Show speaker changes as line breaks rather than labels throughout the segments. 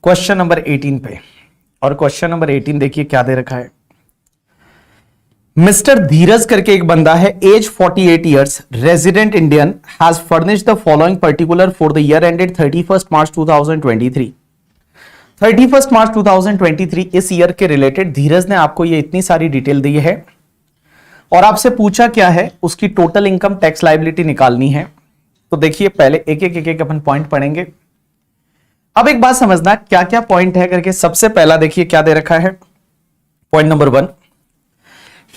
Question number 18 पे। और question number 18 देखिए क्या दे रखा है। मिस्टर धीरज करके एक बंदा है, age 48 years, resident Indian, has furnished the following particular for the year ended 31 March 2023। 31 March 2023 इस ईयर के रिलेटेड धीरज ने आपको ये इतनी सारी डिटेल दी है और आपसे पूछा क्या है, उसकी टोटल इनकम टैक्स लायबिलिटी निकालनी है। तो देखिए पहले एक एक अपन पॉइंट पढ़ेंगे। अब एक बात समझना क्या क्या पॉइंट है करके। सबसे पहला देखिए क्या दे रखा है, point number 1,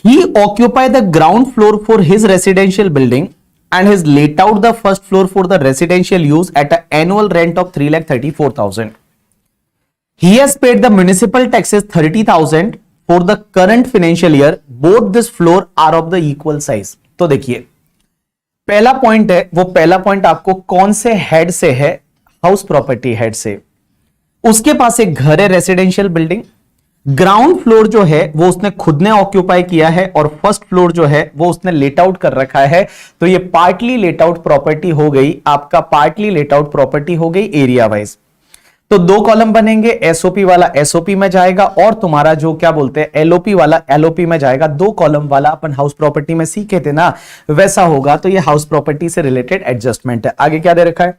he occupy the ground floor for his residential building and has let out the first floor for the residential use at an annual rent of 3,34,000. He has paid the municipal taxes 30,000 for the current financial year. Both this floor are of the equal size. तो देखिए पहला point है, वो पहला point आपको कौन से head से है, हाउस प्रॉपर्टी हेड से। उसके पास एक घर है, रेसिडेंशियल बिल्डिंग, ग्राउंड फ्लोर जो है वो उसने खुद ने ऑक्यूपाई किया है और फर्स्ट फ्लोर जो है वो उसने लेट आउट कर रखा है। तो ये पार्टली लेट आउट प्रॉपर्टी हो गई, आपका पार्टली लेट आउट प्रॉपर्टी हो गई एरिया वाइज। तो दो कॉलम बनेंगे, एसओपी वाला एसओपी में जाएगा और तुम्हारा जो क्या बोलते हैं एलओपी वाला एलओपी में जाएगा। दो कॉलम वाला अपन हाउस प्रॉपर्टी में सीखे थे ना, वैसा होगा। तो ये हाउस प्रॉपर्टी से रिलेटेड एडजस्टमेंट है। आगे क्या दे रखा है,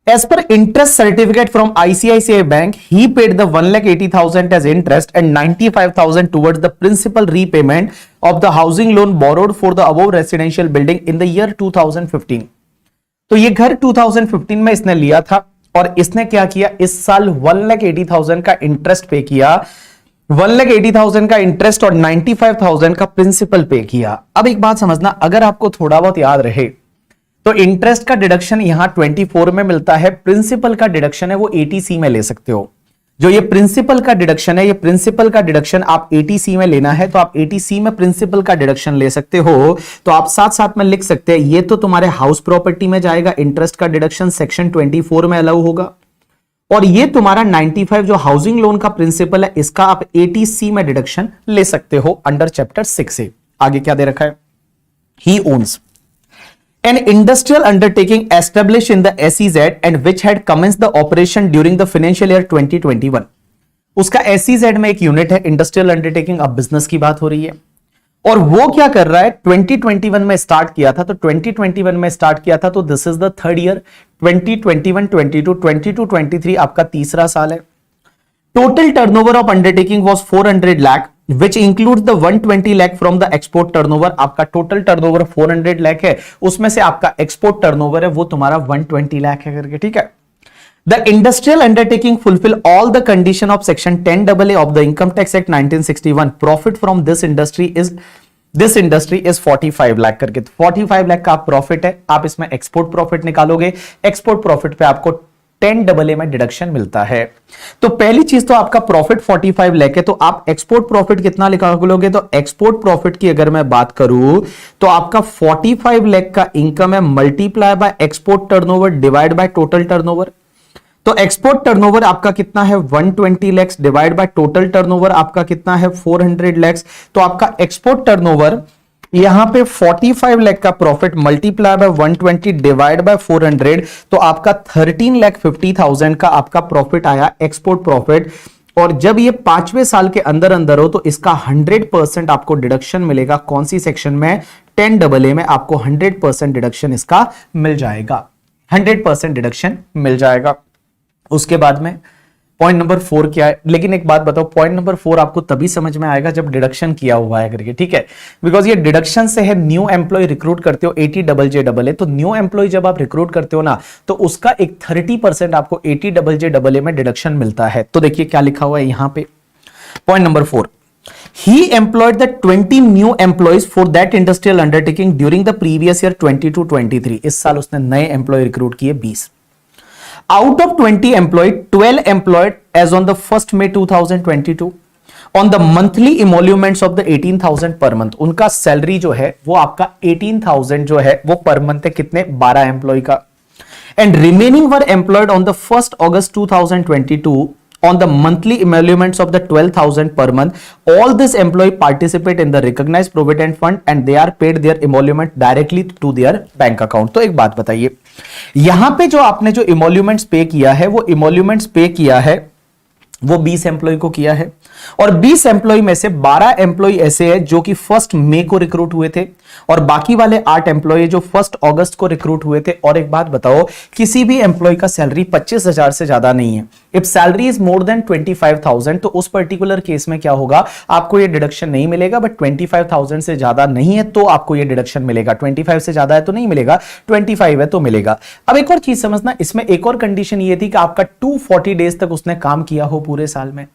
as per interest certificate from ICICI Bank, he paid the 1,80,000 as interest and 95,000 towards the principal repayment of the housing loan borrowed for the above residential building in the year 2015. तो ये घर 2015 में इसने लिया था और इसने क्या किया, इस साल 1,80,000 का इंटरेस्ट पे किया, 1,80,000 का इंटरेस्ट और 95,000 का प्रिंसिपल पे किया। अब एक बात समझना, अगर आपको थोड़ा बहुत याद रहे तो इंटरेस्ट का डिडक्शन यहां 24 में मिलता है, प्रिंसिपल का डिडक्शन है वो 80C में ले सकते हो। जो ये प्रिंसिपल का डिडक्शन है, ये प्रिंसिपल का डिडक्शन आप 80C में लेना है तो आप 80C में प्रिंसिपल का डिडक्शन ले सकते हो। तो आप साथ साथ में लिख सकते हैं, ये तो तुम्हारे हाउस प्रॉपर्टी में जाएगा, इंटरेस्ट का डिडक्शन सेक्शन 24 में अलाउ होगा, और ये तुम्हारा 95 जो हाउसिंग लोन का प्रिंसिपल है इसका आप 80C में डिडक्शन ले सकते हो अंडर चैप्टर 6 से। आगे क्या दे रखा है, ही ons an industrial undertaking established in the SEZ and which had commenced the operation during the financial year 2021. उसका SEZ में एक यूनिट है, इंडस्ट्रियल अंडरटेकिंग, अब बिजनेस की बात हो रही है। और वो क्या कर रहा है, 2021 में स्टार्ट किया था। तो 2021 में स्टार्ट किया था तो this is the third year, 2021, 22, 22, 23 आपका तीसरा साल है। Total turnover of undertaking was 400 lakh which includes the 120 lakh from the export turnover। आपका टोटल टर्नओवर 400 लाख है, उसमें से आपका एक्सपोर्ट टर्नओवर है वो तुम्हारा 120 लाख है करके, ठीक है। The industrial undertaking fulfill all the condition of section 10AA of the Income Tax Act 1961। Profit from this industry is 45 lakh करके। 45 लाख का प्रॉफिट है, आप इसमें एक्सपोर्ट प्रॉफिट निकालोगे, एक्सपोर्ट प्रॉफिट पे आपको 10AA में डिडक्शन मिलता है। तो पहली चीज तो आपका प्रॉफिट 45 लाख है, तो आप एक्सपोर्ट प्रॉफिट कितना निकालोगे, तो एक्सपोर्ट प्रॉफिट की अगर मैं बात करूं तो आपका 45 लाख का इनकम है multiply by export turnover divide by total turnover. तो एक्सपोर्ट टर्नओवर आपका कितना है 120 lakh divide by total turnover आपका कितना है 400 लाख। तो आपका एक्सपोर्ट टर्नओवर यहां पे 45 लाख का profit multiply by 120 divide by 400, तो आपका 13,50,000 का आपका प्रॉफिट आया एक्सपोर्ट प्रॉफिट। और जब ये 5वें साल के अंदर अंदर हो तो इसका 100% आपको डिडक्शन मिलेगा। कौन सी सेक्शन में, 10AA में आपको 100% डिडक्शन इसका मिल जाएगा, 100% डिडक्शन मिल जाएगा। उसके बाद में पॉइंट नंबर 4 क्या है, लेकिन एक बात बताओ, पॉइंट नंबर 4 आपको तभी समझ में आएगा जब डिडक्शन किया हुआ है करके, ठीक है। बिकॉज ये डिडक्शन से है, न्यू एम्प्लॉय रिक्रूट करते हो 80JJAA, तो न्यू एम्प्लॉय जब आप रिक्रूट करते हो ना तो उसका एक 30% आपको 80JJAA में डिडक्शन मिलता है। तो देखिए क्या लिखा हुआ है यहां पे, point number 4, he employed the 20 new employees for that industrial undertaking during the previous year 22-23। इस साल उसने नए एम्प्लॉय रिक्रूट किए 20। Out of 20 employed, 12 employed as on the 1st May 2022 on the monthly emoluments of the 18,000 per month। उनका salary जो है वो आपका 18,000 जो है वो पर मंथ है, कितने, 12 एम्प्लॉय का। And remaining were employed on the 1st August 2022 on the monthly emoluments of the 12,000 per month। All this employee participate in the recognized provident fund and they are paid their emolument directly to their bank account। तो एक बात बताइए, यहां पे जो आपने जो emoluments पे किया है वो इमोल्यूमेंट्स पे किया है वो 20 एम्प्लॉय को किया है, और 20 एम्प्लॉय में से 12 एम्प्लॉय ऐसे हैं जो कि 1 मई को रिक्रूट हुए थे, और बाकी वाले 8 एम्प्लॉय जो 1 अगस्त को रिक्रूट हुए थे। और एक बात बताओ, किसी भी एम्प्लॉय का सैलरी 25,000 से ज्यादा नहीं है। If salary is more than 25,000 तो उस पर्टिकुलर केस में क्या होगा, आपको ये डिडक्शन नहीं मिलेगा। बट 25,000 से ज्यादा नहीं है तो आपको ये डिडक्शन मिलेगा। 25 से ज्यादा है तो नहीं मिलेगा, 25 है तो मिलेगा। अब एक और चीज समझना, इसमें एक और कंडीशन ये थी कि आपका 240 डेज तक उसने काम किया हो पूरे साल में।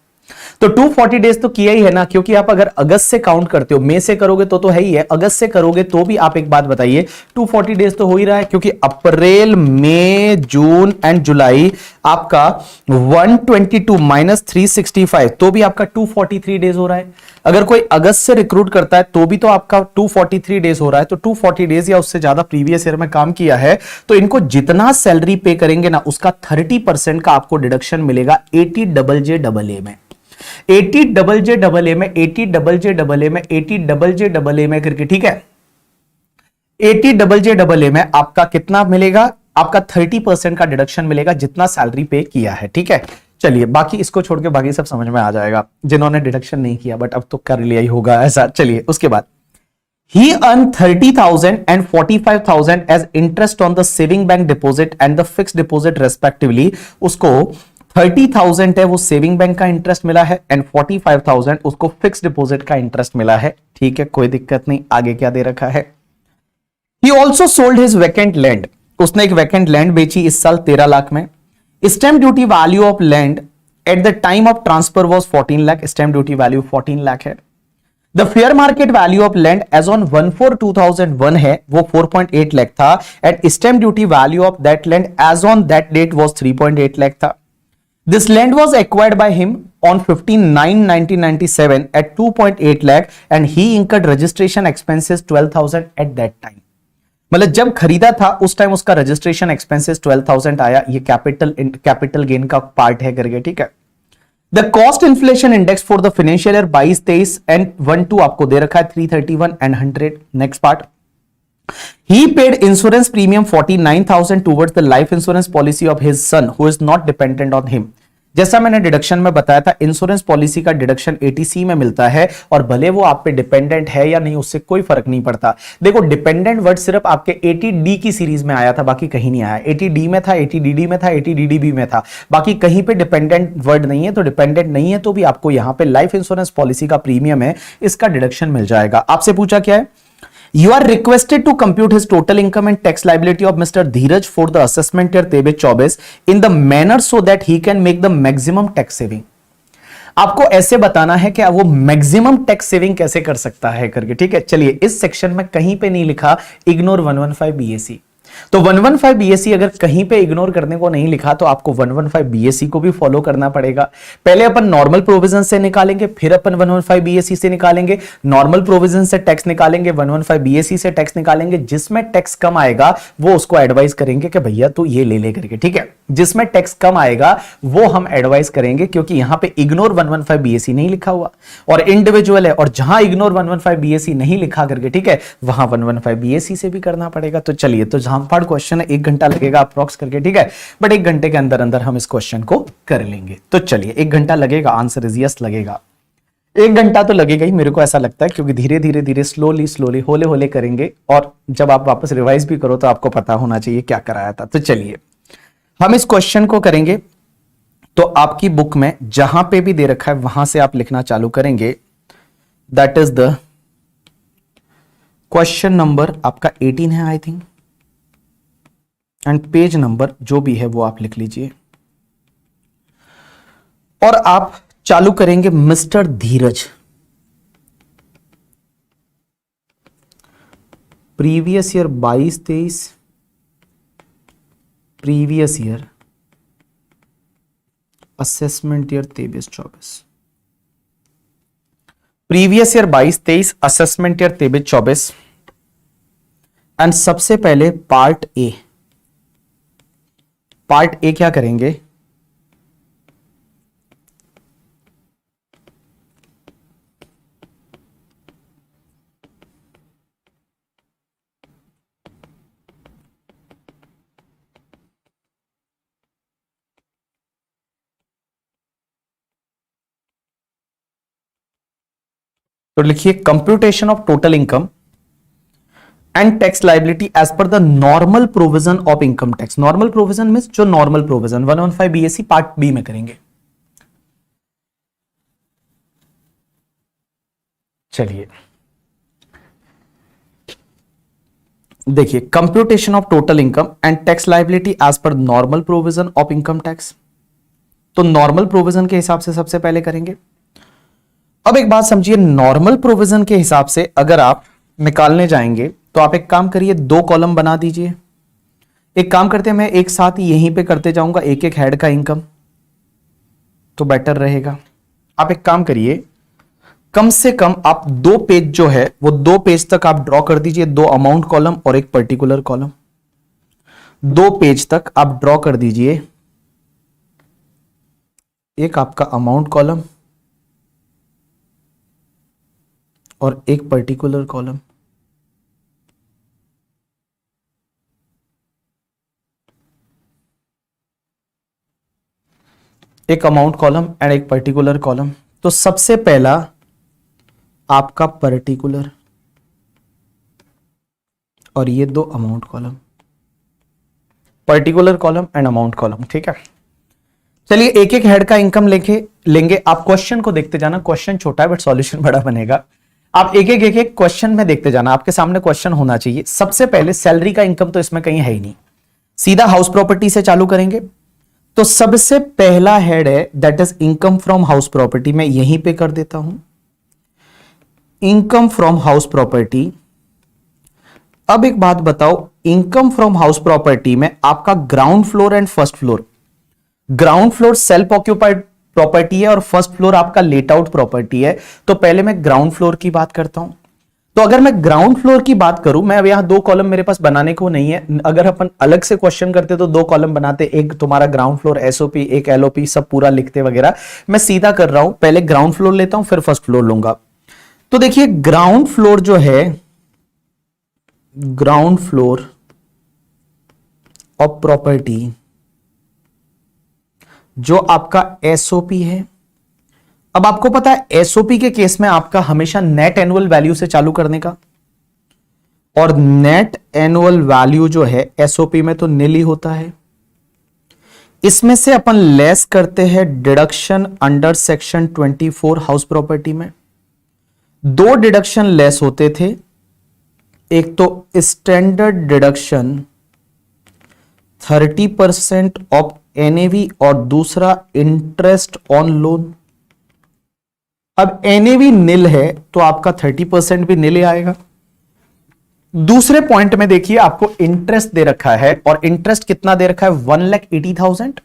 तो 240 डेज तो किया ही है ना, क्योंकि आप अगर अगस्त से काउंट करते हो, मई से करोगे तो है ही है, अगस्त से करोगे तो भी आप एक बात बताइए 240 डेज तो हो ही रहा है, क्योंकि अप्रैल मई जून एंड जुलाई आपका 122 माइनस 365 तो भी आपका 243 डेज हो रहा है। अगर कोई अगस्त से रिक्रूट करता है तो भी तो आपका 243 डेज हो रहा है। तो 240 डेज या उससे ज्यादा प्रीवियस ईयर में काम किया है तो इनको जितना सैलरी पे करेंगे ना उसका 30% का आपको डिडक्शन मिलेगा 80 डबल जे डबल ए में। 80 डबल जे डबल ए में 80 डबल जे डबल ए में 80 डबल जे डबल ए में करके, ठीक है। 80 डबल जे डबल ए में आपका कितना मिलेगा, आपका 30% का डिडक्शन मिलेगा जितना सैलरी पे किया है, ठीक है। चलिए बाकी इसको छोड़ के बाकी सब समझ में आ जाएगा जिन्होंने डिडक्शन नहीं किया, बट अब तो कर लिया ही होगा ऐसा। चलिए उसके बाद he earned 30,000 and 45,000 as interest on the saving bank deposit and the fixed deposit respectively। उसको 30,000 है वो सेविंग बैंक का इंटरेस्ट मिला है एंड 45,000 उसको फिक्स डिपॉजिट का इंटरेस्ट मिला है, ठीक है, कोई दिक्कत नहीं। आगे क्या दे रखा है, he also sold his vacant land। उसने एक वैकेंट लैंड बेची इस साल 13 लाख में। Stamp duty value of land at the time of transfer was 14 lakh, stamp duty value 14 lakh है। The fair market value of land as on 1/4/2001 है वो 4.8 लाख था, and stamp duty value of that land as on that date was 3.8 lakh था। This land was acquired by him on 15/9/1997 at 2.8 lakh and he incurred registration expenses 12,000 at that time। मतलब जब खरीदा था उस time उसका रजिस्ट्रेशन एक्सपेंसेस 12,000 आया। ये capital gain का पार्ट है करके, ठीक है। The cost inflation index for the financial year 22-23 and 12 आपको दे रखा है 331 and 100। Next part, he paid insurance premium 49,000 towards the life insurance policy of his son who is not dependent on him। जैसा मैंने deduction में बताया था, insurance policy का deduction 80C में मिलता है, और भले वो आप पे डिपेंडेंट है या नहीं उससे कोई फर्क नहीं पड़ता। देखो डिपेंडेंट वर्ड सिर्फ आपके 80D की सीरीज में आया था, बाकी कहीं नहीं आया। 80D में था, 80DD में था, 80DDB में था, बाकी कहीं पे डिपेंडेंट वर्ड नहीं है। तो डिपेंडेंट नहीं है तो भी आपको यहां पे लाइफ इंश्योरेंस पॉलिसी का प्रीमियम है, इसका डिडक्शन मिल जाएगा। आपसे पूछा क्या है, You are requested to compute his total income and tax liability of Mr. Dheeraj for the assessment year 23-24 in the manner so that he can make the maximum tax saving। आपको ऐसे बताना है कि वो मैक्सिमम टैक्स सेविंग कैसे कर सकता है करके, ठीक है। चलिए इस सेक्शन में कहीं पे नहीं लिखा इग्नोर 115 बीएससी। तो 115 बीएससी अगर कहीं पे इग्नोर करने को नहीं लिखा तो आपको 115 बीएससी को भी फॉलो करना पड़ेगा। पहले अपन नॉर्मल प्रोविजन से निकालेंगे, फिर अपन 115 बीएससी से निकालेंगे। नॉर्मल प्रोविजन से टैक्स निकालेंगे, 115 बीएससी से टैक्स निकालेंगे। जिसमें टैक्स कम आएगा वो उसको एडवाइस करेंगे कि भैया तू ये ले करके, ठीक है। जिसमें टैक्स कम आएगा वो हम एडवाइस करेंगे, क्योंकि यहां पे इग्नोर 115 बीएससी नहीं लिखा हुआ और इंडिविजुअल है, और जहां इग्नोर 115 बीएससी नहीं लिखा करके, ठीक है, वहां 115 बीएससी से भी करना पड़ेगा। तो चलिए, तो जहां पार्ट क्वेश्चन है 1 घंटा लगेगा अप्रॉक्स करके, ठीक है, बट 1 घंटे के अंदर अंदर हम इस क्वेश्चन को कर लेंगे। तो चलिए 1 घंटा लगेगा, आंसर इज यस लगेगा। 1 घंटा तो लगेगा ही, मेरे को ऐसा लगता है, क्योंकि धीरे धीरे धीरे स्लोली होले होले करेंगे, और जब आप वापस रिवाइज भी करो तो आपको पता होना चाहिए क्या कराया था। तो चलिए हम इस क्वेश्चन को करेंगे। तो आपकी बुक में जहां पे भी दे रखा है वहां से आप लिखना चालू करेंगे। That is the question number आपका 18 है I think, and page number जो भी है वो आप लिख लीजिए, और आप चालू करेंगे mister Dheeraj. Previous year 22-23, previous year assessment year 23-24, previous year 22-23, assessment year 23-24। And सबसे पहले पार्ट ए क्या करेंगे, तो लिखिए computation of total income and tax liability as per the normal provision of income tax. Normal provision means जो normal provision 115 BSC part B में करेंगे। चलिए देखिए, computation of total income and tax liability as per normal provision of income tax. तो normal provision के हिसाब से सबसे पहले करेंगे। अब एक बात समझिए, नॉर्मल प्रोविजन के हिसाब से अगर आप निकालने जाएंगे तो आप एक काम करिए, 2 कॉलम बना दीजिए। एक काम करते हैं, मैं एक साथ यहीं पे करते जाऊंगा एक एक हेड का इनकम, तो बेटर रहेगा। आप एक काम करिए, कम से कम आप 2 पेज जो है वो 2 पेज तक आप ड्रॉ कर दीजिए, 2 अमाउंट कॉलम और एक पर्टिकुलर कॉलम। 2 पेज तक आप ड्रॉ कर दीजिए, एक आपका अमाउंट कॉलम और एक पर्टिकुलर कॉलम। एक अमाउंट कॉलम एंड एक पर्टिकुलर कॉलम। तो सबसे पहला आपका पर्टिकुलर और ये 2 amount column, particular column and amount column. ठीक है, चलिए एक एक हेड का इनकम लेंगे। आप क्वेश्चन को देखते जाना, क्वेश्चन छोटा है बट सॉल्यूशन बड़ा बनेगा। आप एक एक क्वेश्चन में देखते जाना, आपके सामने क्वेश्चन होना चाहिए। सबसे पहले सैलरी का इनकम तो इसमें कहीं है ही नहीं, सीधा हाउस प्रॉपर्टी से चालू करेंगे। तो सबसे पहला हेड है that is income from house property. मैं यहीं पे कर देता हूं, इनकम फ्रॉम हाउस प्रॉपर्टी। अब एक बात बताओ, इनकम फ्रॉम हाउस प्रॉपर्टी में आपका ground floor and first floor, ground floor self occupied property है और फर्स्ट फ्लोर आपका लेट आउट प्रॉपर्टी है। तो पहले मैं ग्राउंड फ्लोर की बात करता हूं। तो अगर मैं ग्राउंड फ्लोर की बात करूं, मैं अब यहां 2 कॉलम मेरे पास बनाने को नहीं है। अगर अपन अलग से क्वेश्चन करते तो 2 कॉलम बनाते, एक तुम्हारा ग्राउंड फ्लोर एसओपी, एक एलओपी, सब पूरा लिखते वगैरह। मैं सीधा कर रहा हूं, पहले ग्राउंड फ्लोर लेता हूं फिर फर्स्ट फ्लोर लूंगा। तो देखिए ग्राउंड फ्लोर जो है, ग्राउंड फ्लोर ऑफ प्रॉपर्टी जो आपका एसओपी है। अब आपको पता है एसओपी के केस में आपका हमेशा नेट एनुअल वैल्यू से चालू करने का, और नेट एनुअल वैल्यू जो है एसओपी में तो नील ही होता है। इसमें से अपन लेस करते हैं deduction under section 24 house property में। 2 डिडक्शन लेस होते थे, एक तो स्टैंडर्ड डिडक्शन 30% ऑफ एनएवी और दूसरा इंटरेस्ट ऑन लोन। अब एनएवी नील है तो आपका 30% भी नील आएगा। दूसरे पॉइंट में देखिए आपको इंटरेस्ट दे रखा है, और इंटरेस्ट कितना दे रखा है, 1,80,000।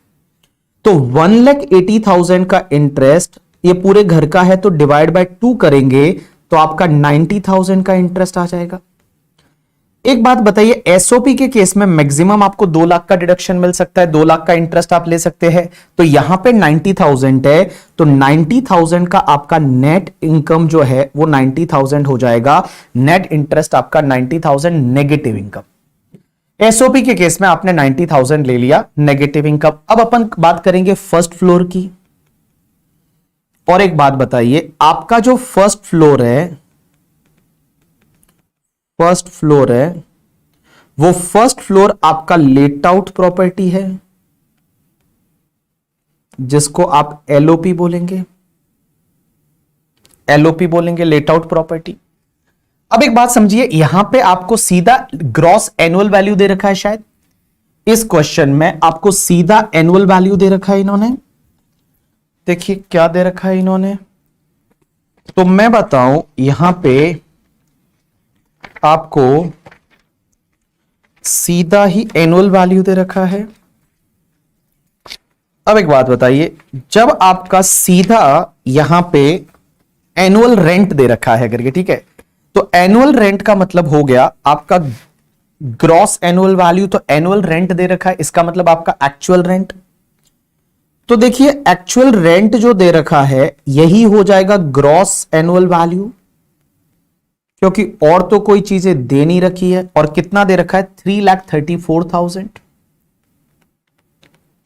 तो 1,80,000 का इंटरेस्ट ये पूरे घर का है, तो डिवाइड बाय 2 करेंगे तो आपका 90,000 का इंटरेस्ट आ जाएगा। एक बात बताइए, एसओपी के केस में मैक्सिमम आपको 2 लाख का डिडक्शन मिल सकता है, 2 लाख का इंटरेस्ट आप ले सकते हैं। तो यहां पे 90,000 है, तो 90,000 का आपका नेट इनकम जो है वो 90,000 हो जाएगा। नेट इंटरेस्ट आपका 90,000 नेगेटिव इनकम। एसओपी के केस में आपने 90,000 ले लिया नेगेटिव इनकम। अब अपन बात करेंगे फर्स्ट फ्लोर की। और एक बात बताइए, आपका जो फर्स्ट फ्लोर है, फर्स्ट फ्लोर है वो फर्स्ट फ्लोर आपका लेट आउट प्रॉपर्टी है, जिसको आप एलओपी बोलेंगे, एलओपी बोलेंगे, लेट आउट प्रॉपर्टी। अब एक बात समझिए, यहां पे आपको सीधा ग्रॉस एनुअल वैल्यू दे रखा है। शायद इस क्वेश्चन में आपको सीधा एनुअल वैल्यू दे रखा है इन्होंने। देखिए क्या दे रखा है इन्होंने, तो मैं बताऊं यहां पे आपको सीधा ही एनुअल वैल्यू दे रखा है। अब एक बात बताइए, जब आपका सीधा यहां पे एनुअल रेंट दे रखा है करके, ठीक है, तो एनुअल रेंट का मतलब हो गया आपका ग्रॉस एनुअल वैल्यू, तो एनुअल रेंट दे रखा है, इसका मतलब आपका एक्चुअल रेंट। तो देखिए एक्चुअल रेंट जो दे रखा है यही हो जाएगा ग्रॉस एनुअल वैल्यू, क्योंकि और तो कोई चीजें दे नहीं रखी है। और कितना दे रखा है, 3,34,000,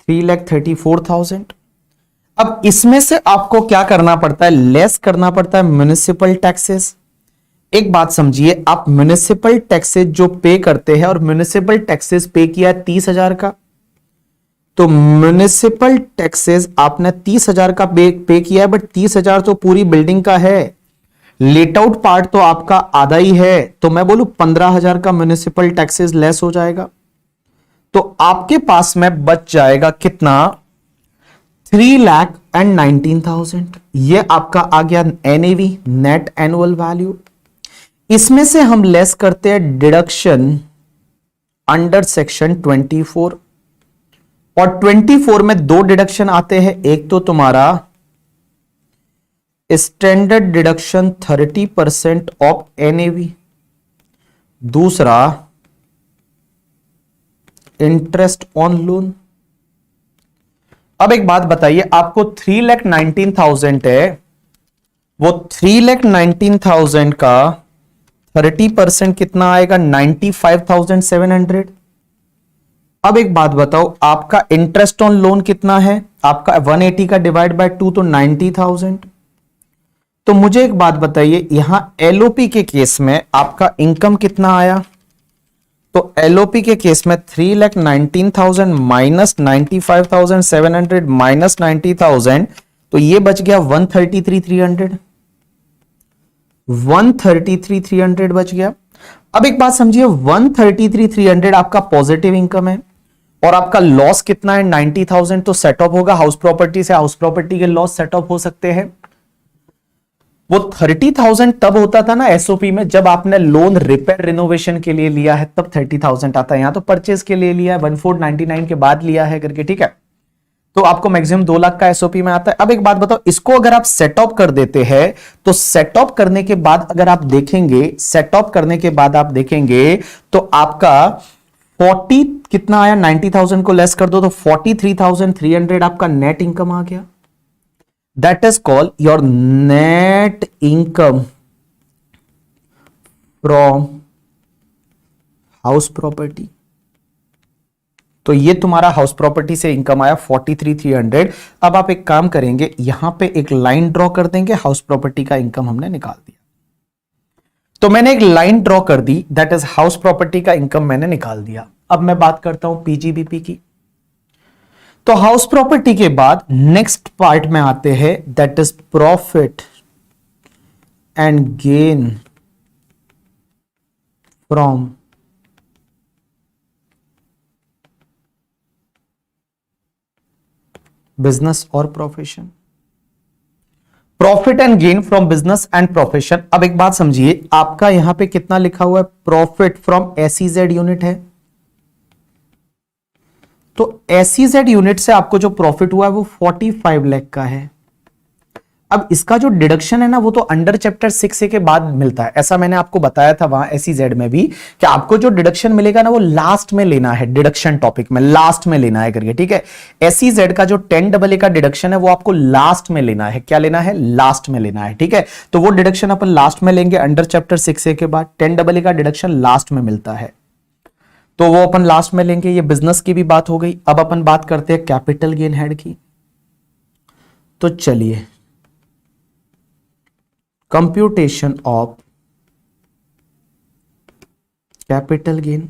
3,34,000। अब इसमें से आपको क्या करना पड़ता है, लेस करना पड़ता है म्युनिसिपल टैक्सेस। एक बात समझिए, आप म्युनिसिपल टैक्सेस जो पे करते हैं, और म्युनिसिपल टैक्सेस पे किया 30,000 का, तो म्युनिसिपल टैक्सेस आपने 30,000 का पे किया है, बट 30,000 तो पूरी बिल्डिंग का है, लेट आउट पार्ट तो आपका आधा ही है, तो मैं बोलूं 15,000 का म्युनिसिपल टैक्सेस लेस हो जाएगा। तो आपके पास में बच जाएगा कितना, 3,19,000। ये आपका आ गया एनएवी, नेट एनुअल वैल्यू। इसमें से हम लेस करते हैं डिडक्शन अंडर सेक्शन 24, और 24 में दो डिडक्शन आते हैं, एक तो तुम्हारा स्टैंडर्ड डिडक्शन 30% ऑफ एनएवी, दूसरा इंटरेस्ट ऑन लोन। अब एक बात बताइए, आपको 3,19,000 है, वो 3,19,000 का 30% कितना आएगा, 95,700। अब एक बात बताओ, आपका इंटरेस्ट ऑन लोन कितना है, आपका 180 का डिवाइड बाय 2 तो 90,000। तो मुझे एक बात बताइए, यहां एलओपी के केस में आपका इनकम कितना आया, तो एलओपी के केस में 3,19,000 माइनस 95,700 माइनस 90,000, तो ये बच गया 133,300, 133,300 बच गया। अब एक बात समझिए, 133,300 आपका पॉजिटिव इनकम है, और आपका लॉस कितना है 90,000, तो सेट ऑफ होगा हाउस प्रॉपर्टी से, हाउस प्रॉपर्टी के लॉस सेट ऑफ हो सकते हैं। वो 30,000 तब होता था ना एसओपी में, जब आपने लोन रिपेयर रिनोवेशन के लिए लिया है, तब 30,000 आता है। यहां तो परचेज के लिए लिया है, 1499 के बाद लिया है करके, ठीक है, तो आपको मैक्सिमम 2 लाख का एसओपी में आता है। अब एक बात बताओ, इसको अगर आप सेट ऑफ कर देते हैं, तो सेट ऑफ करने के बाद अगर आप देखेंगे, सेट ऑफ करने के बाद आप देखेंगे तो आपका 40 कितना आया, 90,000 को लेस कर दो तो 43,300 आपका नेट इनकम आ गया। That is called your net income from house property. तो ये तुम्हारा हाउस प्रॉपर्टी से इनकम आया 43,300। अब आप एक काम करेंगे, यहां पे एक लाइन ड्रॉ कर देंगे, हाउस प्रॉपर्टी का इनकम हमने निकाल दिया, तो मैंने एक लाइन ड्रॉ कर दी, दैट इज हाउस प्रॉपर्टी का इनकम मैंने निकाल दिया। अब मैं बात करता हूं पीजीबीपी की। तो हाउस प्रॉपर्टी के बाद नेक्स्ट पार्ट में आते हैं, that is profit and gain from business और profession. Profit and gain from business and profession. अब एक बात समझिए, आपका यहां पे कितना लिखा हुआ है, प्रॉफिट फ्रॉम एसईजेड यूनिट है, तो एसईजेड यूनिट से आपको जो प्रॉफिट हुआ है वो 45 लाख का है। अब इसका जो डिडक्शन है ना, वो तो अंडर चैप्टर 6A के बाद मिलता है, ऐसा मैंने आपको बताया था वहां एसईजेड में भी, कि आपको जो डिडक्शन मिलेगा ना वो लास्ट में लेना है, डिडक्शन टॉपिक में लास्ट में लेना है करके, ठीक है। एसईजेड का जो 10AA का डिडक्शन है वो आपको लास्ट में लेना है, क्या लेना है, लास्ट में लेना है, ठीक है। तो वो डिडक्शन अपन लास्ट में लेंगे अंडर चैप्टर 6A के बाद, 10AA का डिडक्शन लास्ट में मिलता है, तो वो अपन लास्ट में लेंगे। ये बिजनेस की भी बात हो गई। अब अपन बात करते हैं कैपिटल गेन हेड की। तो चलिए, कंप्यूटेशन ऑफ कैपिटल गेन।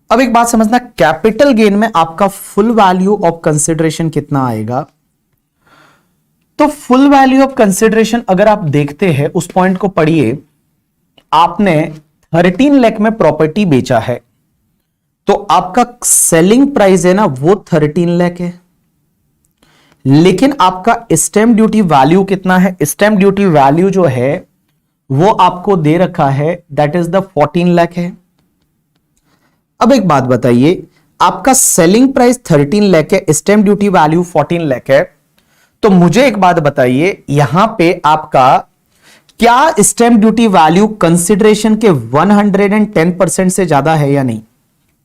अब एक बात समझना, कैपिटल गेन में आपका फुल वैल्यू ऑफ कंसिडरेशन कितना आएगा। तो फुल वैल्यू ऑफ कंसिडरेशन अगर आप देखते हैं, उस पॉइंट को पढ़िए, आपने 13 लाख में प्रॉपर्टी बेचा है, तो आपका सेलिंग प्राइस है ना वो 13 लाख है, लेकिन आपका स्टैंप ड्यूटी वैल्यू कितना है, स्टैंप ड्यूटी वैल्यू जो है वो आपको दे रखा है, दैट इज द 14 लाख है। अब एक बात बताइए, आपका सेलिंग प्राइस 13 लाख है, स्टैंप ड्यूटी वैल्यू 14 लाख है, तो मुझे एक बात बताइए, यहां पे आपका क्या स्टैंप ड्यूटी वैल्यू कंसिडरेशन के 110% से ज्यादा है या नहीं,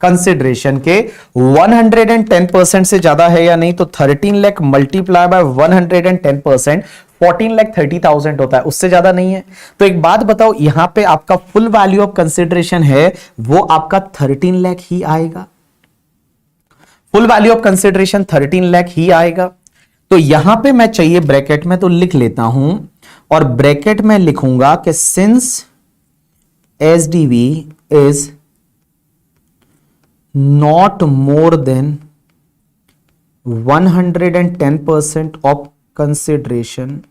कंसिडरेशन के 110% से ज्यादा है या नहीं। तो 13 लाख मल्टीप्लाई बाय 110%, 14,30,000 होता है, उससे ज्यादा नहीं है। तो एक बात बताओ, यहां पे आपका फुल वैल्यू ऑफ कंसिडरेशन है वो आपका 13 लाख ही आएगा, full value of consideration 13 lakh ही आएगा। तो यहां पे मैं चाहिए ब्रैकेट में तो लिख लेता हूं, और ब्रैकेट में लिखूंगा कि since SDV is not more than 110% of consideration,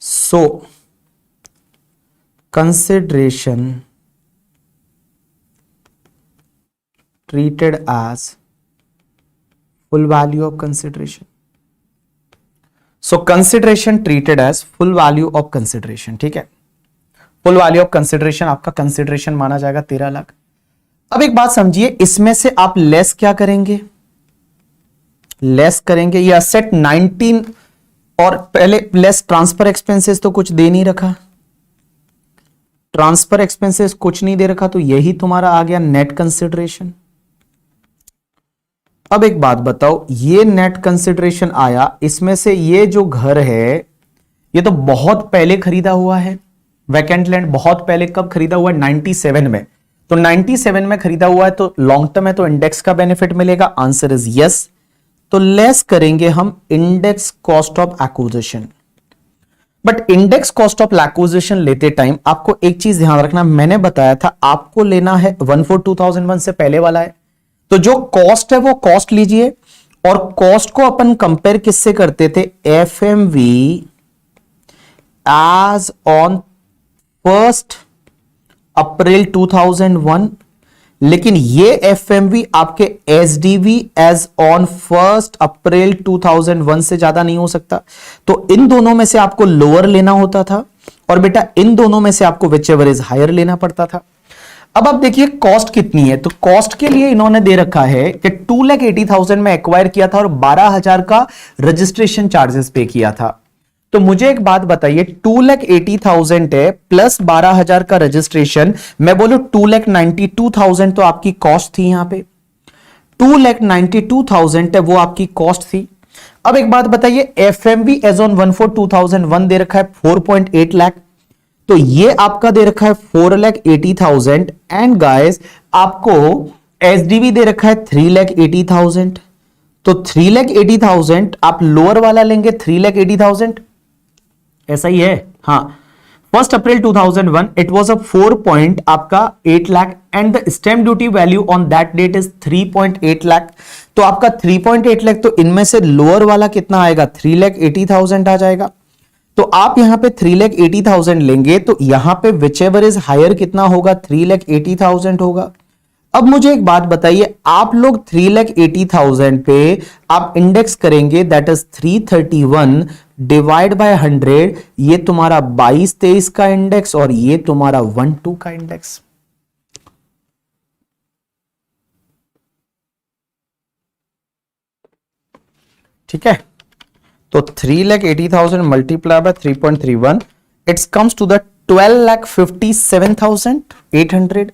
so consideration treated as full value of consideration. So consideration treated as full value of consideration. ठीक है, फुल वैल्यू ऑफ कंसिडरेशन आपका कंसिडरेशन माना जाएगा 13 लाख। अब एक बात समझिए, इसमें से आप लेस क्या करेंगे, लेस करेंगे ये असेट 19, और पहले लेस ट्रांसफर एक्सपेंसेस तो कुछ दे नहीं रखा, ट्रांसफर एक्सपेंसेस कुछ नहीं दे रखा, तो यही तुम्हारा आ गया नेट कंसिडरेशन। अब एक बात बताओ, ये नेट कंसिडरेशन आया, इसमें से ये जो घर है ये तो बहुत पहले खरीदा हुआ है, वैकेंट लैंड बहुत पहले, कब खरीदा हुआ है, 97 में। तो 97 में खरीदा हुआ है तो लॉन्ग टर्म है, तो इंडेक्स का बेनिफिट मिलेगा, आंसर इज यस। तो लेस करेंगे हम index cost of acquisition. But index cost of acquisition लेते टाइम आपको एक चीज ध्यान रखना, मैंने बताया था आपको लेना है 14/2001 से पहले वाला है, तो जो कॉस्ट है वो कॉस्ट लीजिए, और कॉस्ट को अपन कंपेयर किससे करते थे, एफएमवी एज ऑन 1 अप्रैल 2001, लेकिन ये एफएमवी आपके एसडीवी एज ऑन 1 अप्रैल 2001 से ज्यादा नहीं हो सकता, तो इन दोनों में से आपको लोअर लेना होता था, और बेटा इन दोनों में से आपको विच एवर इज हायर लेना पड़ता था। अब आप देखिए कॉस्ट कितनी है, तो कॉस्ट के लिए इन्होंने दे रखा है कि 2,80,000 में एक्वायर किया था और 12,000 का रजिस्ट्रेशन चार्जेस पे किया था। तो मुझे एक बात बताइए, 2,80,000 है प्लस 12,000 का रजिस्ट्रेशन, मैं बोलूं 2,92,000 तो आपकी कॉस्ट थी, यहां पे 2,92,000 है वो आपकी कॉस्ट थी। अब एक बात बताइए, एफएमवी एज ऑन 1/4/2001 दे रखा है 4.8 लाख, तो ये आपका दे रखा है 4,80,000, एंड गाइस आपको एसडीवी दे रखा है 3,80,000, तो 3,80,000 आप लोअर वाला लेंगे 3,80,000, ऐसा ही है, हाँ। 1 April 2001 it was a 4.8 lakh, and the stamp duty value on that date is 3.8 lakh, तो आपका 3.8 लाख, तो इनमें से लोअर वाला कितना आएगा, 3,80,000 आ जाएगा। तो आप यहां पे 3,80,000 लेंगे, तो यहां पे विच एवर इज हायर कितना होगा, 3,80,000 होगा। अब मुझे एक बात बताइए, आप लोग 3,80,000 पे आप इंडेक्स करेंगे, दैट इज 331 डिवाइड बाय 100, ये तुम्हारा 22-23 का इंडेक्स, और ये तुम्हारा 1-2 का इंडेक्स। ठीक है, तो 3,80,000 multiply by 3.31, it's comes to the 12,57,800,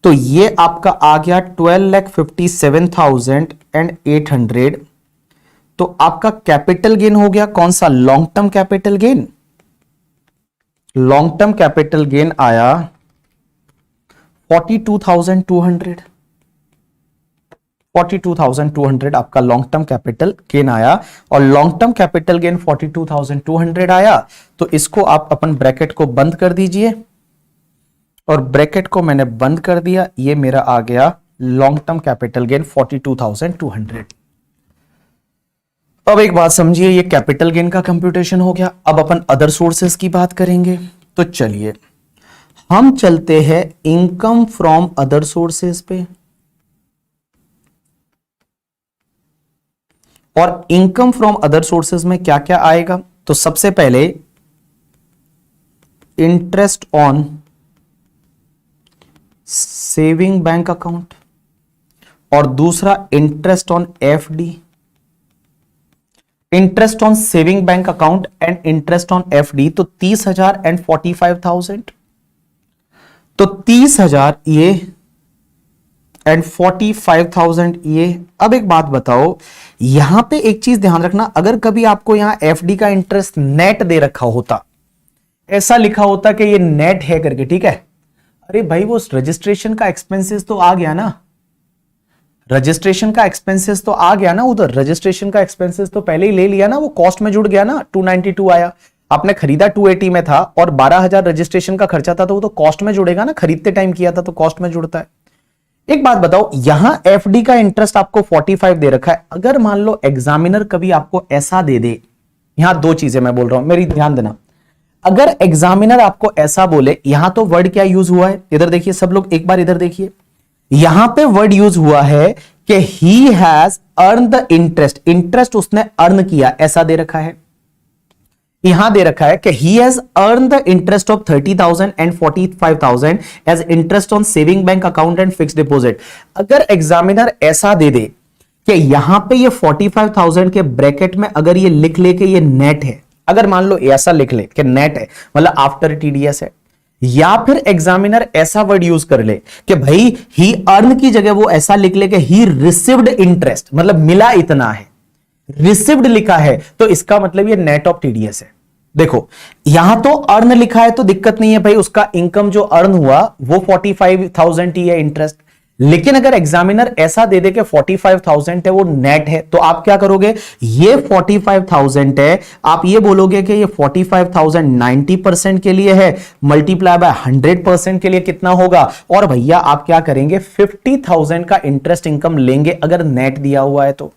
तो ये आपका आ गया 12,57,800। तो आपका कैपिटल गेन हो गया कौन सा, long term capital gain. Long term capital gain आया 42,200, 42,200 आपका लॉन्ग टर्म कैपिटल गेन आया, और लॉन्ग टर्म कैपिटल गेन 42,200 आया, तो इसको आप अपन ब्रैकेट को बंद कर दीजिए, और ब्रैकेट को मैंने बंद कर दिया, ये मेरा आ गया लॉन्ग टर्म कैपिटल गेन 42,200। अब एक बात समझिए, ये कैपिटल गेन का कंप्यूटेशन हो गया। अब अपन अदर सोर्सेस की बात करेंगे, तो चलिए हम चलते हैं इनकम फ्रॉम अदर सोर्सेस पे, और इनकम फ्रॉम अदर सोर्सेस में क्या क्या आएगा, तो सबसे पहले interest on saving bank account, और दूसरा interest on FD, interest on saving bank account and interest on FD, तो 30,000 एंड 45,000, तो 30,000 ये एंड 45,000 ये। अब एक बात बताओ, यहां पे एक चीज ध्यान रखना, अगर कभी आपको यहां एफडी का इंटरेस्ट नेट दे रखा होता, ऐसा लिखा होता कि ये नेट है करके, ठीक है, अरे भाई वो रजिस्ट्रेशन का एक्सपेंसेस तो आ गया ना, रजिस्ट्रेशन का एक्सपेंसेस तो आ गया ना उधर, रजिस्ट्रेशन का एक्सपेंसेस तो पहले ही ले लिया ना, वो कॉस्ट में जुड़ गया ना। 292 आया, आपने खरीदा 280 में था और 12,000 रजिस्ट्रेशन का खर्चा था, तो वो तो कॉस्ट में जुड़ेगा ना, खरीदते टाइम किया था तो कॉस्ट में जुड़ता है। एक बात बताओ, यहां एफडी का इंटरेस्ट आपको 45 दे रखा है, अगर मान लो एग्जामिनर कभी आपको ऐसा दे दे, यहां दो चीजें मैं बोल रहा हूं, मेरी ध्यान देना। अगर एग्जामिनर आपको ऐसा बोले, यहां तो वर्ड क्या यूज हुआ है, इधर देखिए सब लोग, एक बार इधर देखिए, यहां पे वर्ड यूज हुआ है कि he has earn the interest, interest उसने अर्न किया, ऐसा दे रखा है। यहां दे रखा है कि he has earn the interest of 30,000 and 45,000 as interest on saving bank account and fix deposit. अगर एग्जामिनर ऐसा दे दे कि यहां पे ये 45,000 के ब्रैकेट में अगर ये लिख ले कि ये नेट है, अगर मान लो ऐसा लिख ले कि नेट है, मतलब आफ्टर टीडीएस है, या फिर एग्जामिनर ऐसा वर्ड यूज कर ले कि भाई ही अर्न की जगह वो ऐसा लिख ले कि ही रिसीव्ड इंटरेस्ट, मतलब मिला इतना है, रिसीव्ड लिखा है, तो इसका मतलब ये नेट ऑफ टीडीएस है। देखो यहां तो अर्न लिखा है तो दिक्कत नहीं है भाई, उसका इनकम जो अर्न हुआ वो 45,000 ही है इंटरेस्ट। लेकिन अगर एग्जामिनर ऐसा दे दे कि 45,000 है वो नेट है, तो आप क्या करोगे, ये 45,000 है, आप ये बोलोगे कि ये 45,000 90% के लिए है, मल्टीप्लाई बाय 100% के लिए कितना होगा, और भैया आप क्या करेंगे, 50,000 का इंटरेस्ट इनकम लेंगे अगर नेट दिया हुआ है तो।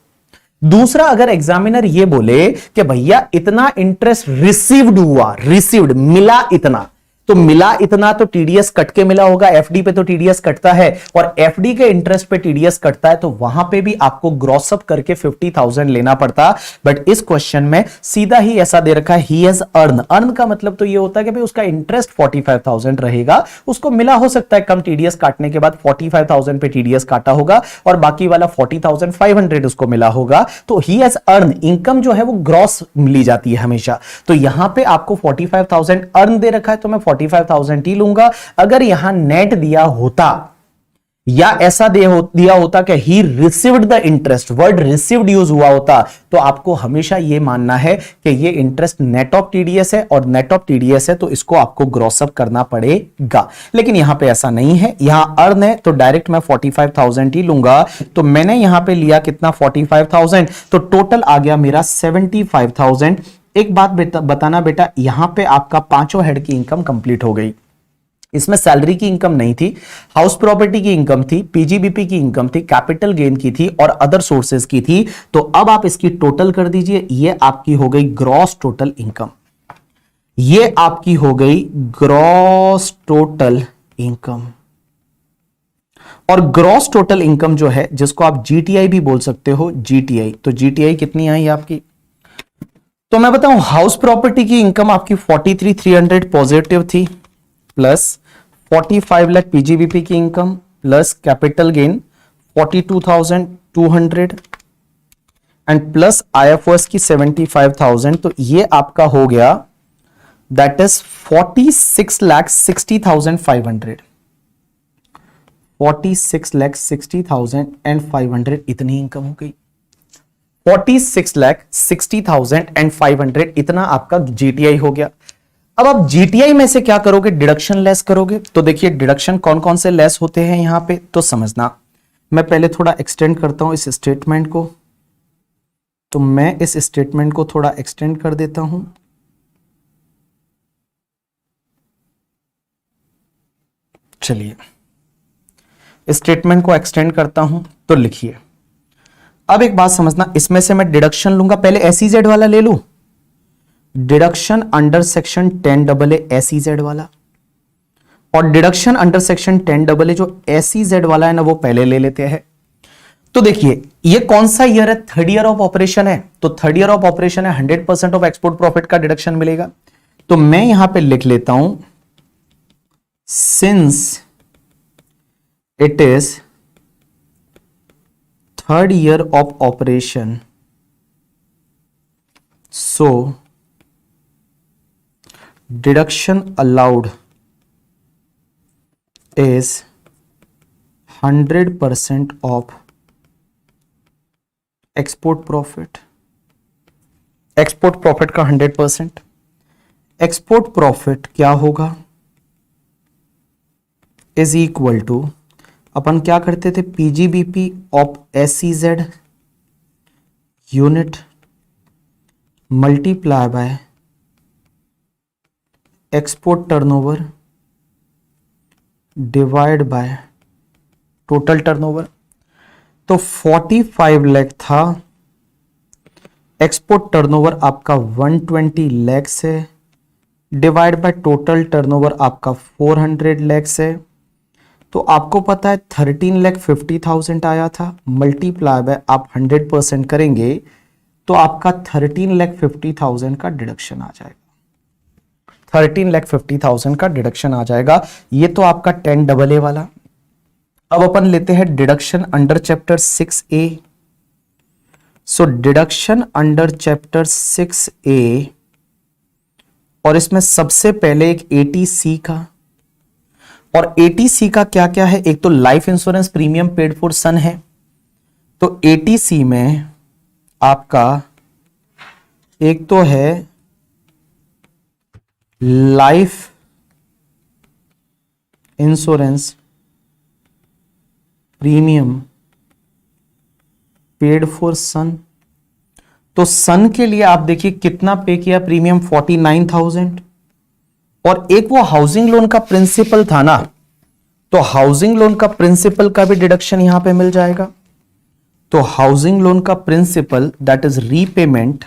दूसरा, अगर एग्जामिनर ये बोले कि भैया इतना इंटरेस्ट रिसीव्ड हुआ, रिसीव्ड मिला इतना, तो मिला इतना तो टीडीएस कट के मिला होगा, एफडी पे तो टीडीएस कटता है, और एफडी के इंटरेस्ट पे टीडीएस कटता है, तो वहां पे भी आपको ग्रॉस अप करके 50,000 लेना पड़ता। बट इस क्वेश्चन में सीधा ही ऐसा दे रखा है, ही हैज अर्न, अर्न का मतलब तो ये होता है कि भाई उसका इंटरेस्ट 45,000 रहेगा, उसको मिला हो सकता है कम, टीडीएस काटने के बाद 45,000 पे टीडीएस काटा होगा और बाकी वाला 40,500 उसको मिला होगा, तो ही हैज अर्न, इनकम जो है वो ग्रॉस ली जाती है हमेशा। तो यहां पे आपको 45,000 अर्न दे रखा है तो मैं 45,000 ही लूंगा। अगर यहां नेट दिया होता या ऐसा दिया होता कि he received the interest, word received use हुआ होता, तो आपको हमेशा यह मानना है कि ये इंटरेस्ट नेट ऑफ टीडीएस है, और नेट ऑफ टीडीएस है तो इसको आपको ग्रॉस अप करना पड़ेगा। लेकिन यहां पे ऐसा नहीं है, यहां अर्न है तो डायरेक्ट मैं 45,000 ही लूंगा। तो मैंने यहां पे लिया कितना, 45,000, तो टोटल आ गया मेरा 75,000। एक बात बताना बेटा, यहां पे आपका पांचों हेड की इनकम कंप्लीट हो गई। इसमें सैलरी की इनकम नहीं थी, हाउस प्रॉपर्टी की इनकम थी, पीजीबीपी की इनकम थी, कैपिटल गेन की थी और अदर सोर्सेज की थी। तो अब आप इसकी टोटल कर दीजिए, ये आपकी हो गई ग्रॉस टोटल इनकम, ये आपकी हो गई ग्रॉस टोटल इनकम। और ग्रॉस टोटल इनकम जो है, जिसको आप जीटीआई भी बोल सकते हो, जीटीआई, तो जीटीआई कितनी आई आपकी, तो मैं बताऊं, हाउस प्रॉपर्टी की इनकम आपकी 43,300 पॉजिटिव थी, प्लस 45 लाख पीजीबीपी की income, plus capital gain 42,200 and plus IFOS की 75,000, तो ये आपका हो गया, दैट इज 46,60,500, 46,60,500 इतनी इनकम हो गई। 46,60,500 इतना आपका जीटीआई हो गया। अब आप जीटीआई में से क्या करोगे, डिडक्शन लेस करोगे। तो देखिए डिडक्शन कौन कौन से लेस होते हैं यहां पे, तो समझना। मैं पहले थोड़ा एक्सटेंड करता हूं इस स्टेटमेंट को, तो मैं इस स्टेटमेंट को थोड़ा एक्सटेंड कर देता हूं। चलिए स्टेटमेंट को एक्सटेंड करता हूं, तो लिखिए। अब एक बात समझना, इसमें से मैं डिडक्शन लूंगा, पहले एसईजेड वाला ले लूं, deduction under section 10AA SEZ वाला, और डिडक्शन अंडर सेक्शन 10AA जो एसईजेड वाला है ना, वो पहले ले लेते हैं। तो देखिए ये कौन सा ईयर है, थर्ड ईयर ऑफ ऑपरेशन है, तो थर्ड ईयर ऑफ ऑपरेशन है, 100% ऑफ एक्सपोर्ट प्रॉफिट का डिडक्शन मिलेगा। तो मैं यहां पे लिख लेता हूं, since it is third year of operation, so deduction allowed is 100% of export profit। Export profit का 100%, एक्सपोर्ट प्रॉफिट क्या होगा, इज इक्वल टू अपन क्या करते थे, PGBP of SEZ unit multiply by export turnover divide by total turnover. तो 45 लाख था, export turnover आपका 120 लाख है, डिवाइड बाय टोटल टर्नओवर आपका 400 लाख है। तो आपको पता है 13,50,000 आया था, मल्टीप्लाई बाय आप 100% करेंगे तो आपका 13,50,000 का डिडक्शन आ जाएगा, 13,50,000 का डिडक्शन आ जाएगा। ये तो आपका 10AA वाला। अब अपन लेते हैं डिडक्शन अंडर चैप्टर 6A। सो डिडक्शन अंडर चैप्टर 6A, और इसमें सबसे पहले एक 80C का, और 80C का क्या क्या है, एक तो life insurance premium paid for son है। तो 80C में आपका एक तो है life insurance premium paid for son. तो सन के लिए आप देखिए कितना पे किया प्रीमियम, 49,000। और एक वो हाउसिंग लोन का प्रिंसिपल था ना, तो हाउसिंग लोन का प्रिंसिपल का भी डिडक्शन यहां पे मिल जाएगा। तो हाउसिंग लोन का principal that is repayment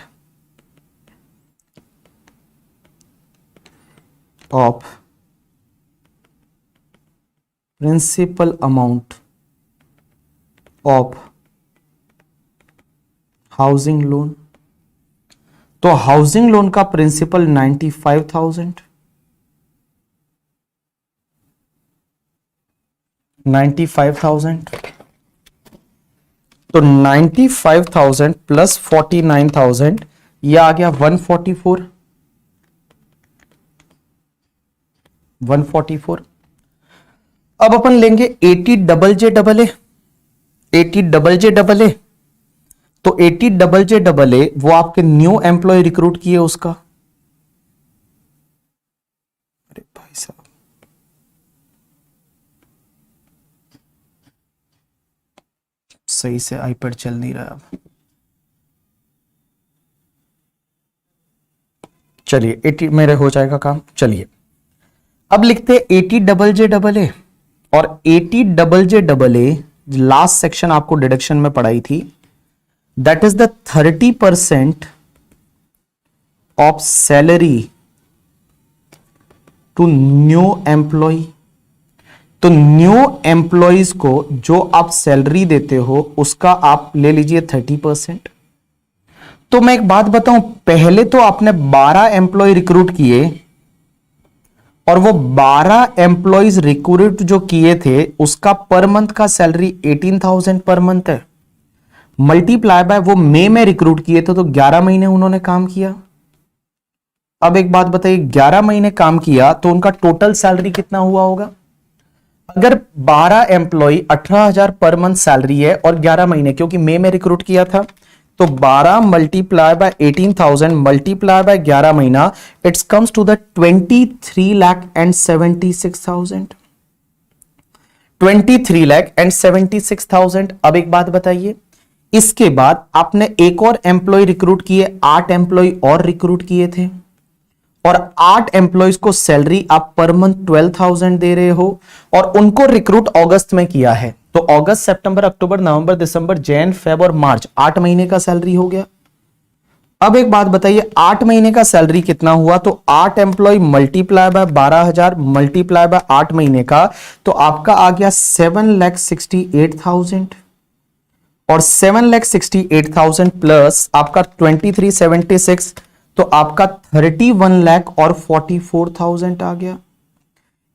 of principal amount of housing loan. तो हाउसिंग लोन का प्रिंसिपल 95,000, 95,000। तो 95,000 प्लस 49,000, यह आ गया 144, 144। अब अपन लेंगे 80JJAA, 80JJAA। तो 80JJAA वो आपके न्यू एम्प्लॉय रिक्रूट किए उसका, अरे भाई साहब सही से आईपैड चल नहीं रहा। अब चलिए 80 मेरे हो जाएगा काम। चलिए अब लिखते हैं 80JJAA, और 80JJAA लास्ट सेक्शन आपको डिडक्शन में पढ़ाई थी, that is the 30% of salary to new employ. तो न्यू एम्प्लॉयज को जो आप सैलरी देते हो उसका आप ले लीजिए 30%। तो मैं एक बात बताऊं, पहले तो आपने 12 एम्प्लॉय रिक्रूट किए, और वो 12 एम्प्लॉयज रिक्रूट जो किए थे उसका पर मंथ का सैलरी 18,000 पर मंथ है, मल्टीप्लाई बाय वो मई में रिक्रूट किए थे, तो 11 महीने उन्होंने काम किया। अब एक बात बताइए, 11 महीने काम किया तो उनका टोटल सैलरी कितना हुआ होगा? अगर 12 एम्प्लॉय 18,000 पर मंथ सैलरी है और 11 महीने, क्योंकि मई में रिक्रूट किया था, तो 12 मल्टीप्लाई बाय 18,000 मल्टीप्लाई बाय 11 महीना, इट्स कम्स टू द 23,76,000, 23,76,000। अब एक बात बताइए, इसके बाद आपने एक और एम्प्लॉय रिक्रूट किए, 8 एम्प्लॉय और रिक्रूट किए थे, और 8 एम्प्लॉयज को सैलरी आप पर मंथ 12,000 दे रहे हो, और उनको रिक्रूट अगस्त में किया है। तो अगस्त, सितंबर, अक्टूबर, नवंबर, दिसंबर, जैन, फेब और मार्च, 8 महीने का सैलरी हो गया। अब एक बात बताइए, 8 महीने का सैलरी कितना हुआ? तो 8 employ multiply by 12,000 multiply by 8 महीने का, तो आपका आ गया 7,68,000, और 7,68,000 प्लस आपका 2376, तो आपका 31,44,000 आ गया।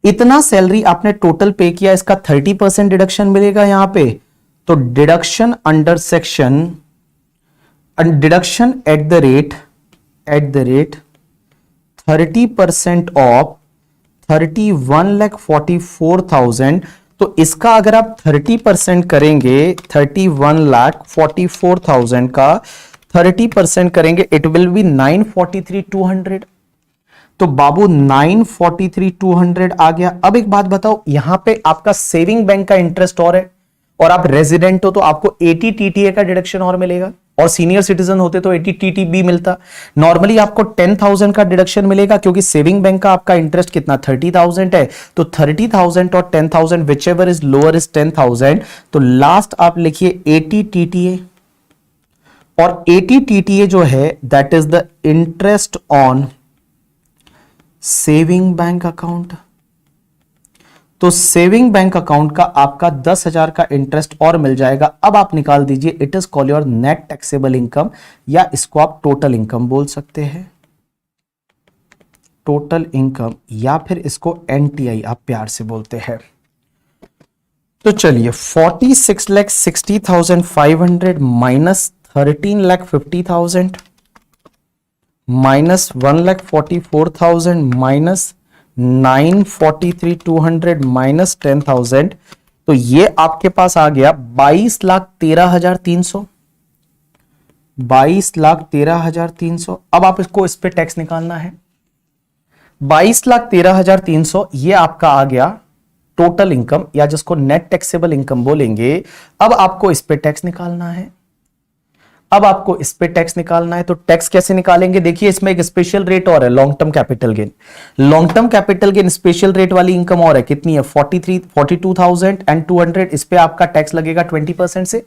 इतना सैलरी आपने टोटल पे किया, इसका 30% डिडक्शन मिलेगा यहां पे। तो deduction under section, deduction at the rate 30% of 31,44,000। तो इसका अगर आप 30% करेंगे, 31,44,000 का 30% करेंगे, इट विल बी 943,200। तो बाबू 943,200 आ गया। अब एक बात बताओ, यहां पे आपका सेविंग बैंक का इंटरेस्ट और है, और आप रेजिडेंट हो तो आपको 80 टीटीए का डिडक्शन और मिलेगा, और सीनियर सिटीजन होते तो 80 टीटीबी मिलता। नॉर्मली आपको 10,000 का डिडक्शन मिलेगा, क्योंकि सेविंग बैंक का आपका इंटरेस्ट कितना 30,000 है, तो 30,000 और 10,000 which ever is lower is 10,000, तो लास्ट आप लिखिए 80 टीटीए, और 80 टीटीए जो है that is the interest on saving bank account. तो सेविंग बैंक अकाउंट का आपका 10,000 का इंटरेस्ट और मिल जाएगा। अब आप निकाल दीजिए, it is call your net taxable income, या इसको आप टोटल इनकम बोल सकते हैं, टोटल इनकम, या फिर इसको एनटीआई आप प्यार से बोलते हैं। तो चलिए 46,60,500 माइनस 13,50,000 माइनस 1,44,000 माइनस 943,200 माइनस 10,000, तो ये आपके पास आ गया 22,13,300, 22,13,300। अब आप इसको इस पे टैक्स निकालना है। 22,13,300 ये आपका आ गया टोटल इनकम, या जिसको नेट टैक्सेबल इनकम बोलेंगे। अब आपको इस पे टैक्स निकालना है। अब आपको इस पे टैक्स निकालना है, तो टैक्स कैसे निकालेंगे? देखिए इसमें एक स्पेशल रेट और है, long term capital gain. Long term capital gain special rate वाली इनकम और है, कितनी है 42,200, इस पे आपका टैक्स लगेगा 20% से।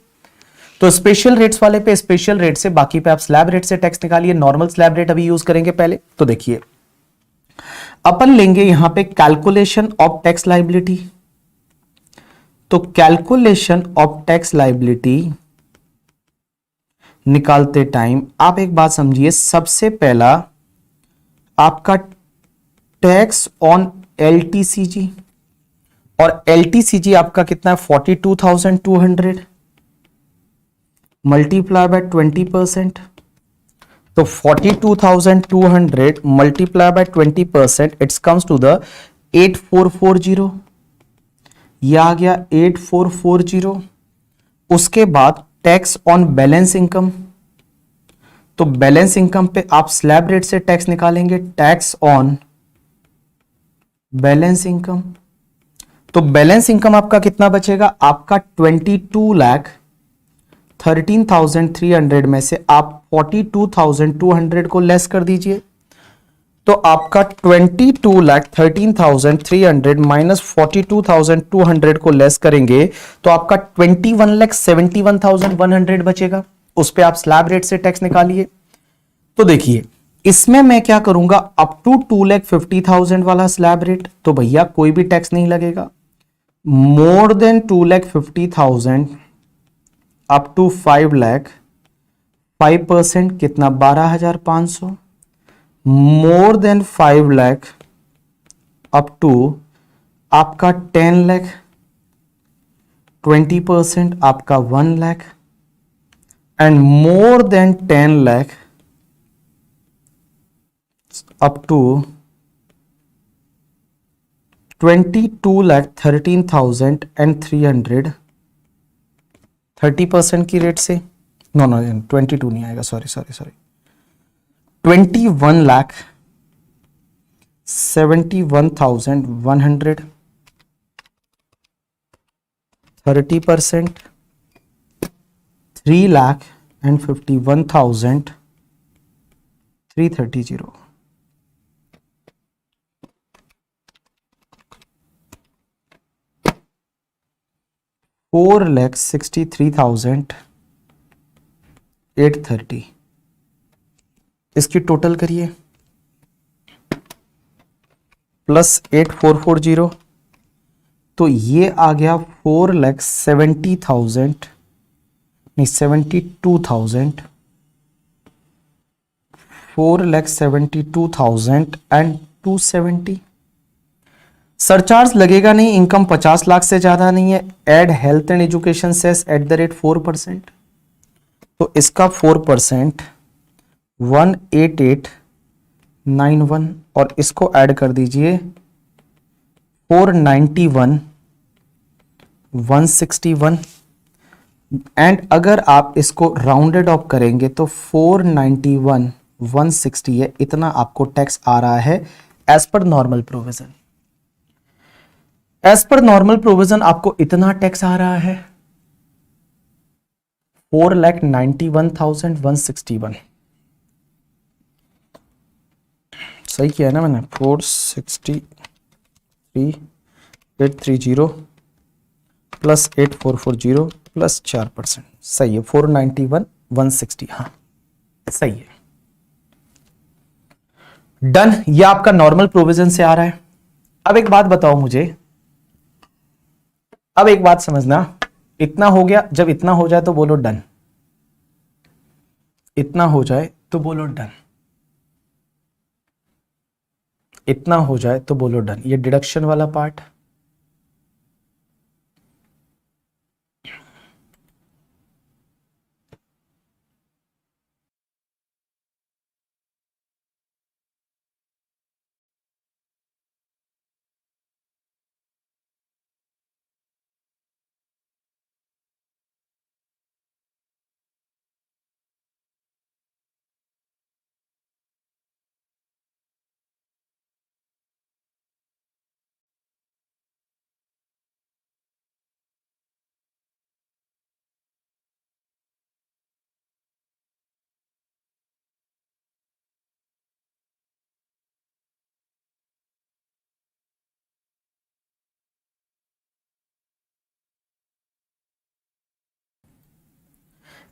तो स्पेशल रेट्स वाले पे स्पेशल रेट से, बाकी पे आप स्लैब रेट से टैक्स निकालिए। नॉर्मल स्लैब रेट अभी यूज करेंगे पहले। तो देखिए अपन लेंगे यहां पे कैलकुलेशन ऑफ टैक्स लाइबिलिटी। तो कैलकुलेशन ऑफ टैक्स लाइबिलिटी निकालते टाइम आप एक बात समझिए, सबसे पहला आपका टैक्स ऑन एलटीसीजी, और एलटीसीजी आपका कितना है 42,200 मल्टीप्लाई बाय 20%। तो 42,200 multiply by 20%, it's comes to the 8440, ये आ गया 8440। उसके बाद टैक्स ऑन बैलेंस इनकम, तो बैलेंस इनकम पे आप स्लैब रेट से टैक्स निकालेंगे, टैक्स ऑन बैलेंस इनकम। तो बैलेंस इनकम आपका कितना बचेगा? आपका 22,13,300 में से आप 42,200 को लेस कर दीजिए, तो आपका 22,13,300 माइनस 42,200 को लेस करेंगे तो आपका 21,71,100 बचेगा। उस पे आप स्लैब रेट से टैक्स निकालिए। तो देखिए इसमें मैं क्या करूंगा, अप टू 2,50,000 वाला स्लैब रेट, तो भैया कोई भी टैक्स नहीं लगेगा। More than 2,50,000 up to 5 lakh 5% कितना 12,500। More than 5 lakh up to आपका 10 लाख 20% आपका 1 lakh, and more than 10 lakh up to 22,13,300 30% की रेट से, नो 22 नहीं आएगा, सॉरी 21,71,100 30%, 3,51,330, 4,63,830। इसकी टोटल करिए, प्लस 8440, तो ये आ गया 4,70,000 नहीं 72,000 4,72,270। सरचार्ज लगेगा नहीं, इनकम 50 लाख से ज्यादा नहीं है। Add health and education cess at the rate 4%, तो इसका 4% 18891, और इसको ऐड कर दीजिए 491,161, एंड अगर आप इसको राउंडेड ऑफ करेंगे तो 491,161 160 है, इतना आपको टैक्स आ रहा है as per normal provision. As per normal provision आपको इतना टैक्स आ रहा है 4,91,161। सही किया है ना मैंने? 463,830 प्लस 8,440 प्लस 4%, सही है। 491,160, हाँ सही है। डन, ये आपका नॉर्मल प्रोविजन से आ रहा है। अब एक बात बताओ मुझे, अब एक बात समझना, इतना हो गया, जब इतना हो जाए तो बोलो डन, इतना हो जाए तो बोलो डन, इतना हो जाए तो बोलो डन। ये डिडक्शन वाला पार्ट,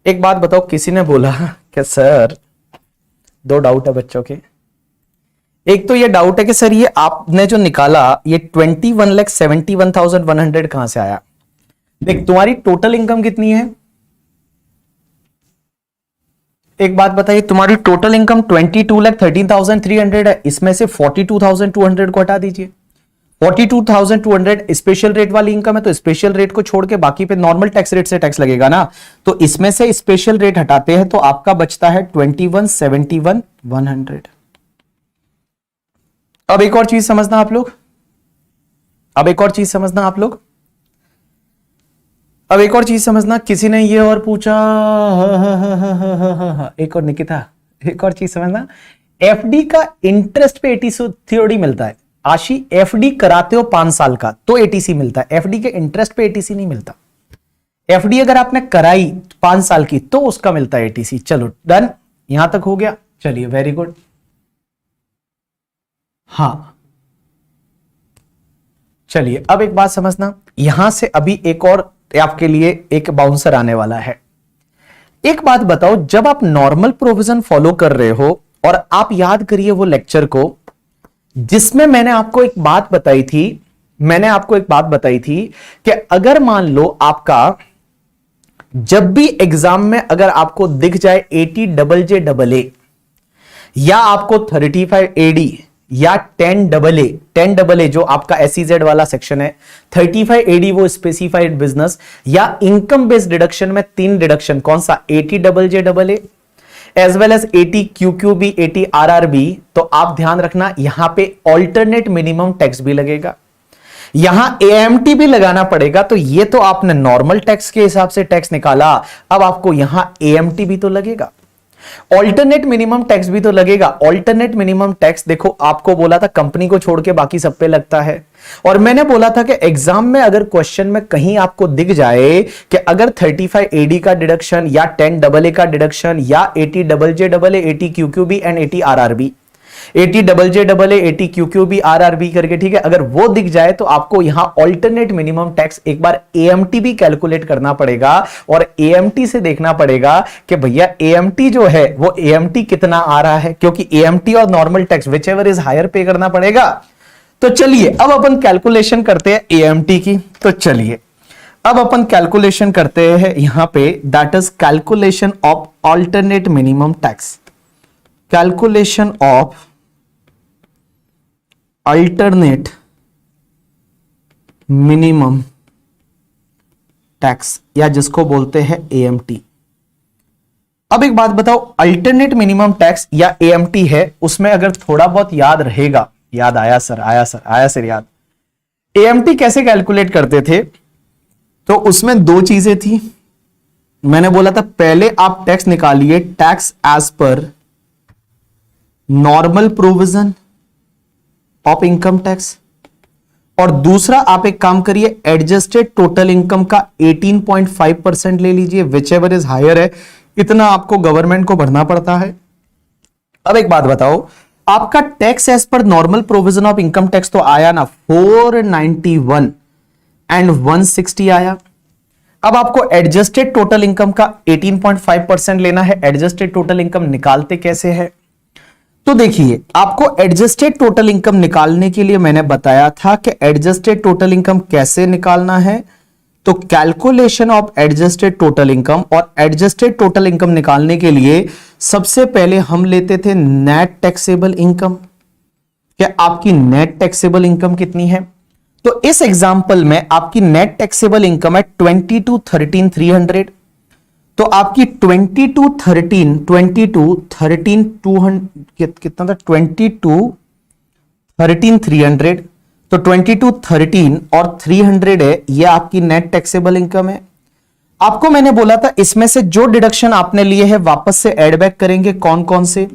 एक बात बताओ, किसी ने बोला कि सर, दो डाउट है बच्चों के। एक तो ये डाउट है कि सर ये आपने जो निकाला ये 21,71,100 कहां से आया? देख, तुम्हारी टोटल इनकम कितनी है? एक बात बताइए, तुम्हारी टोटल इनकम 22,13,300 है, इसमें से 42,200 को हटा दीजिए। 42,200 स्पेशल रेट वाली इनकम है, तो स्पेशल रेट को छोड़ के बाकी पे नॉर्मल टैक्स रेट से टैक्स लगेगा ना, तो इसमें से स्पेशल रेट हटाते हैं तो आपका बचता है 21,71,100। अब एक और चीज समझना आप लोग, अब एक और चीज समझना आप लोग, अब एक और चीज समझना। किसी ने ये और पूछा, एक और निकिता, एक और चीज समझना, एफडी का इंटरेस्ट पे एटीसी थ्योरी मिलता है। आशी, एफडी कराते हो 5 साल का तो एटीसी मिलता है, एफडी के इंटरेस्ट पे एटीसी नहीं मिलता। एफडी अगर आपने कराई 5 साल की तो उसका मिलता है एटीसी। चलो डन, यहां तक हो गया, चलिए वेरी गुड। हाँ चलिए, अब एक बात समझना, यहां से अभी एक और आपके लिए एक बाउंसर आने वाला है। एक बात बताओ, जब आप नॉर्मल प्रोविजन फॉलो कर रहे हो, और आप याद करिए वो लेक्चर को जिसमें मैंने आपको एक बात बताई थी, मैंने आपको एक बात बताई थी कि अगर मान लो आपका जब भी एग्जाम में अगर आपको दिख जाए 80JJAA या आपको 35AD या 10AA जो आपका SEZ वाला सेक्शन है, 35AD वो स्पेसिफाइड बिजनेस, या इनकम बेस्ड डिडक्शन में 3 डिडक्शन, कौन सा? 80JJAA as well as 80QQB, 80RRB। तो आप ध्यान रखना, यहां पे ऑल्टरनेट मिनिमम टैक्स भी लगेगा, यहां AMT भी लगाना पड़ेगा। तो ये तो आपने नॉर्मल टैक्स के हिसाब से टैक्स निकाला, अब आपको यहां AMT भी तो लगेगा, ऑल्टरनेट मिनिमम टैक्स भी तो लगेगा। ऑल्टरनेट मिनिमम टैक्स देखो, आपको बोला था कंपनी को छोड़ के बाकी सब पे लगता है, और मैंने बोला था कि एग्जाम में अगर क्वेश्चन में कहीं आपको दिख जाए कि अगर 35AD का डिडक्शन या 10AA का डिडक्शन या 80JJAA, 80QQB and 80RRB, 80JJAA, 80QQB, RRB करके, ठीक है, अगर वो दिख जाए तो आपको यहां ऑल्टरनेट मिनिमम टैक्स एक बार AMT भी कैलकुलेट करना पड़ेगा, और AMT से देखना पड़ेगा कि भैया AMT जो है वो AMT कितना आ रहा है, क्योंकि AMT और normal tax whichever is higher pay करना पड़ेगा। तो चलिए अब अपन कैलकुलेशन करते हैं AMT की। तो चलिए अब अपन कैलकुलेशन करते हैं यहां पे, that is calculation of alternate minimum tax, calculation of alternate minimum tax, या जिसको बोलते हैं AMT। अब एक बात बताओ, अल्टरनेट मिनिमम टैक्स या AMT है, उसमें अगर थोड़ा बहुत याद रहेगा, याद आया सर, आया सर, आया सर याद, AMT कैसे कैलकुलेट करते थे? तो उसमें 2 चीजें थी। मैंने बोला था पहले आप टैक्स निकालिए, tax as per normal provision of income tax, और दूसरा आप एक काम करिए, एडजस्टेड टोटल इनकम का 18.5% ले लीजिए, विच एवर इज हायर है, इतना आपको गवर्नमेंट को भरना पड़ता है। अब एक बात बताओ, आपका tax as per normal provision of income tax तो आया ना 491 एंड 160 आया। अब आपको एडजस्टेड टोटल इनकम का 18.5% लेना है। एडजस्टेड टोटल इनकम निकालते कैसे है? तो देखिए, आपको एडजस्टेड टोटल इनकम निकालने के लिए मैंने बताया था कि एडजस्टेड टोटल इनकम कैसे निकालना है। तो calculation of adjusted total income, और एडजस्टेड टोटल इनकम निकालने के लिए सबसे पहले हम लेते थे नेट टैक्सेबल इनकम। क्या आपकी नेट टैक्सेबल इनकम कितनी है? तो इस एग्जांपल में आपकी नेट टैक्सेबल इनकम है 2213,300। तो आपकी 2213 कितना था, 2213,300। तो 2213 और 300 है, ये आपकी नेट टैक्सेबल इनकम है। आपको मैंने बोला था इसमें से जो डिडक्शन आपने लिए हैं वापस से एड बैक करेंगे। कौन कौन से?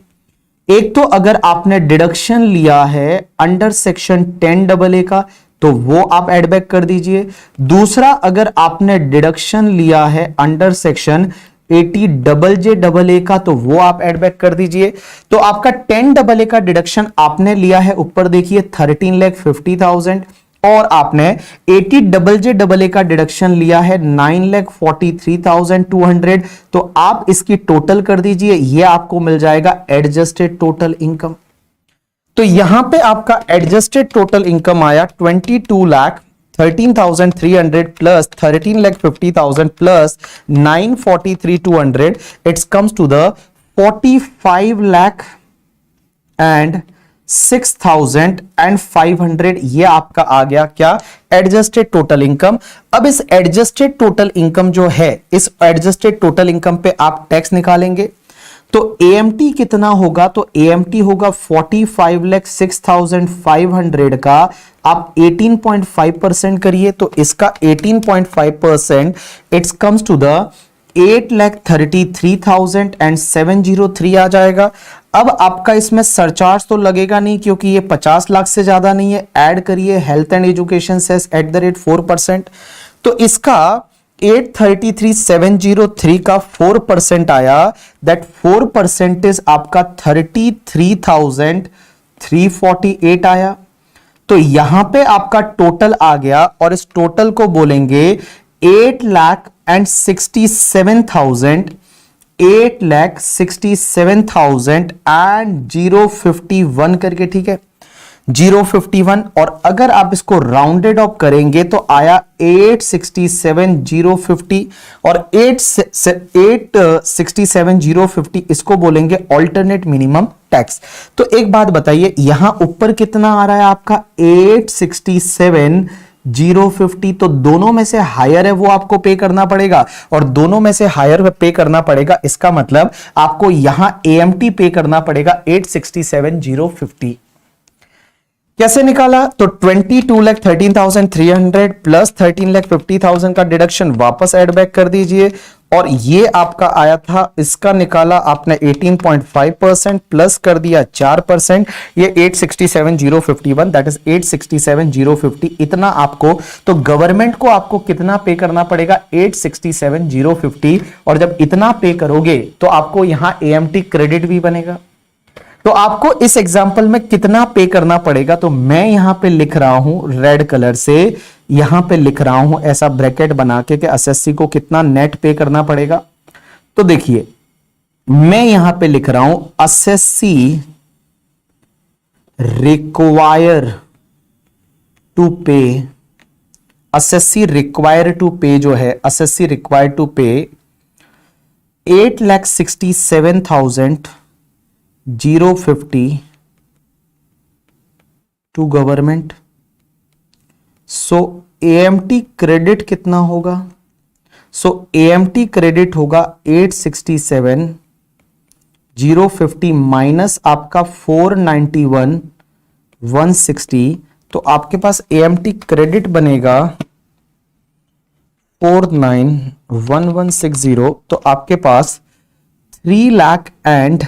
एक तो अगर आपने डिडक्शन लिया है अंडर सेक्शन 10AA का, तो वो आप एड बैक कर दीजिए। दूसरा, अगर आपने डिडक्शन लिया है अंडर सेक्शन 80JJAA का, तो वो आप एड बैक कर दीजिए। तो आपका 10AA का डिडक्शन आपने लिया है, ऊपर देखिए 13,50,000, और आपने 80JJAA का डिडक्शन लिया है 9,43,200। तो आप इसकी टोटल कर दीजिए, ये आपको मिल जाएगा एडजस्टेड टोटल इनकम। तो यहां पे आपका एडजस्टेड टोटल इनकम आया 22,13,300 plus 13,50,000 plus 943,200, it's comes to the 45,06,500। ये आपका आ गया क्या? Adjusted total income. अब इस एडजस्टेड टोटल इनकम जो है, इस एडजस्टेड टोटल इनकम पे आप टैक्स निकालेंगे। तो AMT कितना होगा? तो AMT होगा 45,06,500 का आप 18.5% करिए, तो इसका 18.5% इट्स कम्स टू द 8,33,703 आ जाएगा। अब आपका इसमें सरचार्ज तो लगेगा नहीं, क्योंकि ये 50 लाख से ज्यादा नहीं है। ऐड करिए हेल्थ एंड एजुकेशन सेस @4%। तो इसका 833,703 का 4% आया। दैट 4% आपका 33,348 आया। तो यहां पे आपका टोटल आ गया, और इस टोटल को बोलेंगे 8,67,051 करके, ठीक है, 051। और अगर आप इसको राउंडेड ऑफ करेंगे तो आया 867,050, और 867,050 इसको बोलेंगे ऑल्टरनेट मिनिमम टैक्स। तो एक बात बताइए, यहां ऊपर कितना आ रहा है आपका 867,050, तो दोनों में से हायर है वो आपको पे करना पड़ेगा, और दोनों में से हायर पे करना पड़ेगा। इसका मतलब आपको यहां AMT पे करना पड़ेगा 867,050। कैसे निकाला? तो 22,13,300 प्लस 13,50,000 का डिडक्शन वापस ऐड बैक कर दीजिए, और ये आपका आया था, इसका निकाला आपने 18.5% प्लस कर दिया 4%, ये 867,051, दैट इज 867,050 इतना आपको। तो गवर्नमेंट को आपको कितना पे करना पड़ेगा? 867,050, और जब इतना पे करोगे तो आपको यहां AMT क्रेडिट भी बनेगा। तो आपको इस एग्जाम्पल में कितना पे करना पड़ेगा? तो मैं यहां पे लिख रहा हूं रेड कलर से, यहां पे लिख रहा हूं ऐसा ब्रैकेट बना के कि एसएससी को कितना नेट पे करना पड़ेगा। तो देखिए, मैं यहां पे लिख रहा हूं SSC require to pay, SSC require to pay जो है, SSC require to pay 8,67,050 to government. So AMT credit कितना होगा? सो AMT क्रेडिट होगा 867,050 माइनस आपका 491,160, तो आपके पास AMT क्रेडिट बनेगा 49,1160। तो आपके पास 3,00,000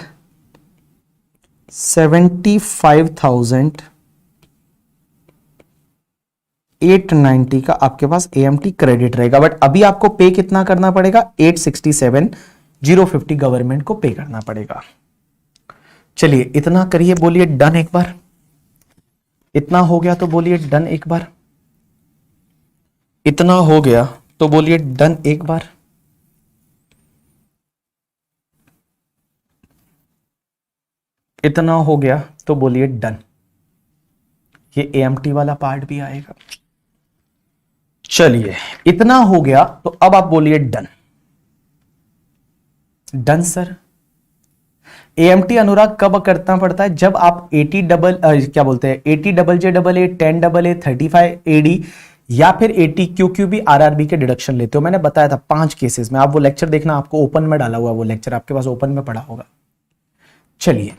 75,890 का आपके पास AMT क्रेडिट रहेगा, बट अभी आपको पे कितना करना पड़ेगा? 867,050 गवर्नमेंट को पे करना पड़ेगा। चलिए इतना करिए, बोलिए डन एक बार। इतना हो गया तो बोलिए डन एक बार। इतना हो गया तो बोलिए डन एक बार। इतना हो गया तो बोलिए डन। ये AMT वाला पार्ट भी आएगा। चलिए इतना हो गया तो अब आप बोलिए डन। Done sir. AMT अनुराग कब करना पड़ता है? जब आप 80 डबल क्या बोलते हैं 80 double J double A 10 double A 35 AD या फिर 80 QQB RRB के डिडक्शन लेते हो। मैंने बताया था 5 केसेस में। आप वो लेक्चर देखना, आपको ओपन में डाला हुआ वो लेक्चर आपके पास ओपन में पड़ा होगा। चलिए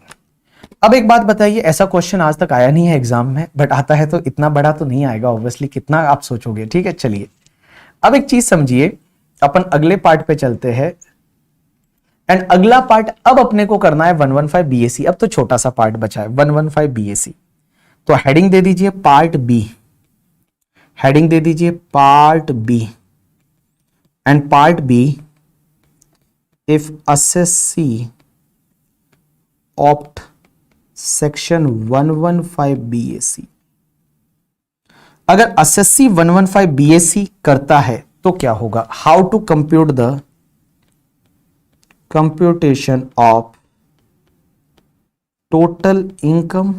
अब एक बात बताइए, ऐसा क्वेश्चन आज तक आया नहीं है एग्जाम में, बट आता है तो इतना बड़ा तो नहीं आएगा ऑब्वियसली, कितना आप सोचोगे। ठीक है चलिए अब एक चीज समझिए, अपन अगले पार्ट पे चलते हैं। एंड अगला पार्ट अब अपने को करना है 115 BAC। अब तो छोटा सा पार्ट बचा है 115 BAC। तो हेडिंग दे दीजिए पार्ट बी, हेडिंग दे दीजिए part B. And part B, if SSC opt section 115 BAC, अगर SSC 115 BAC करता है तो क्या होगा? How to compute the computation of total income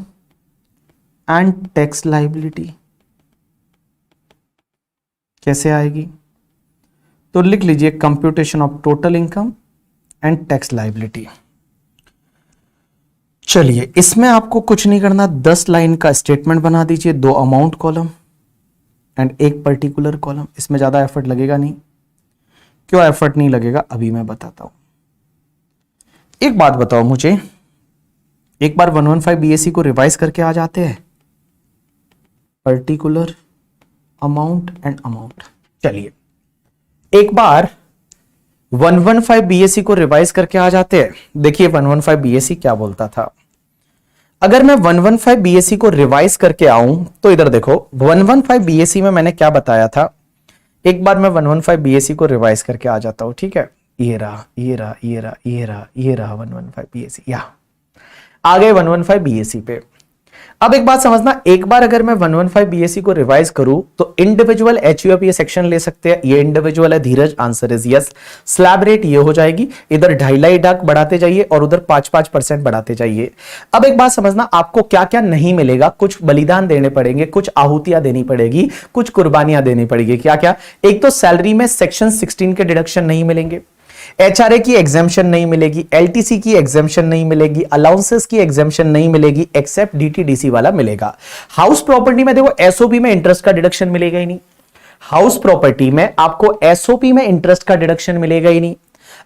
and tax liability, कैसे आएगी? तो लिख लीजिए computation of total income and tax liability. चलिए इसमें आपको कुछ नहीं करना, 10 लाइन का स्टेटमेंट बना दीजिए, 2 amount column and 1 particular column. इसमें ज्यादा एफर्ट लगेगा नहीं। क्यों एफर्ट नहीं लगेगा अभी मैं बताता हूं। एक बात बताओ मुझे, एक बार 115 BAC को रिवाइज करके आ जाते हैं, पर्टिकुलर अमाउंट एंड अमाउंट। चलिए एक बार 115 BAC को रिवाइज करके आ जाते हैं। देखिए 115 BAC क्या बोलता था। अगर मैं 115 BAC को रिवाइज करके आऊं तो इधर देखो 115 BAC में मैंने क्या बताया था। एक बार मैं 115 BAC को रिवाइज करके आ जाता हूं। ठीक है, ये रहा, ये रहा, ये रहा, ये रहा, ये रहा 115 BAC। या आ गए 115 BAC पे। अब एक बात समझना, एक बार अगर मैं 115 BAC को रिवाइज करूं तो इंडिविजुअल HUF ये सेक्शन ले सकते हैं। ये इंडिविजुअल है Dheeraj, answer is yes. Slab rate ये हो जाएगी, इधर 2.5 बढ़ाते जाइए और उधर 5-5% बढ़ाते जाइए। अब एक बात समझना, आपको क्या क्या नहीं मिलेगा। कुछ बलिदान देने पड़ेंगे, कुछ आहुतियां देनी पड़ेगी, कुछ कुर्बानियां देनी पड़ेगी। क्या क्या? एक तो सैलरी में सेक्शन 16 के डिडक्शन नहीं मिलेंगे, HRA की एग्जाम्शन नहीं मिलेगी, LTC की एग्जाम्शन नहीं मिलेगी, अलाउंसेस की एग्जाम्शन नहीं मिलेगी, एक्सेप्ट DTDC वाला मिलेगा। हाउस प्रॉपर्टी में देखो SOP में इंटरेस्ट का डिडक्शन मिलेगा ही नहीं। हाउस प्रॉपर्टी में आपको SOP में इंटरेस्ट का डिडक्शन मिलेगा ही नहीं।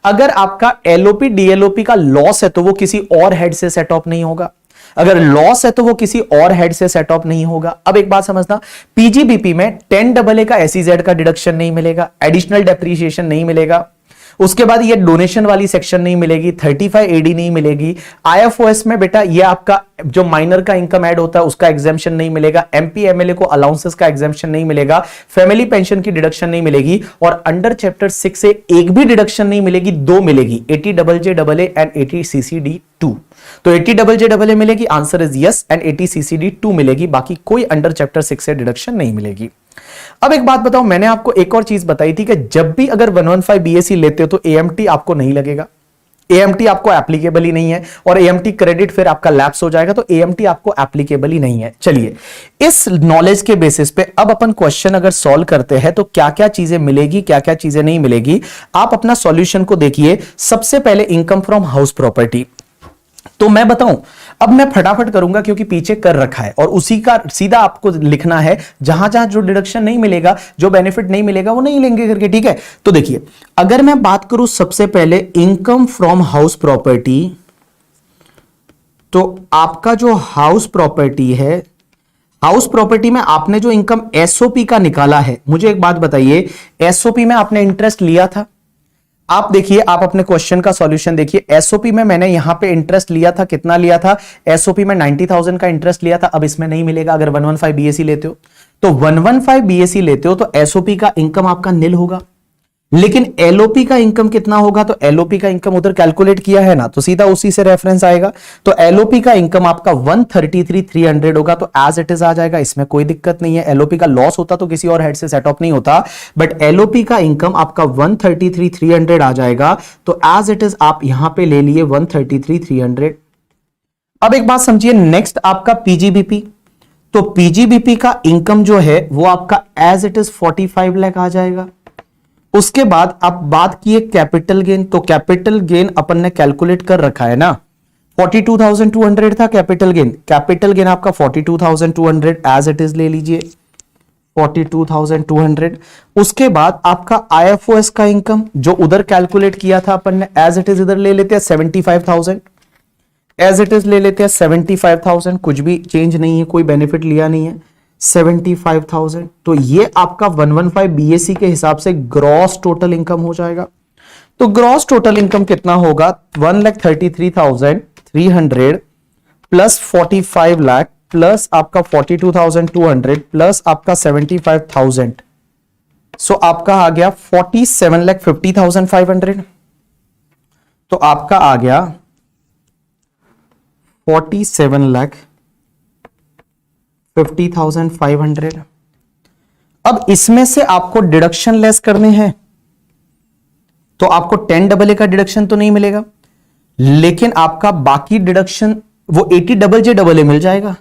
अगर आपका LOP DLOP का लॉस है तो वो किसी और हेड से सेट ऑफ नहीं होगा। अगर लॉस है तो वो किसी और हेड से सेट ऑफ नहीं होगा। अब एक बात समझना, PGBP में 10AA का SEZ का डिडक्शन नहीं मिलेगा, एडिशनल डेप्रीशिएशन नहीं मिलेगा। उसके बाद ये डोनेशन वाली सेक्शन नहीं मिलेगी, 35 AD नहीं मिलेगी। IFOS में बेटा ये आपका जो माइनर का इनकम ऐड होता है उसका एग्जाम्पशन नहीं मिलेगा। MP MLA को अलाउंसेस का एग्जाम्पशन नहीं मिलेगा। फैमिली पेंशन की डिडक्शन नहीं मिलेगी और अंडर चैप्टर 6 से एक भी डिडक्शन नहीं मिलेगी, 2 मिलेगी, 80 JJAA एंड 80 CCD 2। तो 80 JJAA मिलेगी, answer is yes, and 80 CCD 2 मिलेगी। बाकी कोई अंडर चैप्टर 6 से डिडक्शन नहीं मिलेगी। अब एक बात बताओ, मैंने आपको एक और चीज बताई थी कि जब भी अगर 115 BAC लेते हो तो AMT आपको नहीं लगेगा। AMT आपको एप्लीकेबल ही नहीं है और AMT क्रेडिट फिर आपका लैप्स हो जाएगा, तो AMT आपको एप्लीकेबल ही नहीं है। चलिए इस नॉलेज के बेसिस पे अब अपन क्वेश्चन अगर सॉल्व करते हैं तो क्या क्या चीजें मिलेगी, क्या क्या चीजें नहीं मिलेगी। आप अपना सॉल्यूशन को देखिए। सबसे पहले इनकम फ्रॉम हाउस प्रॉपर्टी, तो मैं बताऊं, अब मैं फटाफट करूंगा क्योंकि पीछे कर रखा है और उसी का सीधा आपको लिखना है। जहां जहां जो डिडक्शन नहीं मिलेगा, जो बेनिफिट नहीं मिलेगा वो नहीं लेंगे करके। ठीक है, तो देखिए अगर मैं बात करूं सबसे पहले इनकम फ्रॉम हाउस प्रॉपर्टी, तो आपका जो हाउस प्रॉपर्टी है, हाउस प्रॉपर्टी में आपने जो इनकम SOP का निकाला है, मुझे एक बात बताइए, SOP में आपने इंटरेस्ट लिया था? आप देखिए, आप अपने क्वेश्चन का सॉल्यूशन देखिए। एसओपी में मैंने यहां पे इंटरेस्ट लिया था, कितना लिया था? एसओपी में 90,000 का इंटरेस्ट लिया था। अब इसमें नहीं मिलेगा अगर 115 बीएससी लेते हो। तो 115 बीएससी लेते हो तो एसओपी का इनकम आपका निल होगा, लेकिन एलओपी का इनकम कितना होगा? तो एलओपी का इनकम उधर कैलकुलेट किया है ना, तो सीधा उसी से रेफरेंस आएगा। तो एलओपी का इनकम आपका 133,300 होगा, तो एज इट इज आ जाएगा, इसमें कोई दिक्कत नहीं है। एलओपी का लॉस होता तो किसी और हेड से सेट ऑफ नहीं होता, बट एलओपी का इनकम आपका 133,300 आ जाएगा, तो एज इट इज आप यहां पे ले लिए 133,300। अब एक बात समझिए, नेक्स्ट आपका पीजीबीपी। तो पीजीबीपी का इनकम जो है वो आपका एज इट इज 45 लाख आ जाएगा। उसके बाद आप बात किए कैपिटल गेन, तो कैपिटल गेन अपन ने कैलकुलेट कर रखा है ना, 42,200 था कैपिटल गेन। कैपिटल गेन आपका 42,200 एज इट इज ले लीजिए, 42,200। उसके बाद आपका आईएफओएस का इनकम जो उधर कैलकुलेट किया था अपन ने, एज इट इज इधर ले लेते हैं 75,000, एज इट इज ले लेते हैं 75,000, कुछ भी चेंज नहीं है, कोई बेनिफिट लिया नहीं है, 75,000। तो ये आपका 115 बीएससी के हिसाब से ग्रॉस टोटल इनकम हो जाएगा। तो ग्रॉस टोटल इनकम कितना होगा? 1,33,300 प्लस 45 लाख प्लस आपका 42,200 प्लस आपका 75,000, सो आपका आ गया 47,50,500। तो आपका आ गया 47,50,500। अब इसमें से आपको डिडक्शन लेस करने हैं, तो आपको 10AA का डिडक्शन तो नहीं मिलेगा, लेकिन आपका बाकी डिडक्शन वो 80JJAA मिल जाएगा।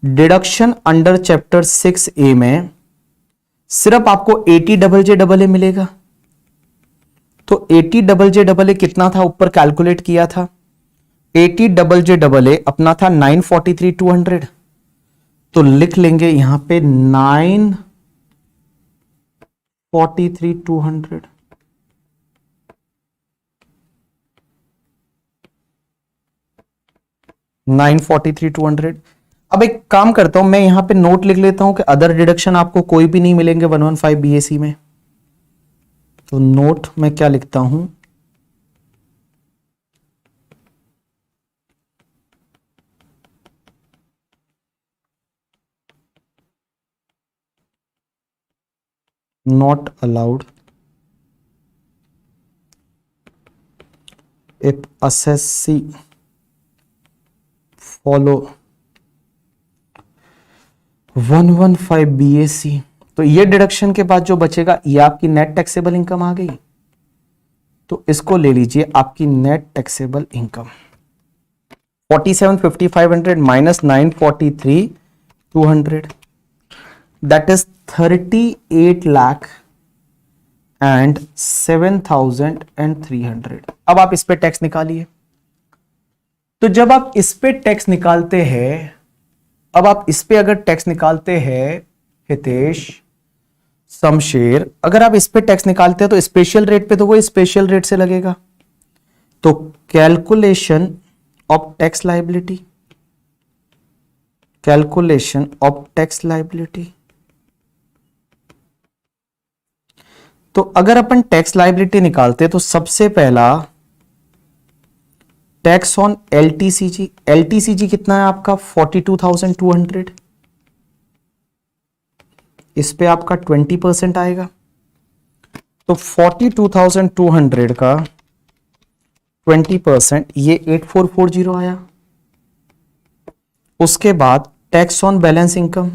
डिडक्शन अंडर चैप्टर 6A में सिर्फ आपको 80JJAA मिलेगा। तो 80JJAA कितना था ऊपर कैलकुलेट किया था? 80JJAA अपना था 943,200, तो लिख लेंगे यहां पे 943,200। अब एक काम करता हूं, मैं यहां पे नोट लिख लेता हूं कि अदर डिडक्शन आपको कोई भी नहीं मिलेंगे 115 बीएससी में। तो नोट में क्या लिखता हूं? not allowed if assessee follow 115 BAC। तो ये डिडक्शन के बाद जो बचेगा ये आपकी नेट टैक्सेबल इनकम आ गई, तो इसको ले लीजिए आपकी net taxable income 47,50,500 minus 943,200, that is 38,07,300। अब आप इस पे टैक्स निकालिए। तो जब आप इस पे टैक्स निकालते हैं, अब आप इस पे अगर टैक्स निकालते हैं हितेश, शमशेर, अगर आप इस पे टैक्स निकालते हैं तो स्पेशल रेट पे तो वो स्पेशल रेट से लगेगा। तो calculation of tax liability, calculation of tax liability. तो अगर अपन टैक्स लायबिलिटी निकालते तो सबसे पहला टैक्स ऑन एलटीसीजी, एलटीसीजी कितना है आपका 42,200, इस पे आपका 20% आएगा। तो 42,200 का 20% ये 8440 आया। उसके बाद tax on balance income,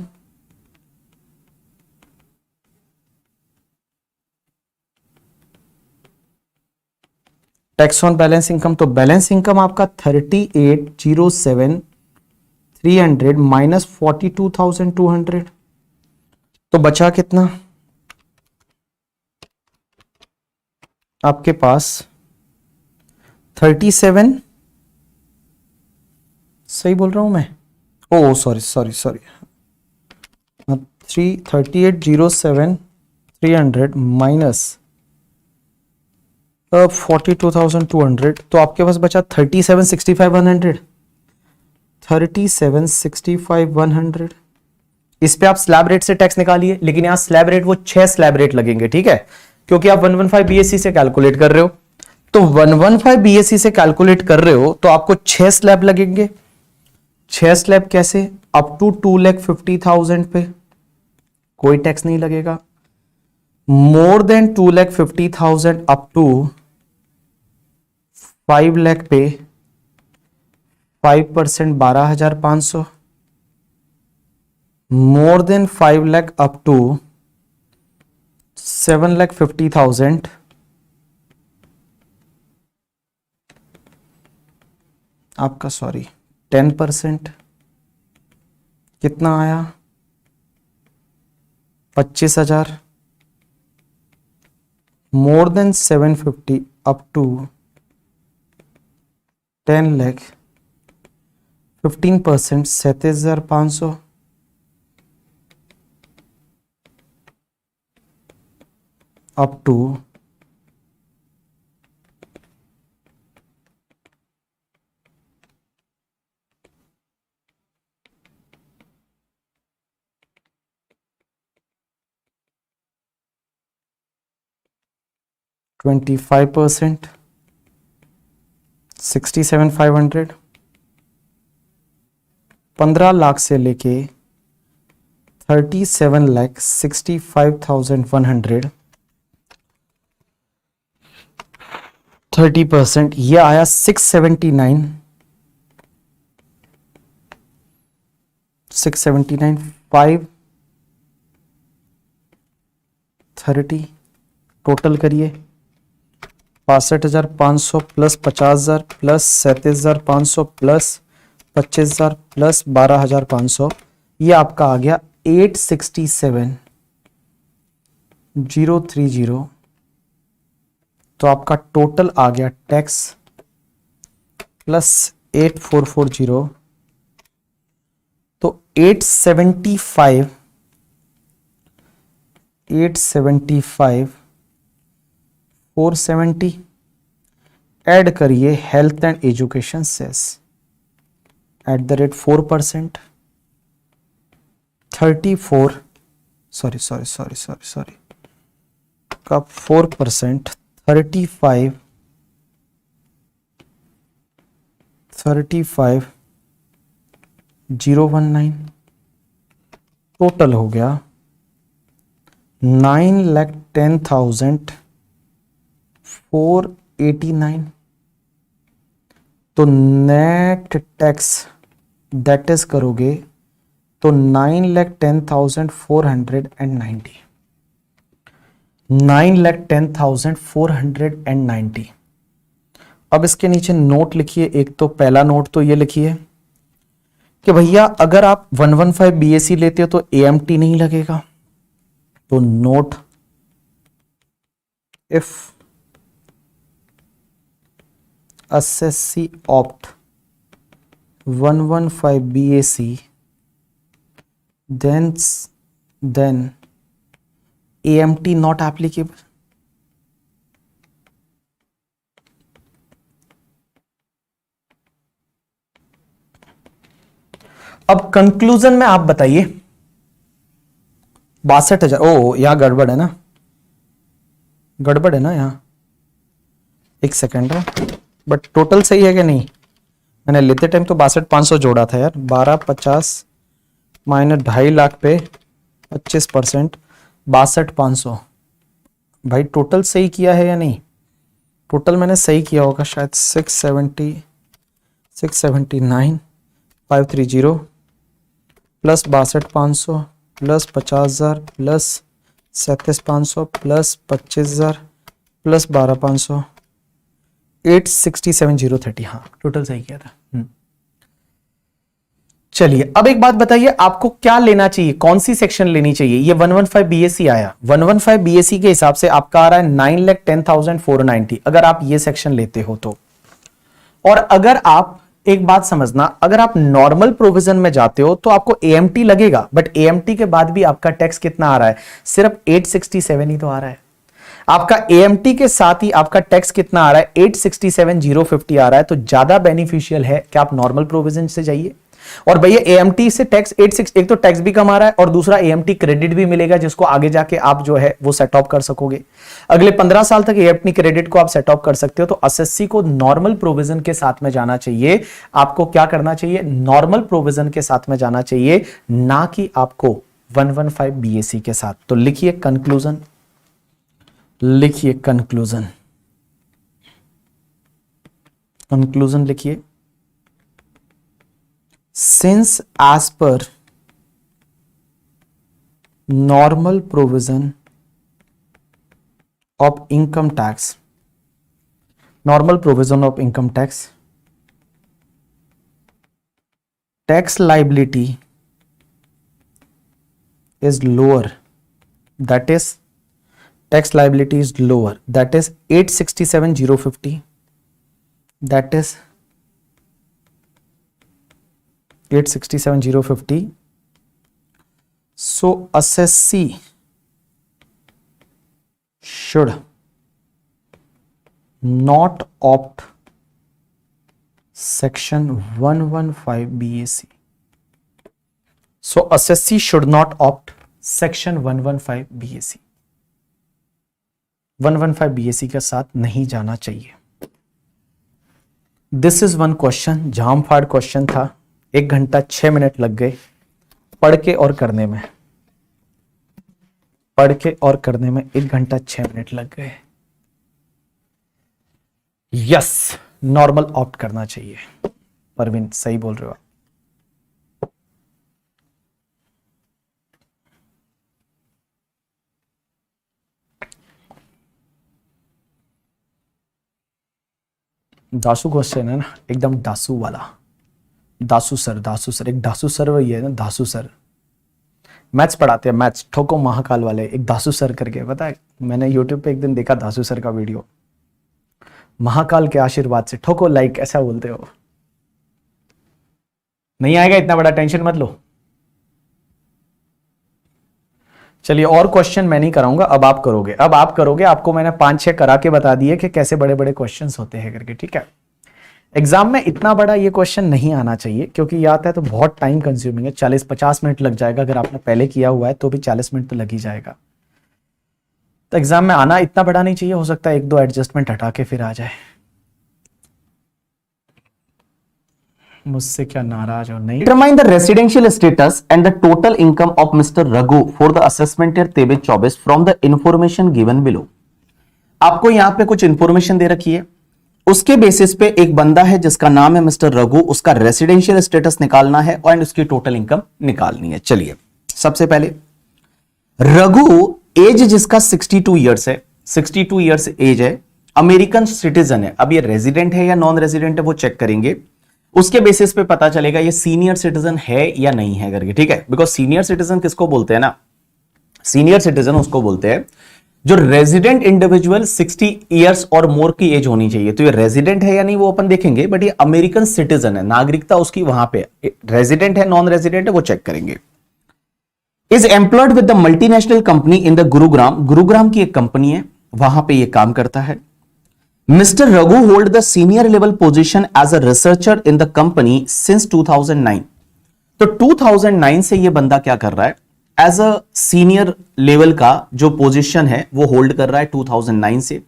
tax on balance income, तो बैलेंस इनकम आपका 38,07,300 माइनस 42,200, तो बचा कितना आपके पास 37, सही बोल रहा हूं मैं? ओ सॉरी 38,07,300 माइनस 42,200, तो आपके पास बचा 37,65,100, 37,65,100। इस पे आप स्लैब रेट से टैक्स निकालिए, लेकिन यहां स्लैब रेट वो 6 स्लैब रेट लगेंगे, ठीक है? क्योंकि आप 115 बीएससी से कैलकुलेट कर रहे हो। तो 115 बीएससी से कैलकुलेट कर रहे हो तो आपको 6 स्लैब लगेंगे। 6 स्लैब कैसे? अप टू 2,50,000 पे कोई टैक्स नहीं लगेगा। More than 2,50,000 up to 5 lakh पे 5% 12,500। More than 5 lakh up to 7,50,000 आपका 10% कितना आया? 25,000। More than 750 up to 10 lakh 15% 37,500। Up to 25% 67,500। 15 lakh से लेके 37,65,100। 30% ये आया 679। 530 टोटल करिए। 62,500 प्लस 50,000 प्लस 37,500 प्लस 25,000 प्लस 12,500, ये आपका आ गया 867,030। तो आपका टोटल आ गया टैक्स प्लस 8,440, तो 875 470 ऐड करिए health and education cess @4%। 34 sorry का 4% 35,019 टोटल हो गया 9,10,489। तो नेट टैक्स दैट इज करोगे तो 9,10,490। 9,10,490। अब इसके नीचे नोट लिखिए। एक तो पहला नोट तो ये लिखिए कि भैया अगर आप 115 बीएससी लेते हो तो एएमटी नहीं लगेगा। तो note if SSC opt 115 BAC then AMT not applicable। अब कंक्लूजन में आप बताइए 62,000। ओ यहां गड़बड़ है ना, यहां एक सेकेंड है, बट टोटल सही है कि नहीं? मैंने लेते टाइम तो 62,500 जोड़ा था यार। 1250 माइनस 2.5 लाख पे 25% 62,500। भाई टोटल सही किया है या नहीं? टोटल मैंने सही किया होगा शायद। 679 530 plus 62,500 plus 50,000 plus 37,500 plus 25,000 plus 12,500 867,030। हाँ टोटल सही किया था। चलिए अब एक बात बताइए, आपको क्या लेना चाहिए, कौन सी सेक्शन लेनी चाहिए? ये 115 बीएससी आया। 115 बीएससी के हिसाब से आपका आ रहा है 9,10,490 अगर आप ये सेक्शन लेते हो तो। और अगर आप एक बात समझना, अगर आप नॉर्मल प्रोविजन में जाते हो तो आपको एएमटी लगेगा, बट एएमटी के बाद भी आपका टैक्स कितना आ रहा है? सिर्फ 867 ही तो आ रहा है। आपका एएमटी के साथ ही आपका टैक्स कितना आ रहा है? 867,050 आ रहा है। तो ज्यादा बेनिफिशियल है कि आप नॉर्मल प्रोविजन से जाइए। और भैया एएमटी से टैक्स 86, एक तो टैक्स भी कम आ रहा है और दूसरा एएमटी क्रेडिट भी मिलेगा, जिसको आगे जाके आप जो है वो सेट ऑफ कर सकोगे। अगले 15 साल तक एएमटी क्रेडिट को आप सेट ऑफ कर सकते हो। तो एसएससी को नॉर्मल प्रोविजन के साथ में जाना चाहिए। आपको क्या करना चाहिए? नॉर्मल प्रोविजन के साथ में जाना चाहिए, ना कि आपको 115 बीएसी के साथ। तो लिखिए कंक्लूजन, लिखिए कंक्लूजन, कंक्लूजन लिखिए। Since as per normal provision of income tax, normal provision of income tax, tax liability is lower, that is tax liability is lower, that is 867,050, that is 867,050. So assessee should not opt section 115 BAC. So assessee should not opt section 115 BAC. 115 BAC के साथ नहीं जाना चाहिए। This is one question, जाम फाड़ question था। 1 घंटा 6 minute लग गए पढ़ के और करने में, पढ़ के और करने में 1 घंटा 6 मिनट लग गए। यस, नॉर्मल ऑप्ट करना चाहिए। परवीन सही बोल रहे हो आप। दासू क्वेश्चन है ना, एकदम दासू वाला। दासू सर, दासू सर, एक दासू सर वही है ना, दासू सर मैथ्स पढ़ाते हैं, मैथ्स ठोको महाकाल वाले, एक दासू सर करके, पता है मैंने यूट्यूब पे एक दिन देखा दासू सर का वीडियो। महाकाल के आशीर्वाद से ठोको लाइक, ऐसा बोलते हो। नहीं आएगा, इतना बड़ा टेंशन मत लो। चलिए, और क्वेश्चन मैं नहीं कराऊंगा, अब आप करोगे, अब आप करोगे। आपको मैंने 5-6 करा के बता दिए कि कैसे बड़े बड़े क्वेश्चंस होते हैं करके, ठीक है। एग्जाम में इतना बड़ा ये क्वेश्चन नहीं आना चाहिए, क्योंकि ये आता है तो बहुत टाइम कंज्यूमिंग है, 40-50 मिनट लग जाएगा। अगर आपने पहले किया हुआ है तो भी 40 मिनट तो लग ही जाएगा। तो एग्जाम में आना इतना बड़ा नहीं चाहिए, हो सकता है 1-2 एडजस्टमेंट हटा के फिर आ जाए। मुझसे क्या नाराज हो? नहीं। Determine the residential status and the total income of mister Raghu for the assessment year 23-24 from the information given below. आपको यहां पे कुछ इंफॉर्मेशन दे रखी है, उसके बेसिस पे एक बंदा है जिसका नाम है मिस्टर रघु, उसका रेसिडेंशियल स्टेटस निकालना है और उसकी टोटल इनकम निकालनी है। चलिए, सबसे पहले रघु, एज जिसका 62 ईयर्स है, 62 ईयर्स एज है, अमेरिकन सिटीजन है। अब ये रेजिडेंट है या नॉन रेजिडेंट है वो चेक करेंगे, उसके बेसिस पे पता चलेगा ये सीनियर सिटीजन है या नहीं है करके, ठीक है। बिकॉज सीनियर सिटीजन किसको बोलते हैं ना, सीनियर सिटीजन उसको बोलते हैं जो रेजिडेंट इंडिविजुअल 60 इयर्स और मोर की एज होनी चाहिए। तो ये रेजिडेंट है या नहीं वो अपन देखेंगे, बट ये अमेरिकन सिटीजन है, नागरिकता उसकी वहां पे रेजिडेंट है नॉन रेजिडेंट है वो चेक करेंगे। Is employed with the multinational company in the Gurugram, Gurugram की एक कंपनी है, वहां पे ये काम करता है। Mister Raghu hold the senior level position as a researcher in the company since 2009। तो 2009 से ये बंदा क्या कर रहा है, एज अ सीनियर लेवल का जो पोजीशन है वो होल्ड कर रहा है 2009 से।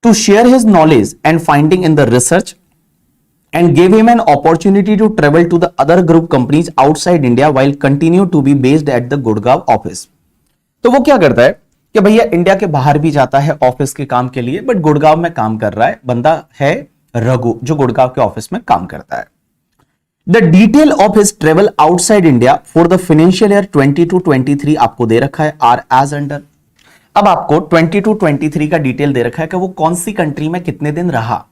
To share his knowledge and finding in the research and give him an opportunity to travel to the other group companies outside India while continue to be based at the Gurgaon office. तो वो क्या करता है कि भैया India के बाहर भी जाता है ऑफिस के काम के लिए, बट गुड़गांव में काम कर रहा है। बंदा है रघु जो गुड़गांव के ऑफिस में काम करता है। The detail of his travel outside India for the financial year 22-23 आपको दे रखा है, आर एज अंडर। अब आपको 22-23 का डिटेल दे रखा है कि वो कौन सी कंट्री में कितने दिन रहा।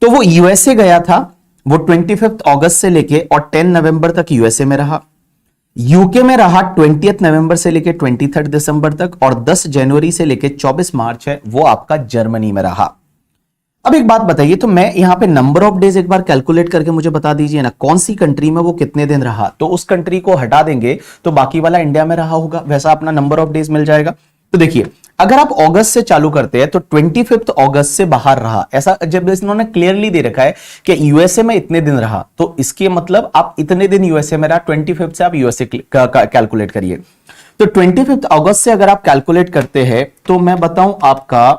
तो वो यूएसए गया था, वो 25 अगस्त से लेके और 10 नवंबर तक यूएसए में रहा। यूके में रहा 20 नवंबर से लेके 23 दिसंबर तक, और 10 जनवरी से लेके 24 मार्च है वो आपका जर्मनी में रहा। अब एक बात बताइए, तो मैं यहां पे नंबर ऑफ डेज एक बार कैलकुलेट करके मुझे बता दीजिए ना, कौन सी कंट्री में वो कितने दिन रहा। तो उस कंट्री को हटा देंगे तो बाकी वाला इंडिया में रहा होगा, वैसा अपना नंबर ऑफ डेज मिल जाएगा। तो देखिए, अगर आप अगस्त से चालू करते हैं तो 25 अगस्त से बाहर रहा, ऐसा जब इन्होंने क्लियरली दे रखा है कि यूएसए में इतने दिन रहा, तो इसके मतलब आप इतने दिन यूएसए में रहा, 25 से आप यूएसए कैलकुलेट करिए। तो 25 अगस्त से अगर आप कैलकुलेट करते हैं तो मैं बताऊं आपका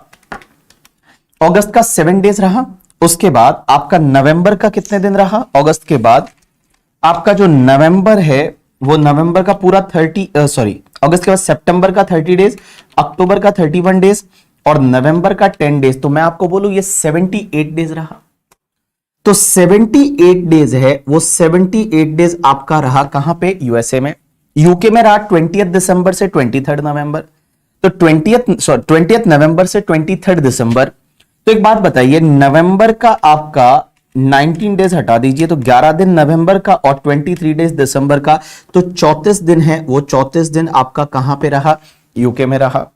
अगस्त का 7 डेज रहा, उसके बाद आपका नवंबर का कितने दिन रहा, अगस्त के बाद आपका जो नवंबर है वो नवंबर का पूरा अगस्त के बाद सितंबर का 30 डेज, अक्टूबर का 31 डेज और नवंबर का 10 डेज। तो मैं आपको बोलूं ये 78 डेज रहा। तो 78 डेज है, वो 78 डेज आपका रहा कहां पे, यूएसए में। यूके में रहा 20 दिसंबर से 23 नवंबर। तो 20 नवंबर से 23 दिसंबर। तो एक बात बताइए, नवंबर का आपका 19 डेज हटा दीजिए तो 11 दिन नवंबर का और 23 डेज दिसंबर का, तो 34 दिन है, वो 34 दिन आपका कहां पे रहा, यूके में रहा।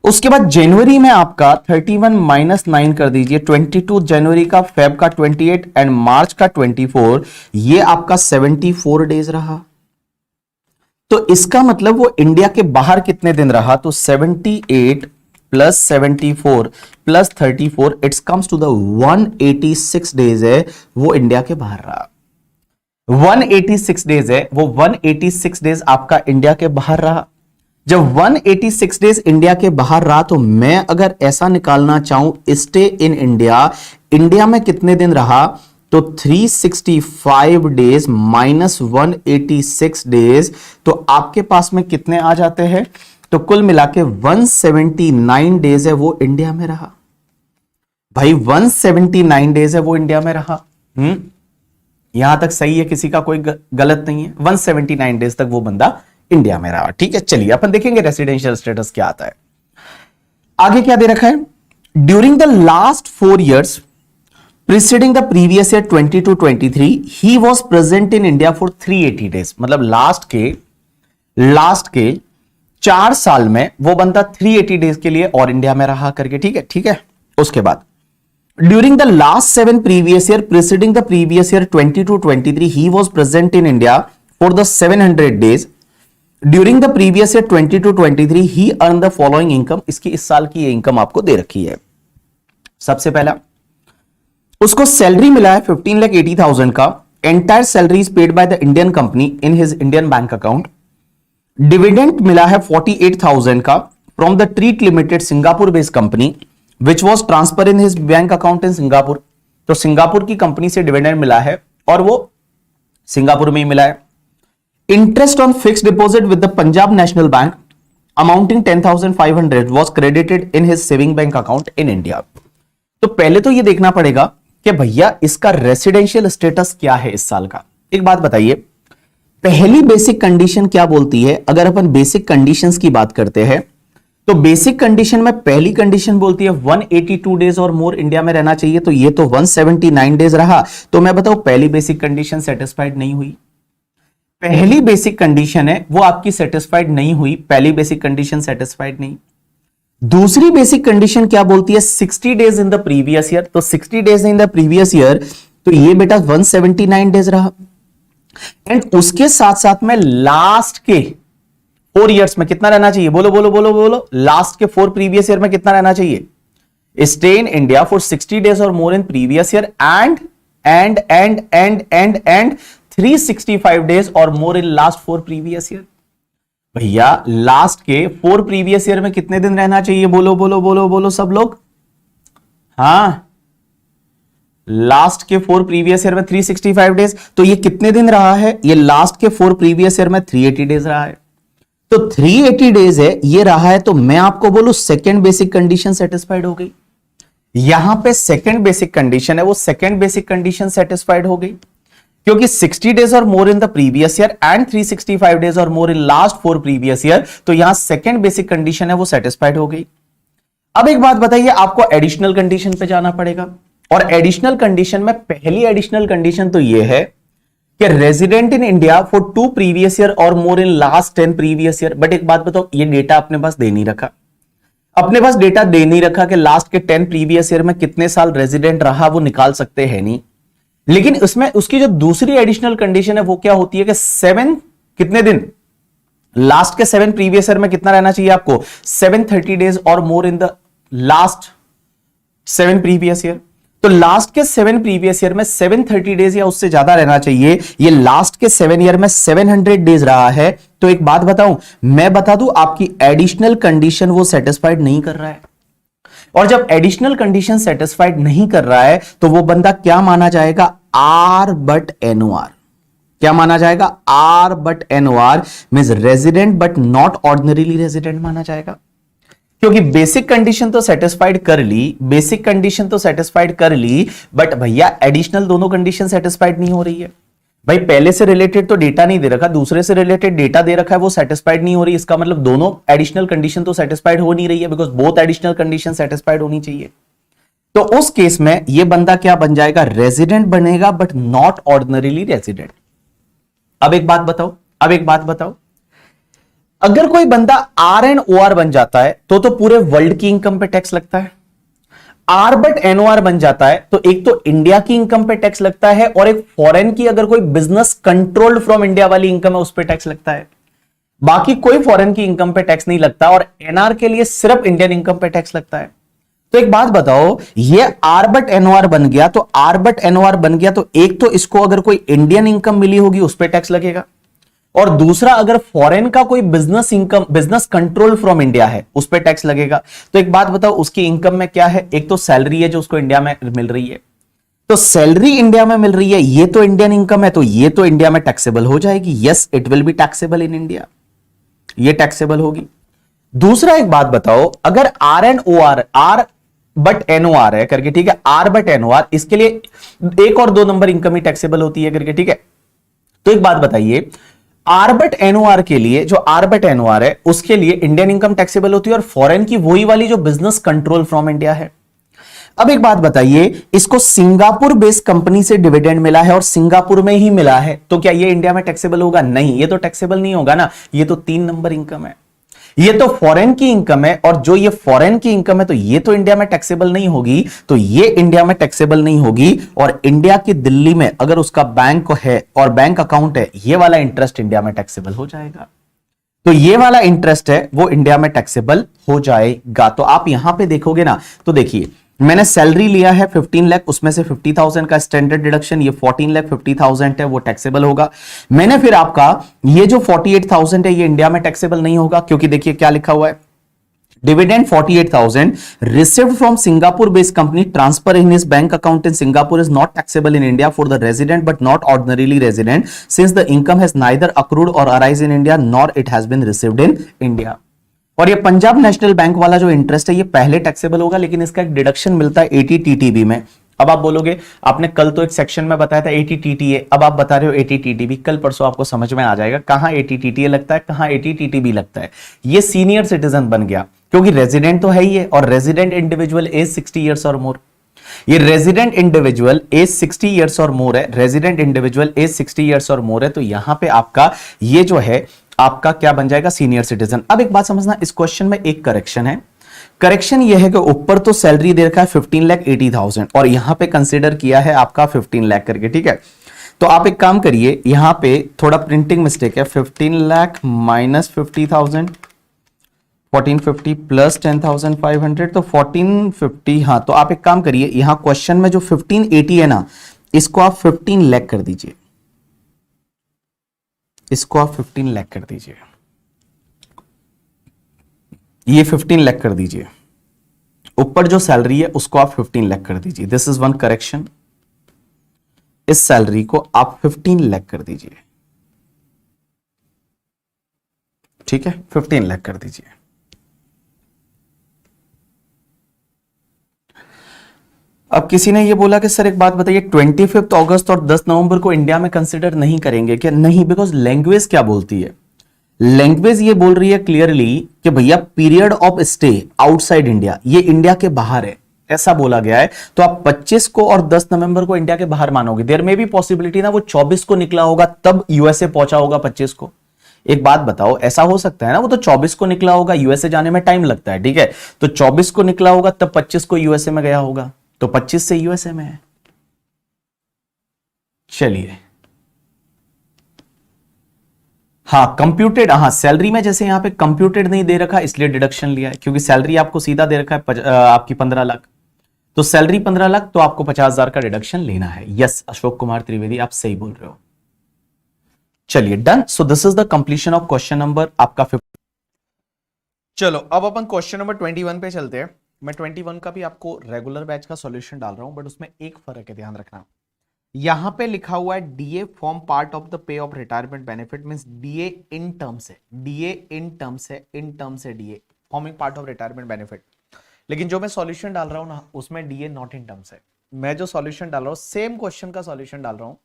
उसके बाद जनवरी में आपका 31 माइनस 9 कर दीजिए, 22 जनवरी का, फेब का 28 एंड मार्च का 24, ये आपका 74 डेज रहा। तो इसका मतलब वो इंडिया के बाहर कितने दिन रहा, तो 78 plus 74 plus 34 it's comes to the 186 days है, वो इंडिया के बाहर रहा। 186 डेज है, वो 186 डेज आपका इंडिया के बाहर रहा। जब 186 डेज इंडिया के बाहर रहा तो मैं अगर ऐसा निकालना चाहूं स्टे इन इंडिया, इंडिया में कितने दिन रहा, तो 365 डेज माइनस 186 डेज, तो आपके पास में कितने आ जाते हैं, तो कुल मिला के 179 डेज है वो इंडिया में रहा। भाई 179 डेज है वो इंडिया में रहा। यहां तक सही है, किसी का कोई गलत नहीं है। 179 डेज तक वो बंदा इंडिया में रहा। ठीक है, चलिए अपन देखेंगे रेसिडेंशियल स्टेटस क्या आता है। आगे क्या दे रखा है, during the last 4 years preceding the previous year 22-23 he was present in India for 380 days। मतलब लास्ट के 4 साल में वो बंदा 380 डेज के लिए और इंडिया में रहा करके। ठीक है। उसके बाद during the last 7 previous year preceding the previous year 22-23 he was present in India for the 700 days। During the previous year 22-23 he earn the following income. इसकी इस साल की ये इनकम आपको दे रखी है। सबसे पहला उसको सैलरी मिला है 15,80,000 का, entire salary is paid by the Indian company in his Indian bank account. Dividend मिला है 48,000 का from the treat limited Singapore based company which was transfer in his bank account in Singapore. तो Singapore की company से dividend मिला है और वो सिंगापुर में ही मिला है। Interest on fixed deposit with the Punjab national bank amounting 10,500 was credited in his saving bank account in India. तो पहले तो ये देखना पड़ेगा कि भैया इसका रेसिडेंशियल स्टेटस क्या है इस साल का। एक बात बताइए, पहली बेसिक कंडीशन क्या बोलती है, अगर अपन बेसिक कंडीशंस की बात करते हैं तो बेसिक कंडीशन में पहली कंडीशन बोलती है 182 डेज और मोर इंडिया में रहना चाहिए। तो ये तो 179 डेज रहा। तो मैं बताऊं पहली बेसिक कंडीशन सेटिस्फाइड नहीं हुई। पहली बेसिक कंडीशन है वो आपकी सेटिस्फाइड नहीं हुई, पहली बेसिक कंडीशन सेटिस्फाइड नहीं। दूसरी बेसिक कंडीशन क्या बोलती है, 60 days in the previous year. तो 60 days in the previous year तो ये बेटा 179 डेज रहा। एंड उसके साथ साथ में लास्ट के 4 years में कितना रहना चाहिए, बोलो बोलो बोलो बोलो, लास्ट के 4 प्रीवियस ईयर में कितना रहना चाहिए, stay in India for 60 days or more in previous year and 365 days or more in last 4 previous year. भैया लास्ट के 4 प्रीवियस ईयर में कितने दिन रहना चाहिए, बोलो बोलो बोलो बोलो सब लोग। हाँ, लास्ट के 4 प्रीवियस ईयर में 365 डेज। तो ये कितने दिन रहा है, ये लास्ट के 4 प्रीवियस ईयर में 380 डेज रहा है। तो 380 डेज है ये रहा है। तो मैं आपको बोलूं सेकेंड बेसिक कंडीशन सेटिस्फाइड हो गई। यहां पे सेकेंड बेसिक कंडीशन है वो सेकेंड बेसिक कंडीशन सेटिस्फाइड हो गई, क्योंकि 60 days or more in the previous year and 365 days or more in last 4 previous year. तो यहां सेकेंड बेसिक कंडीशन है वो सेटिस्फाइड हो गई। अब एक बात बताइए, आपको एडिशनल कंडीशन पे जाना पड़ेगा। और एडिशनल कंडीशन में पहली एडिशनल कंडीशन तो ये है कि resident in India for 2 previous year or more in last 10 previous year. But एक बात बताओ, ये डेटा अपने पास दे नहीं रखा, अपने पास डेटा दे नहीं रखा कि लास्ट के 10 प्रीवियस ईयर में कितने साल रेजिडेंट रहा, वो निकाल सकते हैं नहीं। लेकिन उसमें उसकी जो दूसरी एडिशनल कंडीशन है वो क्या होती है कि 7 कितने दिन लास्ट के 7 प्रीवियस ईयर में कितना रहना चाहिए आपको? 730 days or more in the last 7 previous year. तो लास्ट के 7 प्रीवियस ईयर में 730 डेज या उससे ज्यादा रहना चाहिए। ये लास्ट के 7 ईयर में 700 डेज रहा है। तो एक बात बताऊं, मैं बता दूं, आपकी एडिशनल कंडीशन वो सेटिस्फाइड नहीं कर रहा है। और जब एडिशनल कंडीशन सेटिस्फाइड नहीं कर रहा है तो वो बंदा क्या माना जाएगा? R but NOR. क्या माना जाएगा? R but NOR means resident but not ordinarily resident माना जाएगा। क्योंकि बेसिक कंडीशन तो सेटिस्फाइड कर ली, बेसिक कंडीशन तो सेटिस्फाइड कर ली, बट भैया एडिशनल दोनों कंडीशन सेटिस्फाइड नहीं हो रही है। भाई पहले से रिलेटेड तो डेटा नहीं दे रखा, दूसरे से रिलेटेड डेटा दे रखा है, वो सेटिस्फाइड नहीं हो रही। इसका मतलब दोनों एडिशनल कंडीशन तो सेटिस्फाइड हो नहीं रही है, because both additional condition satisfied होनी चाहिए। तो उस केस में ये बंदा क्या बन जाएगा? रेजिडेंट बनेगा बट नॉट ऑर्डिनरीली रेजिडेंट। अब एक बात बताओ, अगर कोई बंदा आर एंड ओ आर बन जाता है तो पूरे वर्ल्ड की इनकम पे टैक्स लगता है। आर बट एनओआर बन जाता है तो एक तो इंडिया की इनकम पे टैक्स लगता है, और एक फॉरेन की अगर कोई बिजनेस कंट्रोल्ड फ्रॉम इंडिया वाली इनकम है उस पर टैक्स लगता है। बाकी कोई फॉरेन की इनकम पे टैक्स नहीं लगता, और एनआर के लिए सिर्फ इंडियन इनकम पे टैक्स लगता है। तो एक बात बताओ, ये आर बट एनओआर बन गया, तो आर बट एनओआर बन गया तो एक तो इसको अगर कोई इंडियन इनकम मिली होगी उस पर टैक्स लगेगा, और दूसरा अगर फॉरेन का कोई business income, business control from India है उस पर टैक्स लगेगा। तो एक बात बताओ, उसकी इनकम में क्या है? एक तो सैलरी है जो उसको इंडिया में मिल रही है, तो सैलरी इंडिया में मिल रही है, ये तो इंडियन इनकम है, तो ये तो इंडिया में टैक्सेबल हो जाएगी। Yes, it will be taxable in India, ये टैक्सेबल होगी। दूसरा एक बात बताओ, अगर R and O R, R but NOR है करके, ठीक है, आर बट एनओआर, इसके लिए 1 और 2 नंबर इनकम ही टैक्सेबल होती है करके, ठीक है। तो एक बात बताइए, आर बट एनओआर के लिए, जो आर बट एनओआर है उसके लिए इंडियन इनकम टैक्सेबल होती है, और फॉरेन की वही वाली जो बिजनेस कंट्रोल फ्रॉम इंडिया है। अब एक बात बताइए, इसको सिंगापुर बेस्ड कंपनी से डिविडेंड मिला है और सिंगापुर में ही मिला है, तो क्या ये इंडिया में टैक्सेबल होगा? नहीं, ये तो टैक्सेबल नहीं होगा ना, ये तो 3 नंबर इनकम है, ये तो फॉरेन की इनकम है, और जो ये फॉरेन की इनकम है तो ये तो इंडिया में टैक्सेबल नहीं होगी, तो ये इंडिया में टैक्सेबल नहीं होगी। और इंडिया की दिल्ली में अगर उसका बैंक है और बैंक अकाउंट है, ये वाला इंटरेस्ट इंडिया में टैक्सेबल हो जाएगा। तो ये वाला इंटरेस्ट है वो इंडिया में टैक्सेबल हो जाएगा। तो आप यहां पे देखोगे ना, तो देखिए मैंने सैलरी लिया है 15 लाख, उसमें से 50,000 का स्टैंडर्ड डिडक्शन, ये 14 लाख 50,000 है, वो टैक्सेबल होगा। मैंने फिर आपका ये जो 48,000 है ये इंडिया में टैक्सेबल नहीं होगा, क्योंकि देखिए क्या लिखा हुआ है, dividend 48,000 received from Singapore based company transfer in his bank account in Singapore is not taxable in India for the resident but not ordinarily resident since the income has neither accrued or arise in India nor it has been received in India. और ये Punjab national bank वाला जो interest है ये पहले taxable होगा, लेकिन इसका एक डिडक्शन मिलता है 80 टीटीबी में। अब आप बोलोगे आपने कल तो एक सेक्शन में बताया था 80 टीटीए, अब आप बता रहे हो 80 टीटीबी, कल परसों आपको समझ में आ जाएगा कहां 80 टीटीए लगता है, कहां 80 टीटीबी लगता है। ये सीनियर सिटीजन बन गया, क्योंकि रेजिडेंट तो है ही है, और रेजिडेंट इंडिविजुअल एज 60 ईयर्स और मोर, ये रेजिडेंट इंडिविजुअल एज 60 ईयर्स और मोर है, रेजिडेंट इंडिविजुअल एज 60 ईयर्स और मोर है, तो यहां पे आपका ये जो है आपका क्या बन जाएगा? Senior citizen. अब एक बात समझना, इस क्वेश्चन में एक करेक्शन है। करेक्शन ये है कि ऊपर तो सैलरी दे रखा है 15,80,000 और यहां पे कंसीडर किया है आपका 15 लाख करके, ठीक है। तो आप एक काम करिए, यहां पे थोड़ा प्रिंटिंग मिस्टेक है, 15 लाख माइनस 50,000, 1450 प्लस 10,500, तो 1450। हाँ, तो आप एक काम करिए, यहां क्वेश्चन में जो 1580 है ना, इसको आप 15 लाख कर दीजिए, इसको आप 15 लाख कर दीजिए, ये 15 लाख कर दीजिए, ऊपर जो सैलरी है उसको आप 15 लाख कर दीजिए। दिस इज वन करेक्शन, इस सैलरी को आप 15 लाख कर दीजिए, ठीक है, 15 लाख कर दीजिए। अब किसी ने ये बोला कि सर एक बात बताइए, 25 अगस्त और 10 नवंबर को इंडिया में कंसिडर नहीं करेंगे क्या? नहीं, बिकॉज लैंग्वेज क्या बोलती है, लैंग्वेज ये बोल रही है क्लियरली कि भैया period of stay outside India, ये इंडिया के बाहर है, ऐसा बोला गया है। तो आप 25 को और 10 नवंबर को इंडिया के बाहर मानोगे, देयर में भी पॉसिबिलिटी ना वो 24 को निकला होगा तब यूएसए पहुंचा होगा 25 को। एक बात बताओ, ऐसा हो सकता है ना, वो तो 24 को निकला होगा, यूएसए जाने में टाइम लगता है, ठीक है, तो 24 को निकला होगा तब 25 को यूएसए में गया होगा, तो 25 से यूएसए में है। चलिए हाँ कंप्यूटेड, हाँ सैलरी में जैसे यहाँ पे कंप्यूटेड नहीं दे रखा इसलिए डिडक्शन लिया है, क्योंकि सैलरी आपको सीधा दे रखा है आपकी 15 लाख, तो सैलरी 15 लाख तो आपको 50,000 का डिडक्शन लेना है। यस अशोक कुमार त्रिवेदी आप सही बोल रहे हो। चलिए done. So this is the completion of question number आपका 50। चलो अब अपन क्वेश्चन नंबर 21 पे चलते हैं। मैं 21 का भी आपको रेगुलर बैच का सॉल्यूशन डाल रहा हूं, बट उसमें एक फर्क है, ध्यान रखना। यहां पे लिखा हुआ है DA form part of the pay of retirement benefit, means DA in terms है, डीए इन टर्म्स है, इन टर्म्स है DA forming part of retirement benefit. लेकिन जो मैं सॉल्यूशन डाल रहा हूं ना उसमें डीए नॉट इन टर्म्स है। मैं जो सॉल्यूशन डाल रहा हूं सेम क्वेश्चन का सॉल्यूशन डाल रहा हूं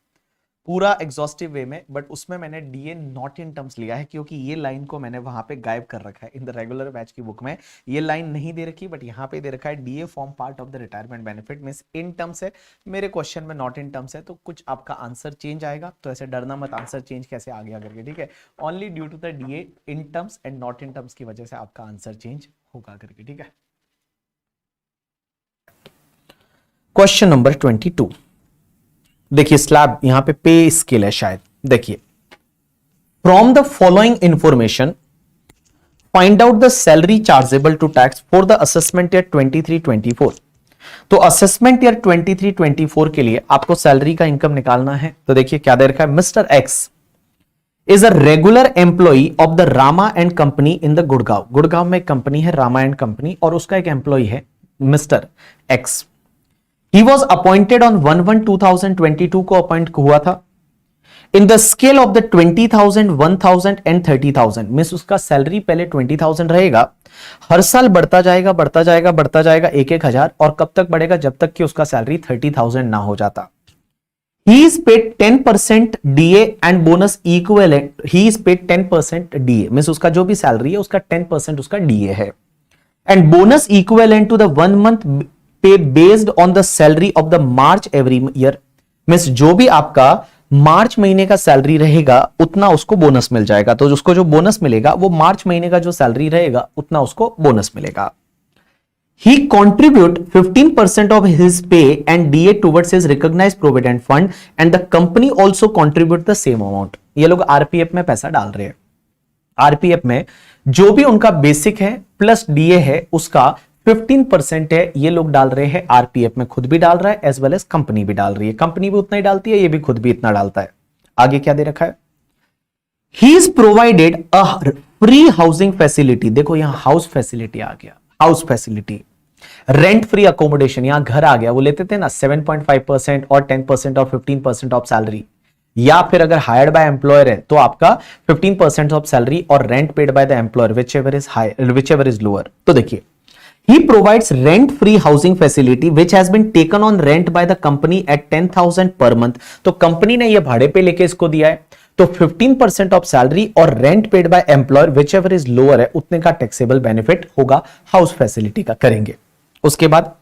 पूरा एग्जॉस्टिव वे में, बट उसमें मैंने डीए नॉट इन टर्म्स लिया है, क्योंकि ये लाइन को मैंने वहां पे गायब कर रखा है। इन द रेगुलर बैच की बुक में ये लाइन नहीं दे रखी, बट यहाँ पे दे रखा है DA form part of the retirement benefit, means in terms है। मेरे क्वेश्चन में नॉट इन टर्म्स है, तो कुछ आपका आंसर चेंज आएगा, तो ऐसे डरना मत आंसर चेंज कैसे आ गया करके, ठीक है। Only due to the DA in terms and not in terms की वजह से आपका आंसर चेंज होगा करके, ठीक है। क्वेश्चन नंबर 22 देखिए, स्लैब यहां पे पे स्केल है शायद। देखिए, from the following information find out the salary chargeable to tax for the assessment year 23-24। तो असेसमेंट ईयर 23-24 के लिए आपको सैलरी का इनकम निकालना है। तो देखिए क्या दे रखा है, mister x is a regular employee of the Rama and company in the Gurgaon. Gurgaon में एक कंपनी है रामा एंड कंपनी, और उसका एक एम्प्लॉई है mister x. He was appointed on 1/1/2022 को अपॉइंट हुआ था। In the scale of the 20,000, 1,000 and 30,000, means उसका सैलरी पहले 20,000 रहेगा, हर साल बढ़ता जाएगा बढ़ता जाएगा बढ़ता जाएगा 1,000, और कब तक बढ़ेगा, जब तक कि उसका सैलरी 30,000 ना हो जाता। He is paid 10% DA and bonus equivalent. He is paid 10% DA, means उसका जो भी सैलरी है उसका 10% उसका DA है, and bonus equivalent to the 1 month pay based on the salary of the March every year, means जो भी आपका मार्च महीने का सैलरी रहेगा उतना उसको बोनस मिल जाएगा। तो उसको जो बोनस मिलेगा वो मार्च महीने का जो सैलरी रहेगा उतना उसको बोनस मिलेगा। He contribute 15% of his pay and DA towards his recognized provident fund and the company also contribute the same amount। ये लोग आरपीएफ में पैसा डाल रहे हैं। आरपीएफ में जो भी उनका बेसिक है प्लस डीए है उसका 15% है, ये लोग डाल रहे हैं आरपीएफ में, खुद भी डाल रहा है एज वेल एज कंपनी भी डाल रही है। कंपनी भी उतना ही डालती है, ये भी खुद भी इतना डालता है। आगे क्या दे रखा है, he is provided a free housing facility. देखो यहां हाउस फैसिलिटी आ गया, house facility, rent free accommodation, यहां घर आ गया। वो लेते थे ना 7.5% और 10% और 15% ऑफ सैलरी, या फिर अगर हायर्ड बाय एम्प्लॉयर है तो आपका 15% ऑफ सैलरी और rent paid by the employer which ever is lower. तो देखिए, he provides rent free housing facility which has been taken on rent by the company at 10,000 per month। तो company ने ये भाड़े पे लेके इसको दिया है, तो 15% ऑफ सैलरी और rent paid by employer which ever is lower है उतने का टैक्सेबल बेनिफिट होगा हाउस फैसिलिटी का, करेंगे। उसके बाद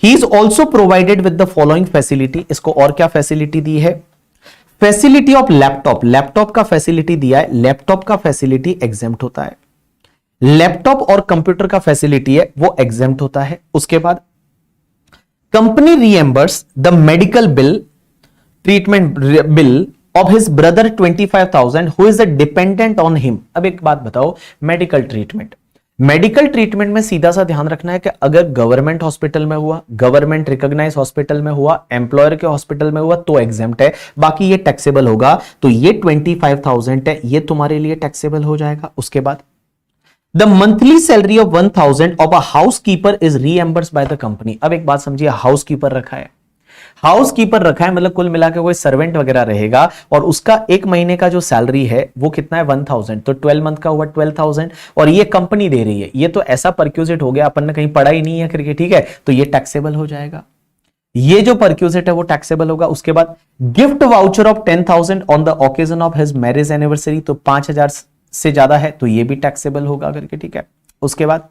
he is also provided with the following facility. इसको और क्या फैसिलिटी दी है, फैसिलिटी ऑफ लैपटॉप, लैपटॉप का फैसिलिटी दिया है। लैपटॉप का फैसिलिटी एग्जेम्प्ट होता है, लैपटॉप और कंप्यूटर का फैसिलिटी है वो एग्जेम्प्ट होता है। उसके बाद company reimburse the medical bill, treatment bill of his brother 25,000 who is a dependent on him. अब एक बात बताओ, मेडिकल ट्रीटमेंट, मेडिकल ट्रीटमेंट में सीधा सा ध्यान रखना है कि अगर गवर्नमेंट हॉस्पिटल में हुआ, गवर्नमेंट रिकॉग्नाइज हॉस्पिटल में हुआ, एम्प्लॉयर के हॉस्पिटल में हुआ तो एग्जेम्प्ट है, बाकी ये टैक्सेबल होगा। तो ये 25,000 है, ये तुम्हारे लिए टैक्सेबल हो जाएगा। उसके बाद The monthly salary of 1,000 of a housekeeper is reimbursed by the company। अब एक बात समझिए, हाउसकीपर रखा है, हाउसकीपर रखा है मतलब कुल मिलाकर कोई सर्वेंट वगैरह रहेगा, और उसका एक महीने का जो सैलरी है वो कितना है 1,000, तो 12 मंथ का हुआ 12,000, और ये कंपनी दे रही है। ये तो ऐसा परक्यूजिट हो गया, अपन ने कहीं पढ़ा ही नहीं है करके, ठीक है, तो ये टैक्सेबल हो जाएगा। ये जो परक्यूजिट है वो टैक्सेबल होगा। उसके बाद gift voucher of 10,000 on the occasion of his marriage anniversary, तो 5,000 से ज्यादा है तो ये भी टैक्सेबल होगा करके, ठीक है। उसके बाद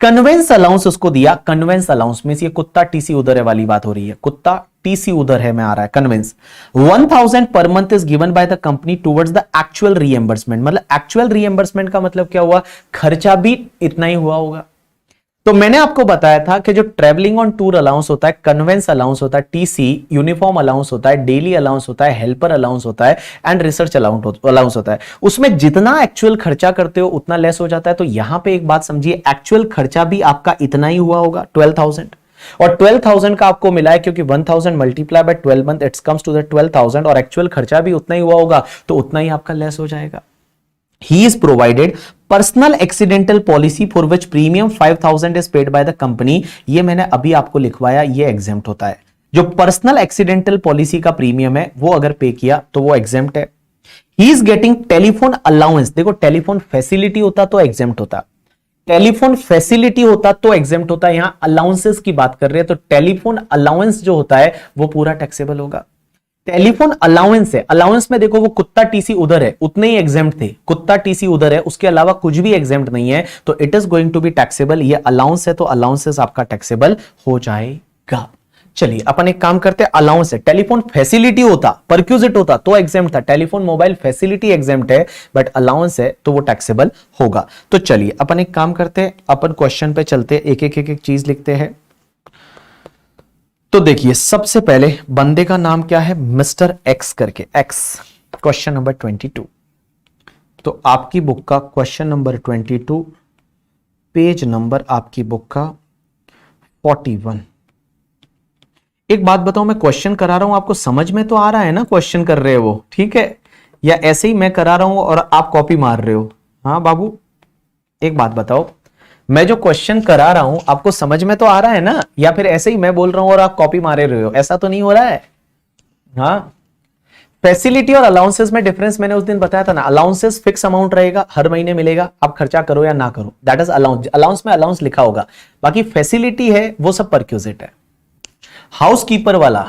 कन्वेंस अलाउंस उसको दिया, कन्वेंस अलाउंस में ये कुत्ता टीसी उधर है वाली बात हो रही है, कुत्ता टीसी उधर है में आ रहा है conveyance. 1,000 per month is given by the company towards the actual reimbursement. मतलब एक्चुअल रीएम्बर्समेंट का मतलब क्या हुआ, खर्चा भी इतना ही हुआ होगा। तो मैंने आपको बताया था कि जो ट्रेवलिंग ऑन टूर अलाउंस होता है, कन्वेंस अलाउंस होता है, टीसी, यूनिफॉर्म अलाउंस होता है, डेली अलाउंस होता है, हेल्पर अलाउंस होता है एंड रिसर्च अलाउंस होता है, उसमें जितना एक्चुअल खर्चा करते हो उतना लेस हो जाता है। तो यहां पे एक बात समझिए, एक्चुअल खर्चा भी आपका इतना ही हुआ होगा 12,000, और 12,000 का आपको मिला है क्योंकि 1000 multiply by 12 month it's comes to the 12,000, और एक्चुअल खर्चा भी उतना ही हुआ होगा तो उतना ही आपका लेस हो जाएगा। He is provided personal accidental policy for which premium 5,000 is paid by the company। ये मैंने अभी आपको लिखवाया, ये एग्जेम्प्ट होता है। जो पर्सनल एक्सीडेंटल पॉलिसी का प्रीमियम है वो अगर पे किया तो वो एग्जेम्प्ट है। He is getting telephone allowance, देखो टेलीफोन फैसिलिटी होता तो एग्जेम्प्ट होता, टेलीफोन फैसिलिटी होता तो एग्जेम्प्ट होता, यहां अलाउंसेस की बात कर रहे हैं तो टेलीफोन अलाउंस जो होता है वो पूरा टैक्सेबल होगा। टेलीफोन अलाउंस है, अलाउंस में देखो वो कुत्ता टीसी उधर है उतने ही एग्जेम्प्ट थे, कुत्ता टीसी उधर है उसके अलावा कुछ भी एग्जेम्प्ट नहीं है, तो it is going to be taxable. ये अलाउंस है तो अलाउंसेस आपका टैक्सेबल हो जाएगा। चलिए अपन एक काम करते हैं, अलाउंस है, टेलीफोन फैसिलिटी होता, परक्यूजिट होता तो एग्जेम्प्ट था, टेलीफोन मोबाइल फैसिलिटी एग्जेम्प्ट है बट अलाउंस है तो वो टैक्सेबल होगा। तो चलिए अपन एक काम करते हैं, अपन क्वेश्चन पे चलते हैं, एक एक एक एक चीज लिखते हैं। तो देखिए सबसे पहले बंदे का नाम क्या है, मिस्टर एक्स करके, एक्स, क्वेश्चन नंबर 22। तो आपकी बुक का क्वेश्चन नंबर 22, पेज नंबर आपकी बुक का 41। एक बात बताओ, मैं क्वेश्चन करा रहा हूं आपको समझ में तो आ रहा है ना, क्वेश्चन कर रहे हो वो, ठीक है, या ऐसे ही मैं करा रहा हूं और आप कॉपी मार रहे हो? हाँ बाबू एक बात बताओ, मैं जो क्वेश्चन करा रहा हूं आपको समझ में तो आ रहा है ना, या फिर ऐसे ही मैं बोल रहा हूं और आप कॉपी मारे रहे हो? ऐसा तो नहीं हो रहा है। हाँ, फैसिलिटी और अलाउंसेस में डिफरेंस मैंने उस दिन बताया था ना, अलाउंसेस फिक्स अमाउंट रहेगा, हर महीने मिलेगा, आप खर्चा करो या ना करो, दैट इज अलाउंस, अलाउंस में अलाउंस लिखा होगा। बाकी फैसिलिटी है वो सब परक्यूजिट है। हाउसकीपर वाला,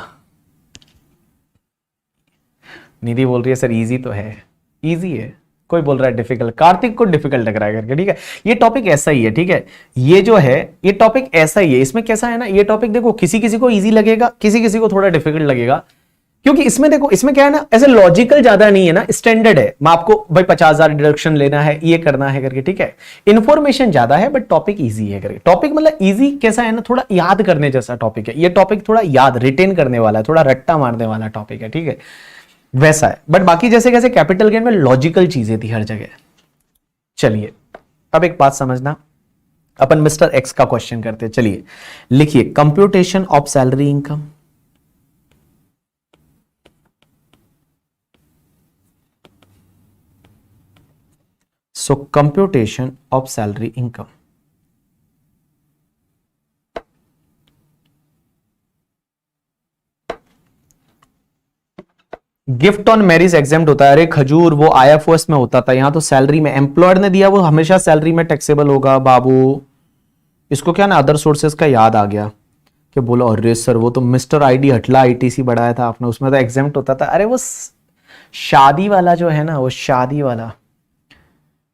निधि बोल रही है सर इजी तो है, इजी है, कोई बोल रहा है डिफिकल्ट, कार्तिक को डिफिकल्ट लग रहा है करके, ठीक है, ये टॉपिक ऐसा ही है, ठीक है, ये जो है ये टॉपिक ऐसा ही है, इसमें कैसा है ना, ये टॉपिक देखो किसी किसी को इजी लगेगा, किसी किसी को थोड़ा डिफिकल्ट लगेगा, क्योंकि इसमें देखो इसमें क्या है ना, ऐसे लॉजिकल ज्यादा नहीं है ना, स्टैंडर्ड है, मैं आपको भाई 50,000 डिडक्शन लेना है, ये करना है करके, ठीक है, इंफॉर्मेशन ज्यादा है बट टॉपिक इजी है करके। टॉपिक मतलब इजी कैसा है ना, थोड़ा याद करने जैसा टॉपिक है ये, टॉपिक थोड़ा याद रिटेन करने वाला है, थोड़ा रट्टा मारने वाला टॉपिक है, ठीक है, वैसा है। बट बाकी जैसे कैसे कैपिटल गेन में लॉजिकल चीजें थी हर जगह। चलिए अब एक बात समझना, अपन मिस्टर एक्स का क्वेश्चन करते हैं। चलिए लिखिए, computation of salary income, so computation of salary income, gift on marriage exempt होता है, अरे खजूर वो आईएफओएस में होता था, यहां तो सैलरी में, एम्प्लॉयर ने दिया वो हमेशा सैलरी में टैक्सेबल होगा बाबू। इसको क्या ना अदर सोर्सेज का याद आ गया कि बोलो अरे सर वो तो मिस्टर आईडी हटला आईटीसी बढ़ाया था आपने, उसमें तो एग्जेम्प्ट होता था, अरे वो शादी वाला जो है ना, वो शादी वाला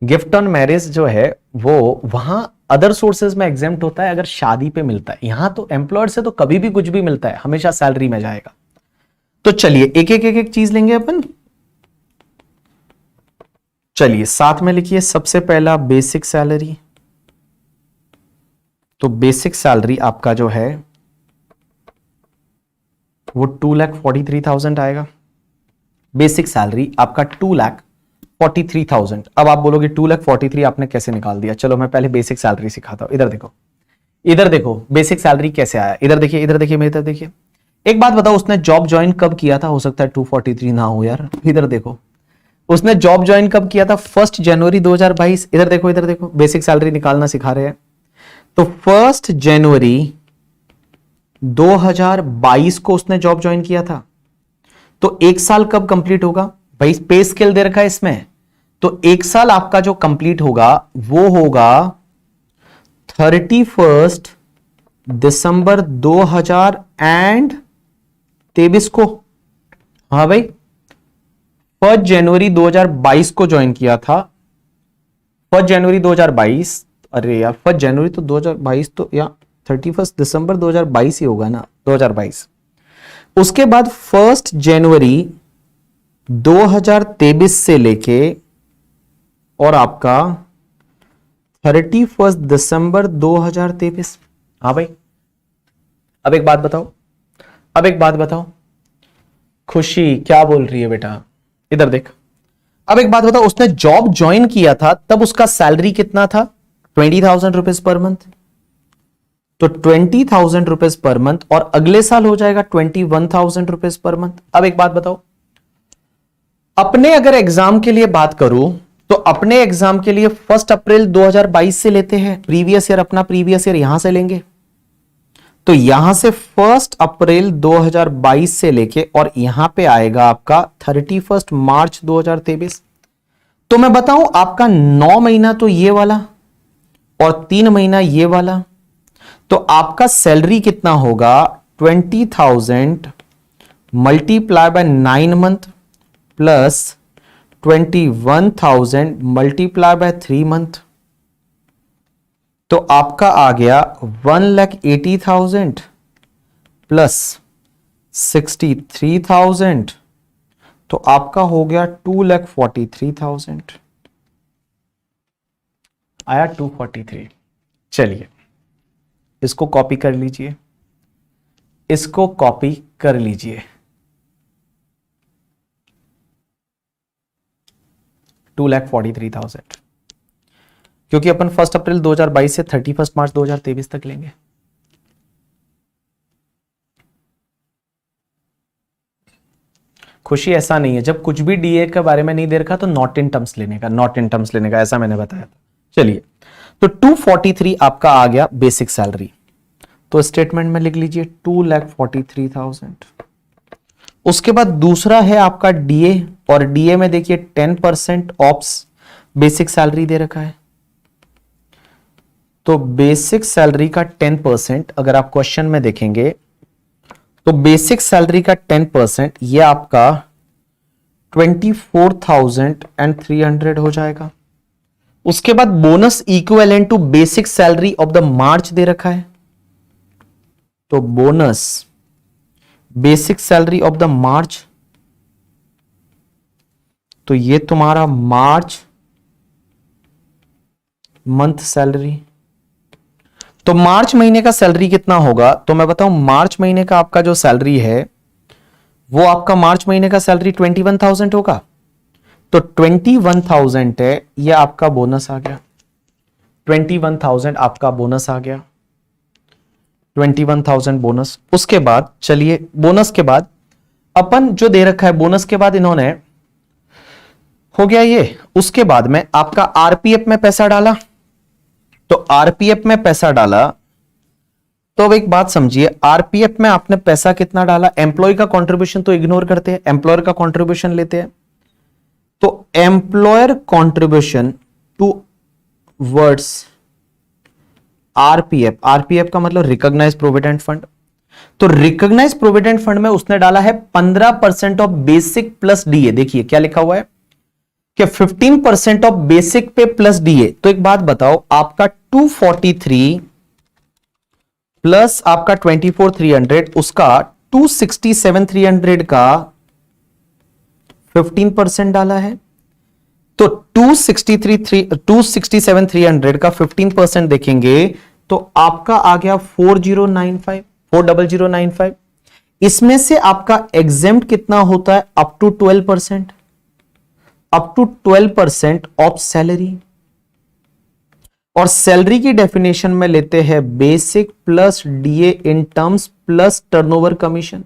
गिफ्ट ऑन मैरिज जो है वो वहां अदर सोर्सेज में एग्जेम्प्ट होता है अगर शादी पे मिलता है, यहां तो एम्प्लॉयर से तो कभी भी कुछ भी मिलता है, हमेशा सैलरी में जाएगा। तो चलिए एक एक एक एक चीज लेंगे अपन। चलिए साथ में लिखिए, सबसे पहला बेसिक सैलरी, तो बेसिक सैलरी आपका जो है वो 2,43,000 आएगा। बेसिक सैलरी आपका 2,43,000। अब आप बोलोगे 2,43,000 आपने कैसे निकाल दिया, चलो मैं पहले बेसिक सैलरी सिखाता हूं। इधर देखो, इधर देखो बेसिक सैलरी कैसे आया, इधर देखिए, इधर देखिए, मेरी तरफ देखिए। एक बात बताओ, उसने जॉब ज्वाइन कब किया था? हो सकता है 243 ना हो यार, इधर देखो, उसने जॉब ज्वाइन कब किया था? 1 जनवरी 2022। इधर देखो, इधर देखो, बेसिक सैलरी निकालना सिखा रहे हैं। तो 1 जनवरी 2022 को उसने जॉब ज्वाइन किया था, तो एक साल कब कंप्लीट होगा भाई? पे स्केल दे रखा है इसमें, तो एक साल आपका जो कंप्लीट होगा वो होगा 31 दिसंबर 2023 को। हाँ भाई, 1 जनवरी 2022 को ज्वाइन किया था, 1 जनवरी 2022। अरे यार 1 जनवरी तो 2022 तो या 31 दिसंबर 2022 ही होगा ना, 2022। उसके बाद 1 जनवरी 2023 से लेके और आपका 31 दिसंबर 2023। हाँ भाई, अब एक बात बताओ, अब एक बात बताओ, खुशी क्या बोल रही है बेटा, इधर देख। अब एक बात बताओ, उसने जॉब ज्वाइन किया था तब उसका सैलरी कितना था? 20,000 रुपीज पर मंथ। तो 20,000 रुपीज पर मंथ, और अगले साल हो जाएगा 21,000 रुपीज पर मंथ। अब एक बात बताओ, अपने अगर एग्जाम के लिए बात करूं तो अपने एग्जाम के लिए 1 अप्रैल 2022 से लेते हैं, प्रीवियस ईयर, अपना प्रीवियस ईयर यहां से लेंगे। तो यहां से 1 अप्रैल 2022 से लेके और यहां पे आएगा आपका 31 मार्च 2023। तो मैं बताऊं आपका 9 महीना तो ये वाला और 3 महीना ये वाला, तो आपका सैलरी कितना होगा? 20,000 multiply by 9 month plus 21,000 multiply by 3 month, तो आपका आ गया 1,80,000 प्लस 63,000, तो आपका हो गया 2,43,000। आया 243। चलिए इसको कॉपी कर लीजिए, इसको कॉपी कर लीजिए। 2,43,000, क्योंकि अपन 1 अप्रैल 2022 से 31 मार्च 2023 तक लेंगे। खुशी ऐसा नहीं है, जब कुछ भी डीए के बारे में नहीं दे रखा तो नॉट इन टर्म्स लेने का, नॉट इन टर्म्स लेने का, ऐसा मैंने बताया था। चलिए, तो 243 आपका आ गया बेसिक सैलरी, तो स्टेटमेंट में लिख लीजिए 2,43,000। उसके बाद दूसरा है आपका डीए, और डीए में देखिए 10% ऑप्स बेसिक सैलरी दे रखा है। तो बेसिक सैलरी का 10%, अगर आप क्वेश्चन में देखेंगे तो बेसिक सैलरी का 10% ये आपका 24,300 हो जाएगा। उसके बाद bonus equivalent to basic salary of the March दे रखा है, तो bonus basic salary of the March, तो ये तुम्हारा मार्च मंथ सैलरी। तो मार्च महीने का सैलरी कितना होगा? तो मैं बताऊं, मार्च महीने का आपका जो सैलरी है वो आपका मार्च महीने का सैलरी 21,000 होगा, तो 21,000 है, ये आपका बोनस आ गया। 21,000 आपका बोनस आ गया, 21,000 बोनस। उसके बाद चलिए, बोनस के बाद अपन जो दे रखा है, बोनस के बाद इन्होंने हो गया ये। उसके बाद में आपका आरपीएफ में पैसा डाला, तो आरपीएफ में पैसा डाला, तो अब एक बात समझिए, आरपीएफ में आपने पैसा कितना डाला? एम्प्लॉय का कंट्रीब्यूशन तो इग्नोर करते हैं, एम्प्लॉयर का कंट्रीब्यूशन लेते हैं। तो employer contribution towards RPF, RPF का मतलब रिकॉग्नाइज प्रोविडेंट फंड। तो रिकॉग्नाइज प्रोविडेंट फंड में उसने डाला है 15% ऑफ बेसिक प्लस डीए। देखिए क्या लिखा हुआ है कि 15% ऑफ बेसिक पे प्लस डीए। तो एक बात बताओ, आपका 243 प्लस आपका 24,300, उसका 267,300 का 15% डाला है, तो 267,300 का 15% देखेंगे तो आपका आ गया 4,095। इसमें से आपका एग्जेम्प्ट कितना होता है? Up to 12%, up to 12% of salary. और सैलरी की डेफिनेशन में लेते हैं basic plus DA in terms plus turnover commission.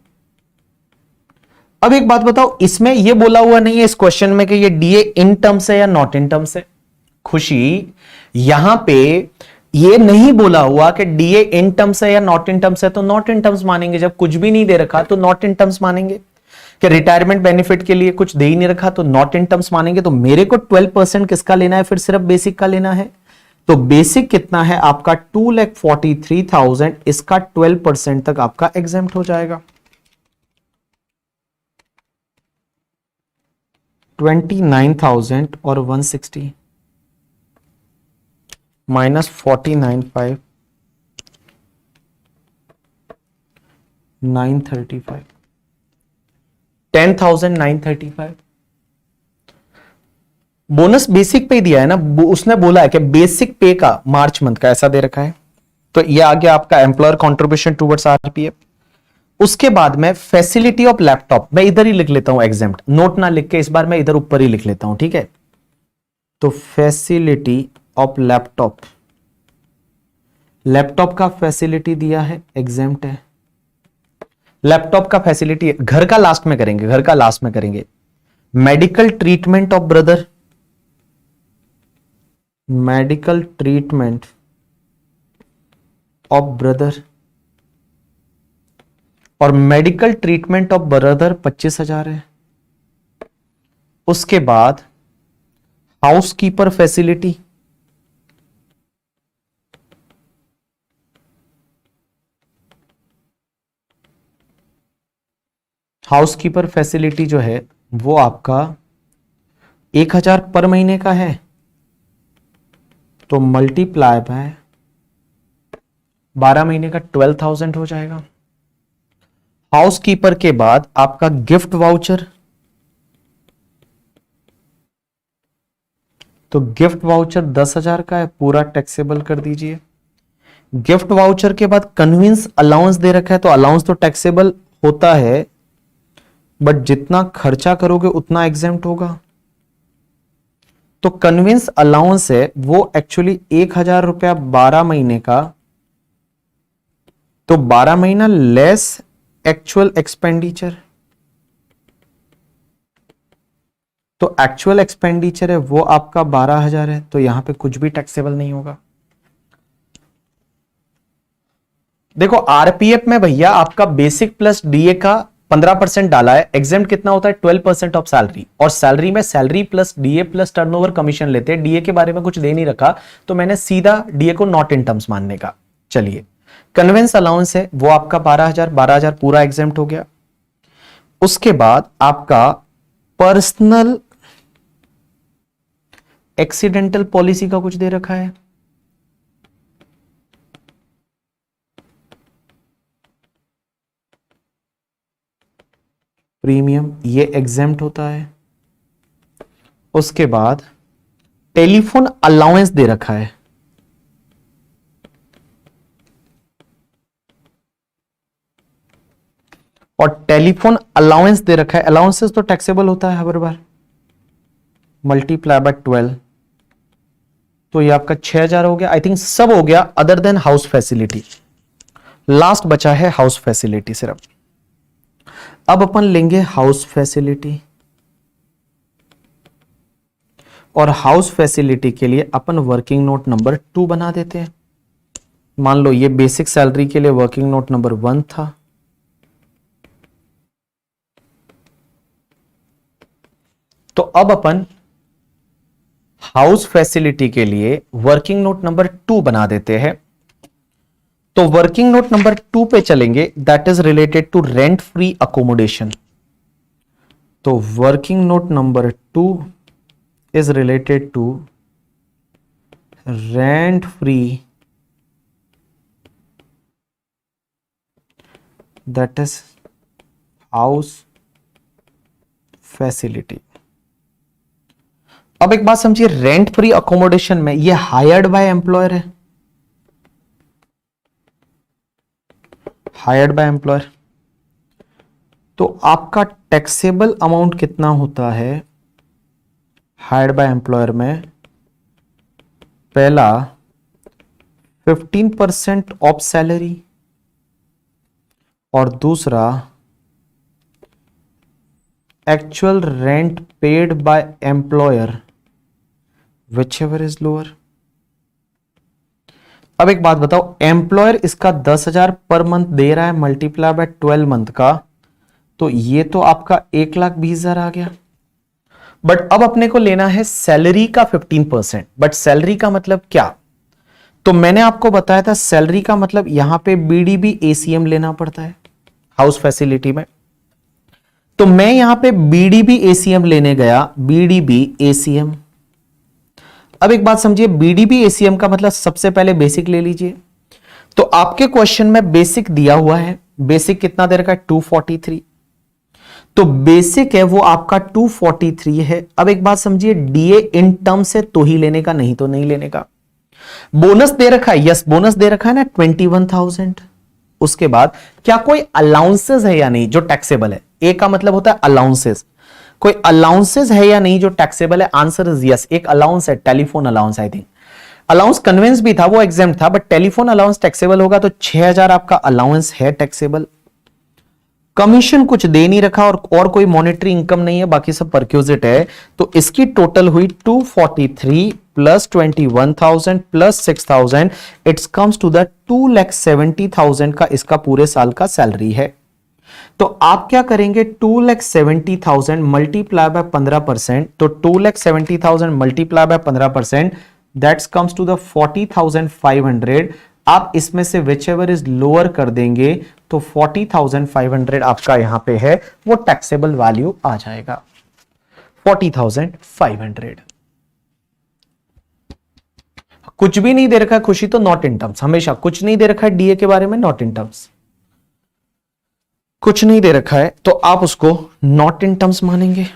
अब एक बात बताओ, इसमें यह बोला हुआ नहीं है इस क्वेश्चन में कि ये डीए इन टर्म्स है या नॉट इन टर्म्स है। खुशी, यहां पे ये नहीं बोला हुआ कि डीए इन टर्म्स है या नॉट इन टर्म्स है, तो नॉट इन टर्म्स मानेंगे। जब कुछ भी नहीं दे रखा तो नॉट इन टर्म्स मानेंगे। कि रिटायरमेंट बेनिफिट के लिए कुछ दे ही नहीं रखा तो नॉट इन टर्म्स मानेंगे। तो मेरे को 12% किसका लेना है? फिर सिर्फ बेसिक का लेना है। तो बेसिक कितना है आपका? 2,43,000, इसका 12% तक आपका एग्जेम्प्ट हो जाएगा। 29,000 और 160 माइनस 49,500 935 10,935। बोनस बेसिक पे ही दिया है ना, उसने बोला है कि बेसिक पे का मार्च मंथ का ऐसा दे रखा है, तो ये आ गया आपका एम्प्लॉयर कंट्रीब्यूशन टुवर्ड्स आरपीएफ। उसके बाद में फैसिलिटी ऑफ लैपटॉप, मैं इधर ही लिख लेता हूं एग्जाम्प्ट, नोट ना लिख के इस बार मैं इधर ऊपर ही लिख लेता हूं, ठीक है। तो फैसिलिटी ऑफ लैपटॉप, लैपटॉप का फैसिलिटी दिया है, एग्जाम्प्ट है। लैपटॉप का फैसिलिटी घर का लास्ट में करेंगे, घर का लास्ट में करेंगे। Medical treatment of brother, medical treatment of brother, और मेडिकल ट्रीटमेंट ऑफ ब्रदर 25,000 है। उसके बाद हाउसकीपर फैसिलिटी, हाउसकीपर फैसिलिटी जो है वो आपका 1,000 पर महीने का है, तो मल्टीप्लाई बाय 12 महीने का 12,000 हो जाएगा। हाउसकीपर के बाद आपका गिफ्ट वाउचर, तो गिफ्ट वाउचर 10,000 का है, पूरा टैक्सेबल कर दीजिए। गिफ्ट वाउचर के बाद कन्वींस अलाउंस दे रखा है, तो अलाउंस तो टैक्सेबल होता है, बट जितना खर्चा करोगे उतना एग्जेम्प्ट होगा। तो कन्वींस अलाउंस है वो एक्चुअली 1,000 रुपया 12 महीने का, तो 12 महीना लेस एक्चुअल एक्सपेंडिचर, तो एक्चुअल एक्सपेंडिचर है वो आपका 12,000 है, तो यहां पे कुछ भी टैक्सेबल नहीं होगा। देखो आरपीएफ में भैया आपका बेसिक प्लस डीए का 15% डाला है, एग्जेम्प्ट कितना होता है 12% ऑफ सैलरी, और सैलरी में salary plus DA plus turnover commission लेते हैं। डीए के बारे में कुछ दे नहीं रखा, तो मैंने सीधा डीए को नॉट इन टर्म्स मानने का। चलिए कन्वेंस अलाउंस है वो आपका 12,000 पूरा एग्जेम्प्ट हो गया। उसके बाद आपका पर्सनल एक्सीडेंटल पॉलिसी का कुछ दे रखा है, प्रीमियम, ये एग्जेम्प्ट होता है। उसके बाद टेलीफोन अलाउंस दे रखा है, और टेलीफोन अलाउंस दे रखा है, अलाउंसेस तो टैक्सेबल होता है हर बार, मल्टीप्लाई बाय 12, तो ये आपका 6,000 हो गया। आई थिंक सब हो गया other than house facility, last बचा है हाउस फैसिलिटी सिर्फ। अब अपन लेंगे हाउस फैसिलिटी, और हाउस फैसिलिटी के लिए अपन वर्किंग नोट नंबर 2 बना देते हैं। मान लो ये बेसिक सैलरी के लिए वर्किंग नोट नंबर 1 था, तो अब अपन हाउस फैसिलिटी के लिए वर्किंग नोट नंबर 2 बना देते हैं। तो वर्किंग नोट नंबर 2 पे चलेंगे, that is related to rent free accommodation. तो working note number 2 is related to rent free, that is house facility. अब एक बात समझिए, रेंट फ्री अकोमोडेशन में ये हायर्ड बाय एम्प्लॉयर है, हायर्ड बाय एम्प्लॉयर, तो आपका टैक्सेबल अमाउंट कितना होता है हायर्ड बाय एम्प्लॉयर में? पहला 15% ऑफ सैलरी, और दूसरा actual rent paid by employer whichever is lower। अब एक बात बताओ, एम्प्लॉयर इसका 10,000 पर मंथ दे रहा है, मल्टीप्लाई बाय 12 मंथ का, तो ये तो आपका 1,20,000 आ गया। बट अब अपने को लेना है सैलरी का 15%, बट सैलरी का मतलब क्या? तो मैंने आपको बताया था सैलरी का मतलब यहां पे बीडीबी एसीएम लेना पड़ता है हाउस फैसिलिटी में। तो मैं यहां पे बीडीबी एसीएम लेने गया, बीडीबी एसीएम। अब एक बात समझिए, बीडीबी एसीएम का मतलब सबसे पहले बेसिक ले लीजिए। तो आपके क्वेश्चन में बेसिक दिया हुआ है, बेसिक कितना दे रखा है 243। तो बेसिक है वो आपका 243 है। अब एक बात समझिए, डीए इन टर्म से तो ही लेने का, नहीं तो नहीं लेने का। बोनस दे रखा है, यस बोनस दे रखा है ना 21,000। उसके बाद क्या कोई अलाउंसेस है या नहीं जो टैक्सेबल है? ए का मतलब होता है अलाउंसेस। कोई अलाउंसेस है या नहीं जो टैक्सेबल है? आंसर इज यस, एक अलाउंस है, telephone allowance. I think allowance conveyance भी था, वो एग्जाम था, बट टेलीफोन अलाउंस टैक्सेबल होगा, तो 6,000 आपका अलाउंस है टैक्सेबल। कमीशन कुछ दे नहीं रखा और कोई मॉनेटरी इनकम नहीं है, बाकी सब परक्यूजिट है। तो इसकी टोटल हुई 243 plus 21,000 plus 6,000, it's comes to the 2,70,000 का इसका पूरे साल का सैलरी है। तो आप क्या करेंगे, 2,70,000 मल्टीप्लाई बाय 15%, तो 2,70,000 multiply by 15%, that's comes to the 40,500। आप इसमें से विच एवर इज लोअर कर देंगे तो 40,500 आपका यहां पे है, वो टैक्सेबल वैल्यू आ जाएगा 40,500। कुछ भी नहीं दे रखा है खुशी, तो नॉट इन टर्म्स। हमेशा कुछ नहीं दे रखा है डीए के बारे में, नॉट इन टर्म्स। कुछ नहीं दे रखा है तो आप उसको नॉट इन टर्म्स मानेंगे।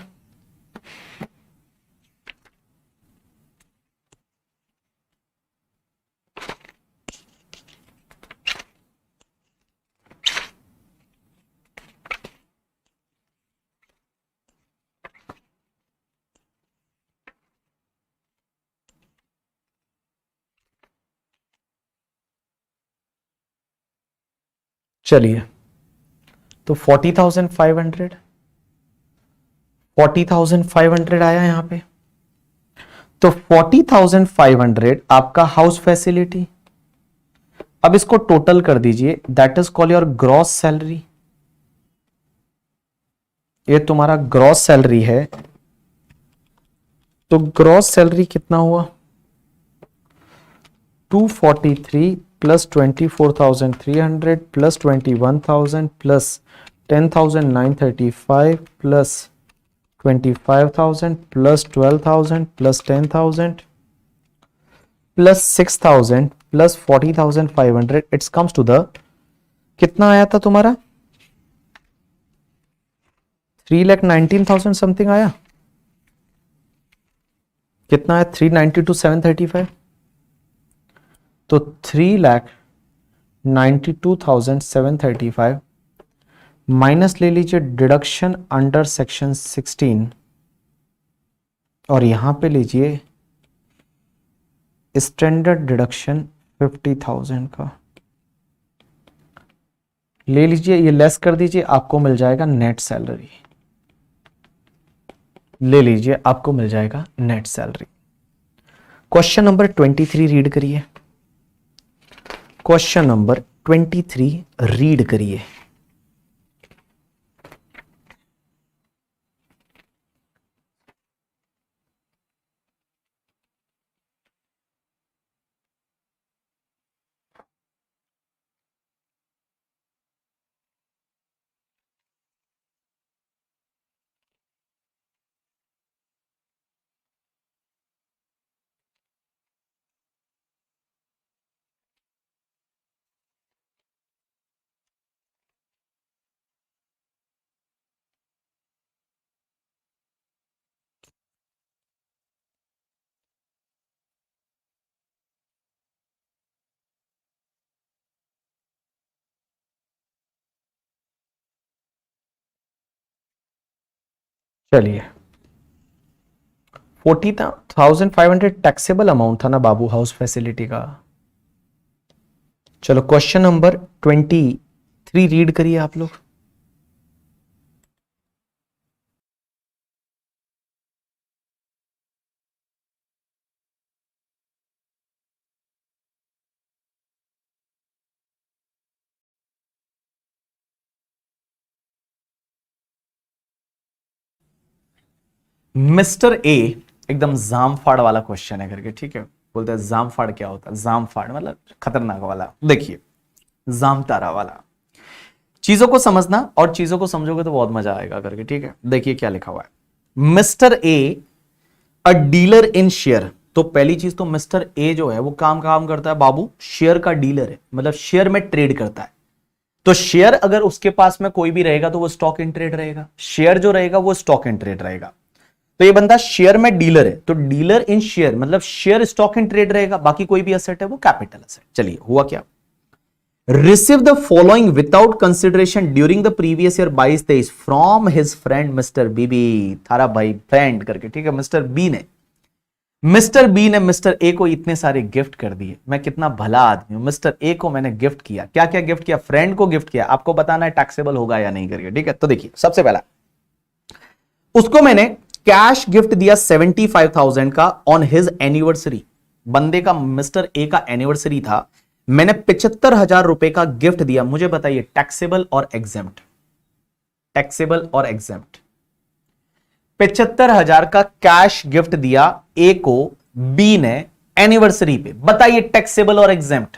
चलिए, तो 40,500 आया यहां पे। तो 40,500 आपका हाउस फैसिलिटी। अब इसको टोटल कर दीजिए, that is call your gross salary. ये तुम्हारा ग्रॉस सैलरी है। तो ग्रॉस सैलरी कितना हुआ, 243 plus 24,300 plus 21,000 plus 10,935 plus 25,000 plus 12,000 plus 10,000 plus 6,000 plus 40,500, it's comes to the, कितना आया था तुम्हारा, 3,19,000 समथिंग आया। कितना है, 392,735। तो 3,92,735 माइनस ले लीजिए डिडक्शन अंडर सेक्शन 16, और यहां पे लीजिए स्टैंडर्ड डिडक्शन 50,000 का ले लीजिए, ये लेस कर दीजिए, आपको मिल जाएगा नेट सैलरी। ले लीजिए, आपको मिल जाएगा net salary. Question number 23 read करिए। क्वेश्चन नंबर 23 रीड करिए। चलिए, 40,500 टैक्सेबल अमाउंट था ना बाबू हाउस फैसिलिटी का। चलो क्वेश्चन नंबर 23 रीड करिए आप लोग। मिस्टर ए एकदम जामफाड़ वाला क्वेश्चन है करके, ठीक है। बोलते हैं जामफाड़ क्या होता है, जामफाड़ मतलब खतरनाक वाला। देखिए, जामतारा वाला। चीजों को समझना, और चीजों को समझोगे तो बहुत मजा आएगा करके, ठीक है। देखिए क्या लिखा हुआ है, mister A a dealer in share. तो पहली चीज तो मिस्टर ए जो है वो काम करता है बाबू, शेयर का डीलर है, मतलब शेयर में ट्रेड करता है। तो शेयर अगर उसके पास में कोई भी रहेगा तो वो स्टॉक इन ट्रेड रहेगा, शेयर जो रहेगा वो स्टॉक इन ट्रेड रहेगा। तो ये बंदा शेयर में डीलर है, तो डीलर इन शेयर मतलब शेयर स्टॉक इन ट्रेड रहेगा, बाकी कोई भी असेट है वो कैपिटल असेट। चलिए हुआ क्या, receive the following without consideration during the previous year 22-23 from his friend mister B B, थारा भाई फ्रेंड करके, ठीक है। मिस्टर बी ने मिस्टर ए को इतने सारे गिफ्ट कर दिए। मैं कितना भला आदमी हूं, मिस्टर ए को मैंने गिफ्ट किया। क्या क्या गिफ्ट किया? फ्रेंड को गिफ्ट किया। आपको बताना है टैक्सेबल होगा या नहीं करके, ठीक है। तो देखिए सबसे पहला उसको मैंने कैश गिफ्ट दिया 75,000 का ऑन हिज एनिवर्सरी। बंदे का मिस्टर ए का एनिवर्सरी था, मैंने 75,000 रुपए का गिफ्ट दिया। मुझे बताइए टैक्सेबल और एग्जेम्प्ट? टैक्सेबल और एग्जेम्प्ट? 75,000 का कैश गिफ्ट दिया ए को बी ने एनिवर्सरी पे, बताइए टैक्सेबल और एग्जेम्प्ट?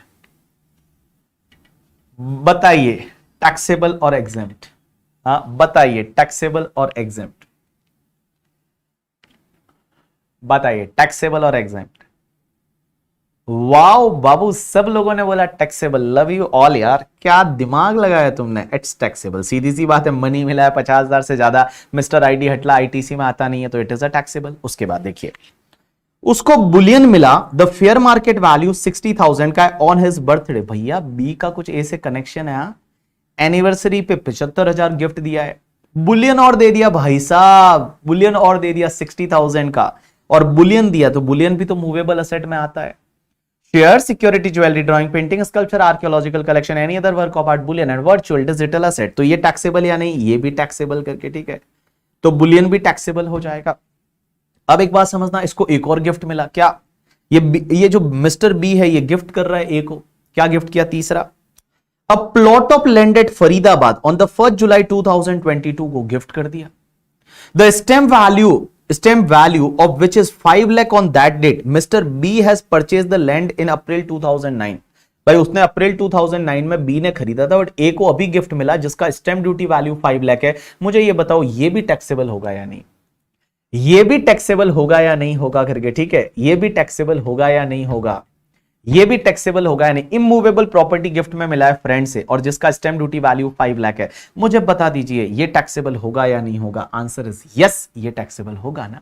बताइए टैक्सेबल और एग्जेम्प्ट? हाँ बताइए टैक्सेबल और एग्जेम्प्ट? बताइए टैक्सेबल और एग्जेम्प्ट? वाओ बाबू, सब लोगों ने बोला टैक्सेबल। लव यू ऑल यार, क्या दिमाग लगाया तुमने। इट्स टैक्सेबल, सीधी सी बात है। मनी मिला है 50,000 से ज्यादा, मिस्टर आईडी हटला आईटीसी में आता नहीं है, तो इट इज अ टैक्सेबल। उसके बाद देखिए उसको बुलियन मिला, द फेयर मार्केट वैल्यू 60,000 का ऑन हिज बर्थडे। भैया बी का कुछ ए से कनेक्शन है, एनिवर्सरी पे 75,000 गिफ्ट दिया है, बुलियन और दे दिया भाई साहब, बुलियन और दे दिया 60,000 का, और बुलियन दिया तो बुलियन भी तो मूवेबल असेट में आता है। Share, security, jewellery, drawing, painting, sculpture, archaeological collection, any other work of art, Boolean and virtual digital asset. तो ये टैक्सेबल या नहीं? ये भी टैक्सेबल करके, ठीक है। तो बुलियन भी टैक्सेबल हो जाएगा। अब एक बात समझना, इसको एक और गिफ्ट मिला। क्या? ये जो मिस्टर बी है ये गिफ्ट कर रहा है ए को। क्या गिफ्ट किया? तीसरा, a plot of land eight Faridabad on the 1 जुलाई 2022 को गिफ्ट कर दिया। The stamp value of which is 5 lakh on that date, Mr. B has purchased the land in April 2009। भाई उसने अप्रैल 2009 में बी ने खरीदा था, बट ए को अभी गिफ्ट मिला जिसका स्टैंप ड्यूटी वैल्यू 5 लाख है। मुझे ये बताओ ये भी टैक्सेबल होगा या नहीं? ये भी टैक्सेबल होगा या नहीं होगा करके, ठीक है। ये भी टैक्सेबल होगा या नहीं होगा? ये भी टैक्सेबल होगा या नहीं? इमूवेबल प्रॉपर्टी गिफ्ट में मिला है फ्रेंड से और जिसका स्टैंप ड्यूटी वैल्यू 5 लाख है। मुझे बता दीजिए ये टैक्सेबल होगा या नहीं होगा? आंसर इज यस, ये टैक्सेबल होगा ना।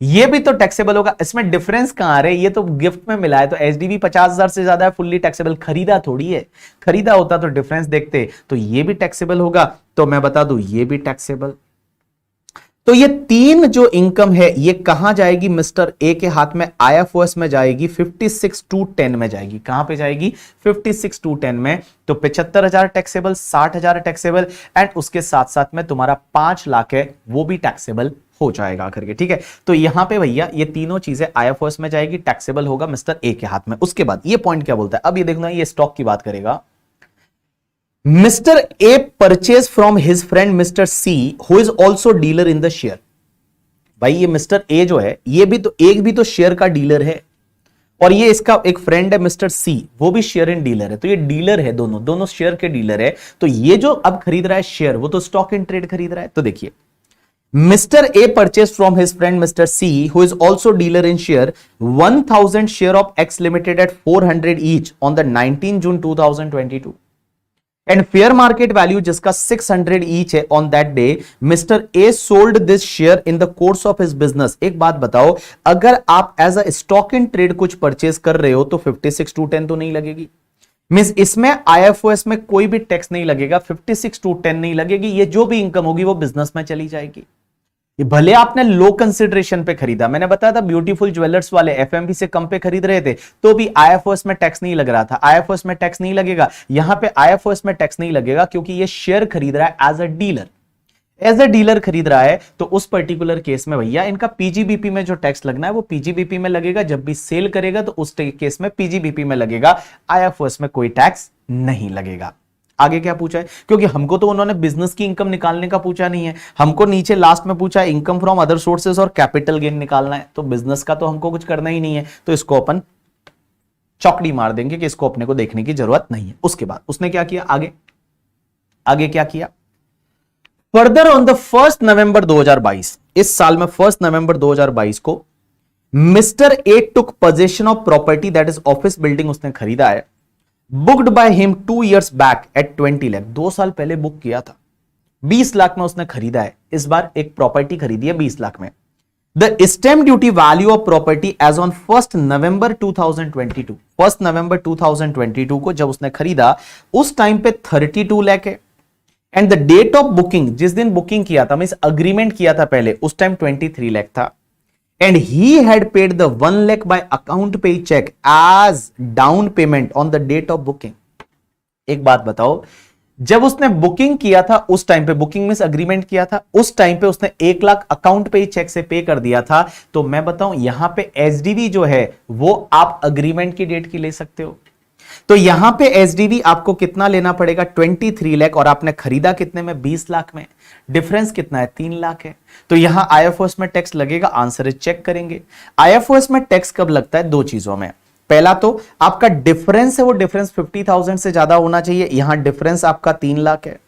ये भी तो टैक्सेबल होगा। इसमें डिफरेंस कहां आ रहा है? ये तो गिफ्ट में मिला है, तो एचडीबी 50,000 से ज्यादा है, फुल्ली टैक्सेबल। खरीदा थोड़ी है, खरीदा होता तो डिफरेंस देखते, तो ये भी टैक्सेबल होगा। तो मैं बता दूं ये भी टैक्सेबल। तो ये तीन जो इनकम है ये कहां जाएगी? मिस्टर ए के हाथ में आईएफओएस में जाएगी, 56/10 में जाएगी। कहां पे जाएगी? 56/10 में। तो 75,000 टैक्सेबल, 60,000 टैक्सेबल, एंड उसके साथ साथ में तुम्हारा 5 लाख है वो भी टैक्सेबल हो जाएगा करके, ठीक है। तो यहां पे भैया ये तीनों चीजें आईएफओएस में जाएगी, टैक्सेबल होगा मिस्टर ए के हाथ में। उसके बाद ये पॉइंट क्या बोलता है? अब ये देखना, ये स्टॉक की बात करेगा। Mister A purchase from his friend mister C who is also dealer in the share. भाई ये मिस्टर ए जो है ये भी तो शेयर का डीलर है, और ये इसका एक फ्रेंड है मिस्टर सी, वो भी शेयर इन डीलर है। तो ये डीलर है, दोनों शेयर के डीलर है। तो ये जो अब खरीद रहा है शेयर, वो तो स्टॉक इन ट्रेड खरीद रहा है। तो देखिए mister A purchase from his friend mister C who is also dealer in share 1000 share of X limited at 400 each on the 19 June 2022 and fair market value जिसका 600 each है on that day. Mister A sold this share in the course of his business. एक बात बताओ, अगर आप as a stock in trade कुछ purchase कर रहे हो तो 56/10 तो नहीं लगेगी। मींस इसमें आईएफओएस में कोई भी टैक्स नहीं लगेगा, 56/10 नहीं लगेगी। ये जो भी इनकम होगी वो बिजनेस में चली जाएगी। ये भले आपने लो कंसिडरेशन पे खरीदा, मैंने बताया था ब्यूटीफुल ज्वेलर्स वाले एफएमवी से कम पे खरीद रहे थे, तो भी आईएफओएस में टैक्स नहीं लग रहा था। आईएफओएस में टैक्स नहीं लगेगा, यहां पे आईएफओएस में टैक्स नहीं लगेगा क्योंकि ये शेयर खरीद रहा है as a dealer. As a dealer खरीद रहा है, तो उस पर्टिकुलर केस में भैया इनका पीजीबीपी में जो टैक्स लगना है वो पीजीबीपी में लगेगा। जब भी सेल करेगा तो उस केस में पीजीबीपी में लगेगा, आईएफओएस में कोई टैक्स नहीं लगेगा। आगे क्या पूछा है? क्योंकि हमको तो उन्होंने बिजनेस की इनकम निकालने का पूछा नहीं है, हमको नीचे लास्ट में पूछा है इनकम फ्रॉम अदर सोर्सेज और कैपिटल गेन निकालना है। तो बिजनेस का तो हमको कुछ करना ही नहीं है, तो इसको अपन चौकड़ी मार देंगे कि इसको अपने को देखने की जरूरत नहीं है। उसके बाद उसने क्या किया? आगे क्या किया? फर्दर ऑन द 1 नवंबर 2022, इस साल में 1 नवंबर 2022 को mister A took possession of property that is office building उसने खरीदा है booked by him 2 years back at 20 lakh, 2 साल पहले बुक किया था, 20 लाख में उसने खरीदा है, इस बार एक प्रॉपर्टी खरीदी है 20 लाख में। The stamp duty value of property as on 1 November 2022, 1 November 2022 को जब उसने खरीदा उस टाइम पे 32 लाख है, and the date of booking, जिस दिन बुकिंग किया था, मींस अग्रीमेंट किया था पहले, उस टाइम 23 लाख था, and he had paid the 1 lakh by account payee cheque as down payment on the date of booking. एक बात बताओ, जब उसने बुकिंग किया था उस टाइम पे, बुकिंग मींस अग्रीमेंट किया था, उस टाइम पे उसने 1 लाख अकाउंट पे ही चेक से पे कर दिया था, तो मैं बताऊं यहां पे एसडीवी जो है वो आप अग्रीमेंट की डेट की ले सकते हो। तो यहां पे एसडीवी आपको कितना लेना पड़ेगा, 23 लाख, और आपने खरीदा कितने में, 20 लाख में, डिफरेंस कितना है, 3 लाख है। तो यहां आईएफओएस में टैक्स लगेगा, आंसर इज चेक करेंगे। आईएफओएस में टैक्स कब लगता है, दो चीजों में, पहला तो आपका डिफरेंस है वो डिफरेंस 50,000 से ज्यादा होना चाहिए, यहां डिफरेंस आपका 3 लाख है,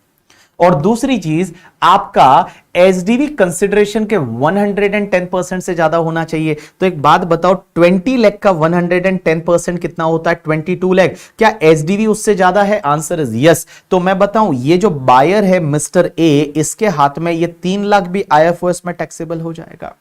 और दूसरी चीज आपका एसडीवी कंसिडरेशन के 110% से ज्यादा होना चाहिए। तो एक बात बताओ, 20 लाख का 110% कितना होता है, 22 लाख, क्या एसडीवी उससे ज्यादा है, आंसर इज यस। तो मैं बताऊं ये जो बायर है मिस्टर ए, इसके हाथ में ये 3 लाख भी आईएफओएस में टैक्सेबल हो जाएगा।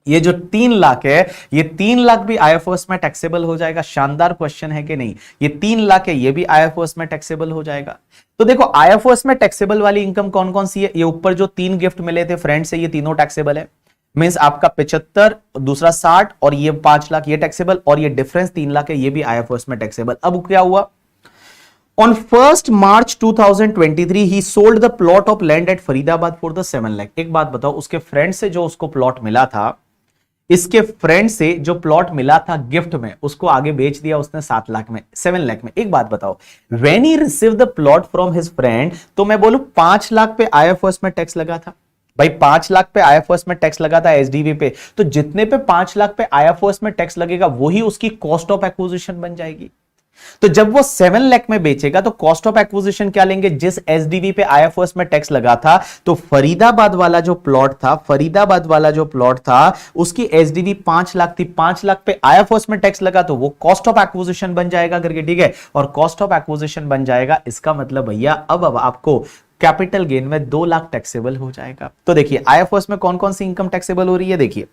ये जो 3 लाख है, ये 3 लाख भी आईएफओएस में टैक्सेबल हो जाएगा। शानदार क्वेश्चन है कि नहीं, ये 3 लाख है, ये भी आईएफओएस में टैक्सेबल हो जाएगा। तो देखो आईएफओएस में टैक्सेबल वाली इनकम कौन कौन सी है, ये ऊपर जो 3 गिफ्ट मिले थे फ्रेंड से, ये तीनों टैक्सेबल है, मींस आपका 75, दूसरा 60 और ये 5 लाख, ये टैक्सेबल, और ये डिफरेंस 3 लाख है, ये भी आईएफओएस में टैक्सेबल। अब क्या हुआ, On 1st March 2023, he sold the plot of land at Faridabad for the 7 lakh. एक बात बताओ, उसके फ्रेंड से जो उसको प्लॉट मिला था, इसके फ्रेंड से जो प्लॉट मिला था गिफ्ट में, उसको आगे बेच दिया उसने 7 लाख में, 7 लाख में। एक बात बताओ, when he receive the plot from his friend, तो मैं बोलूं 5 लाख पे आईएफओएस में टैक्स लगा था भाई, 5 लाख पे आईएफओएस में टैक्स लगा था एसडीवी पे, तो जितने पे 5 लाख पे आईएफओएस में टैक्स लगेगा वही उसकी कॉस्ट ऑफ एक्विजिशन बन जाएगी। तो जब वो 7 लाख में बेचेगा तो कॉस्ट ऑफ एक्विजिशन क्या लेंगे, जिस एसडीवी पे आईएफओएस में टैक्स लगा था, तो फरीदाबाद वाला जो प्लॉट था, फरीदाबाद वाला जो प्लॉट था उसकी एसडीवी 5 लाख थी, 5 लाख पे आईएफओएस में टैक्स लगा तो वो कॉस्ट ऑफ एक्विजिशन बन जाएगा करके, ठीक है, और कॉस्ट ऑफ एक्विजिशन बन जाएगा, इसका मतलब भैया अब आपको कैपिटल गेन में 2 लाख टैक्सेबल हो जाएगा। तो देखिए आईएफओएस में कौन कौन सी इनकम टैक्सेबल हो रही है, देखिए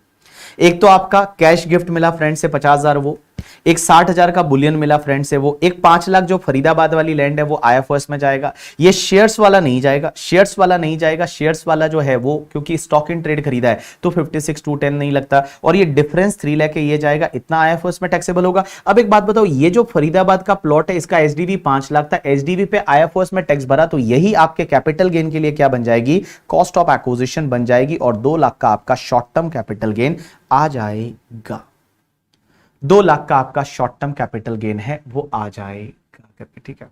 एक तो आपका कैश गिफ्ट मिला फ्रेंड से 50,000, वो एक 60,000 का बुलियन मिला फ्रेंड से, वो एक 5 लाख जो फरीदाबाद वाली लैंड है वो आईएफओएस में जाएगा। ये शेयर्स वाला नहीं जाएगा, शेयर्स वाला नहीं जाएगा, शेयर्स वाला जो है वो क्योंकि स्टॉक इन ट्रेड खरीदा है तो 56,210 नहीं लगता, और ये डिफरेंस 3 लाख है, ये जाएगा, इतना आईएफओएस में टैक्सेबल होगा। अब एक बात बताओ, ये जो फरीदाबाद का प्लॉट है इसका एसडीवी 5 लाख था, एसडीवी पे आईएफओएस में टैक्स भरा, तो यही आपके कैपिटल गेन के लिए क्या बन जाएगी, कॉस्ट ऑफ एक्विजिशन बन जाएगी, और 2 लाख का आपका शॉर्ट टर्म कैपिटल गेन आ जाएगा। 2 लाख का आपका शॉर्ट टर्म कैपिटल गेन है वो आ जाएगा, ठीक है।